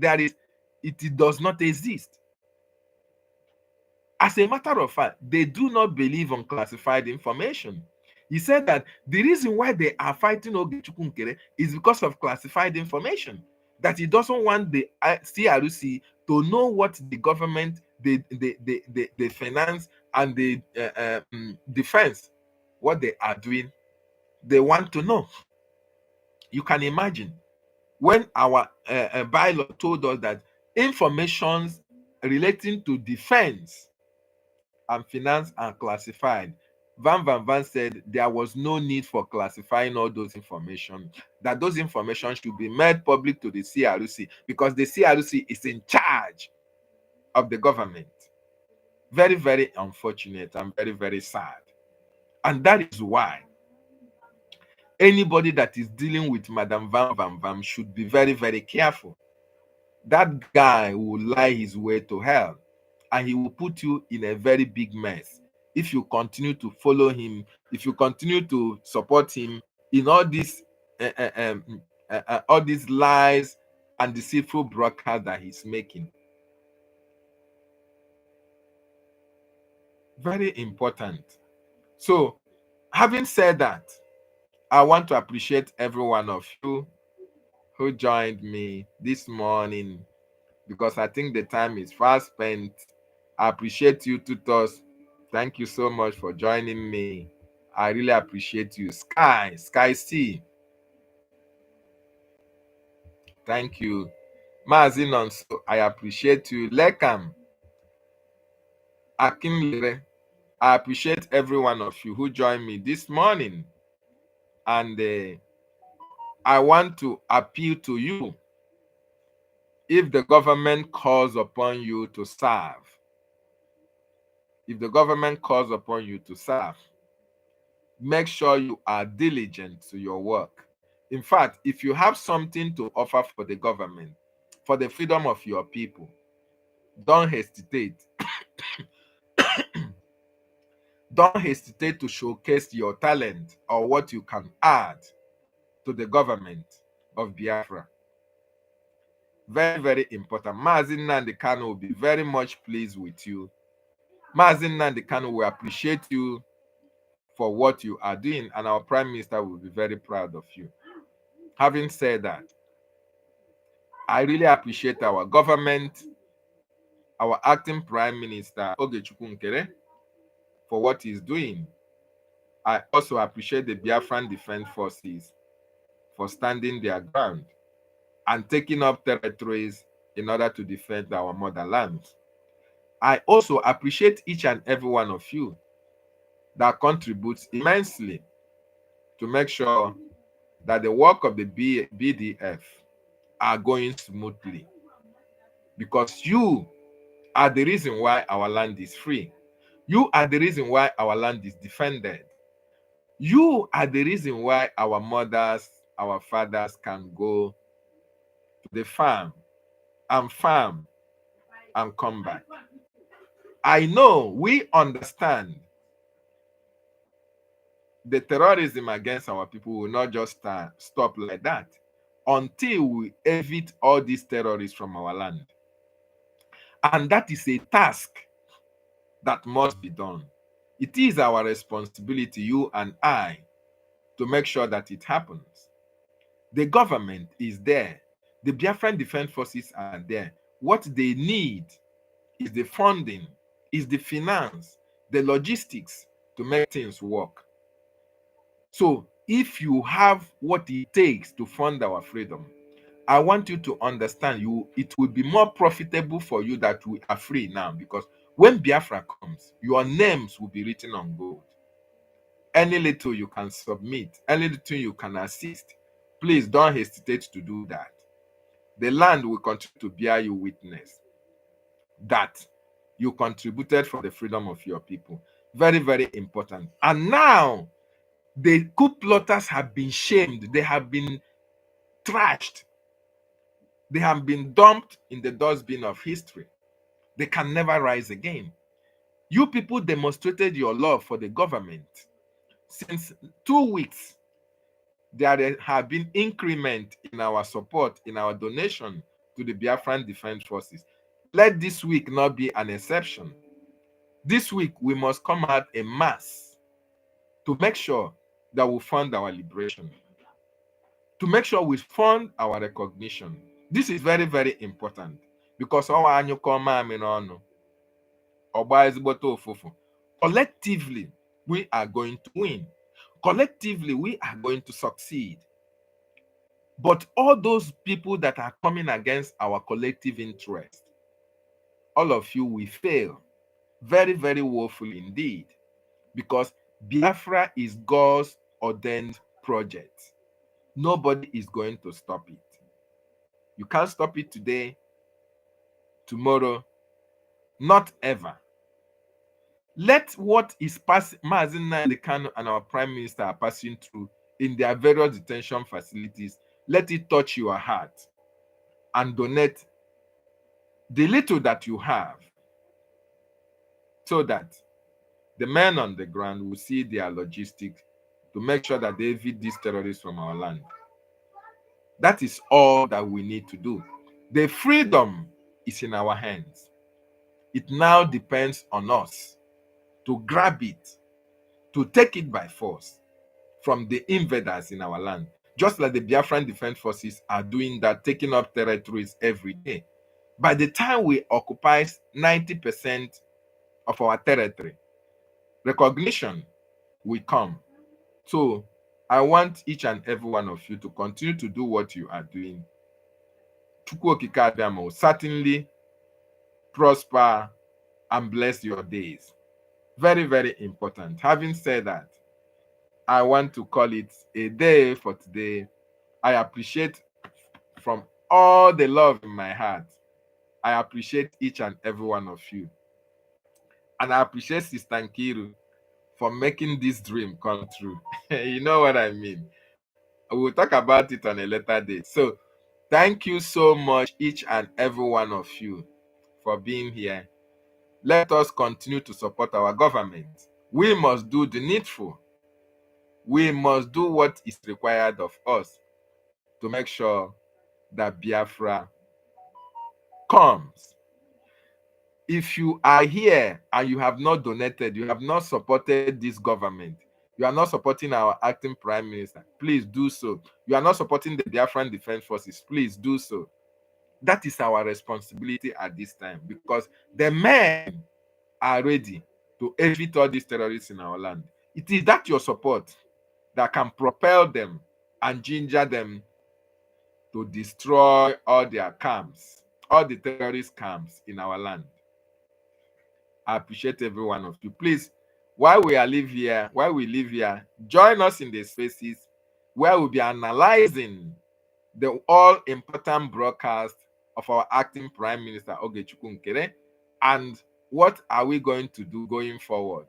It does not exist. As a matter of fact, they do not believe on classified information. He said that the reason why they are fighting Ogechukwu Nkere is because of classified information. That he doesn't want the CRC to know what the government, the finance, and the defense, what they are doing. They want to know. You can imagine when our bylaw told us that informations relating to defense and finance are classified. Van Van Van said there was no need for classifying all those information, that those information should be made public to the CRC because the CRC is in charge of the government. Very, very unfortunate and very, very sad. And that is why anybody that is dealing with Madam Van Van Van should be very, very careful. that guy will lie his way to hell, and he will put you in a very big mess if you continue to follow him, if you continue to support him in all these lies and deceitful broadcasts that he's making. Very important. So, having said that, I want to appreciate every one of you who joined me this morning, because I think the time is fast spent. I appreciate you, tutors. Thank you so much for joining me. I really appreciate you. Sky C. Thank you. Mazin Nonso, I appreciate you. Lekam, Akinlere, I appreciate every one of you who joined me this morning. And I want to appeal to you. If the government calls upon you to serve, if the government calls upon you to serve, make sure you are diligent to your work. In fact, if you have something to offer for the government, for the freedom of your people, don't hesitate. Don't hesitate to showcase your talent or what you can add to the government of Biafra. Very, very important. Mazin Nnamdi Kanu will be very much pleased with you. Mazin Nnamdi Kanu will appreciate you for what you are doing, and our Prime Minister will be very proud of you. Having said that, I really appreciate our government, our acting Prime Minister, Ogechukwu Nkere, for what he's doing. I also appreciate the Biafran Defense Forces for standing their ground and taking up territories in order to defend our motherland. I also appreciate each and every one of you that contributes immensely to make sure that the work of the BDF are going smoothly, because you are the reason why our land is free. You are the reason why our land is defended. You are the reason why our mothers, our fathers can go to the farm and come back. I know we understand the terrorism against our people will not just stop like that until we evict all these terrorists from our land. And that is a task that must be done. It is our responsibility, you and I, to make sure that it happens. The government is there. The Biafran Defense Forces are there. What they need is the funding, is the finance, the logistics to make things work. So if you have what it takes to fund our freedom, I want you to understand it will be more profitable for you that we are free now, because when Biafra comes, your names will be written on gold. Any little you can submit, any little you can assist, please don't hesitate to do that. The land will continue to bear you witness that you contributed for the freedom of your people. Very, very important. And now, the coup plotters have been shamed. They have been trashed. They have been dumped in the dustbin of history. They can never rise again. You people demonstrated your love for the government. Since 2 weeks, there have been increment in our support, in our donation to the Biafran Defense Forces. Let this week not be an exception. This week, we must come out en masse to make sure that we fund our liberation, to make sure we fund our recognition. This is very, very important, because collectively, we are going to win. Collectively, we are going to succeed. But all those people that are coming against our collective interest, all of you will fail very, very woefully indeed, because Biafra is God's ordained project. Nobody is going to stop it. You can't stop it today, tomorrow, not ever. Let what is passing, Mazin Nnamdi Kanu and our Prime Minister are passing through in their various detention facilities, let it touch your heart and donate the little that you have, so that the men on the ground will see their logistics to make sure that they evict these terrorists from our land. That is all that we need to do. The freedom is in our hands. It now depends on us to grab it, to take it by force from the invaders in our land. Just like the Biafran Defense Forces are doing that, taking up territories every day. By the time we occupy 90% of our territory, recognition will come. So I want each and every one of you to continue to do what you are doing. Chukwu Okike Abiama will certainly prosper and bless your days. Very, very important. Having said that, I want to call it a day for today. I appreciate from all the love in my heart. I appreciate each and every one of you. And I appreciate Sister Nkiru for making this dream come true. You know what I mean? We'll talk about it on a later date. So thank you so much, each and every one of you, for being here. Let us continue to support our government. We must do the needful. We must do what is required of us to make sure that Biafra comes. If you are here and you have not donated, you have not supported this government, you are not supporting our acting prime minister, please do so. You are not supporting the Biafran Defense Forces, please do so. That is our responsibility at this time, because the men are ready to evict all these terrorists in our land. It is that your support that can propel them and ginger them to destroy all their camps, all the terrorist camps in our land. I appreciate every one of you. Please, while we live here, join us in the spaces where we'll be analyzing the all-important broadcast of our acting Prime Minister Ogechukwu Nkere, and what are we going to do going forward.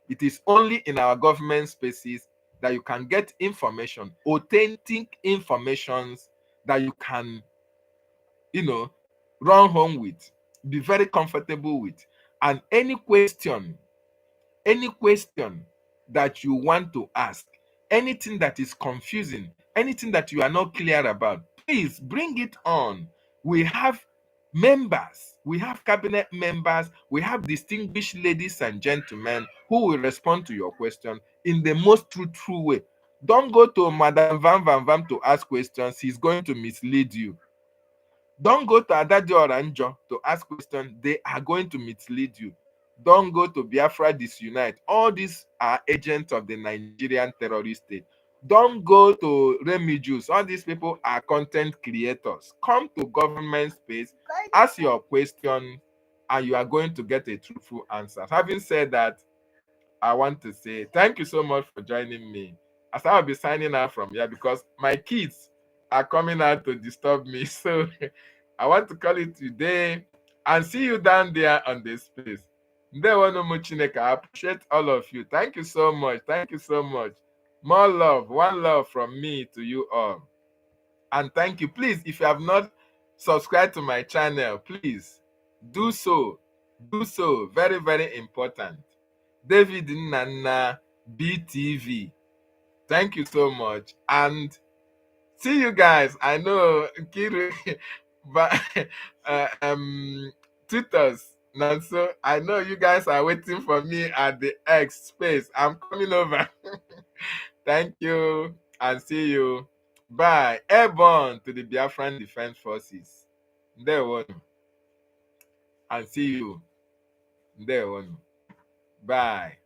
It is only in our government spaces that you can get information, authentic informations that you can, run home with, be very comfortable with. And any question that you want to ask, anything that is confusing, anything that you are not clear about, please bring it on. We have members, we have cabinet members, we have distinguished ladies and gentlemen who will respond to your question in the most truthful way. Don't go to Madam Van Van Van to ask questions. He's going to mislead you. Don't go to Adadi Oranjo to ask questions. They are going to mislead you. Don't go to Biafra Disunite. All these are agents of the Nigerian terrorist state. Don't go to Remijus. All these people are content creators. Come to government space, ask your question, and you are going to get a truthful answer. Having said that, I want to say thank you so much for joining me. As I'll be signing out from here because my kids are coming out to disturb me. So I want to call it today and see you down there on the space. I appreciate all of you. Thank you so much. Thank you so much. More love, one love from me to you all. And thank you. Please, if you have not subscribed to my channel, please do so. Do so. Very, very important. David Nana BTV. Thank you so much. And see you guys. I know Kiru, but tutors. So I know you guys are waiting for me at the X space. I'm coming over. Thank you and see you. Bye. Airborne to the Biafran Defense Forces. There one. And see you. There one. Bye.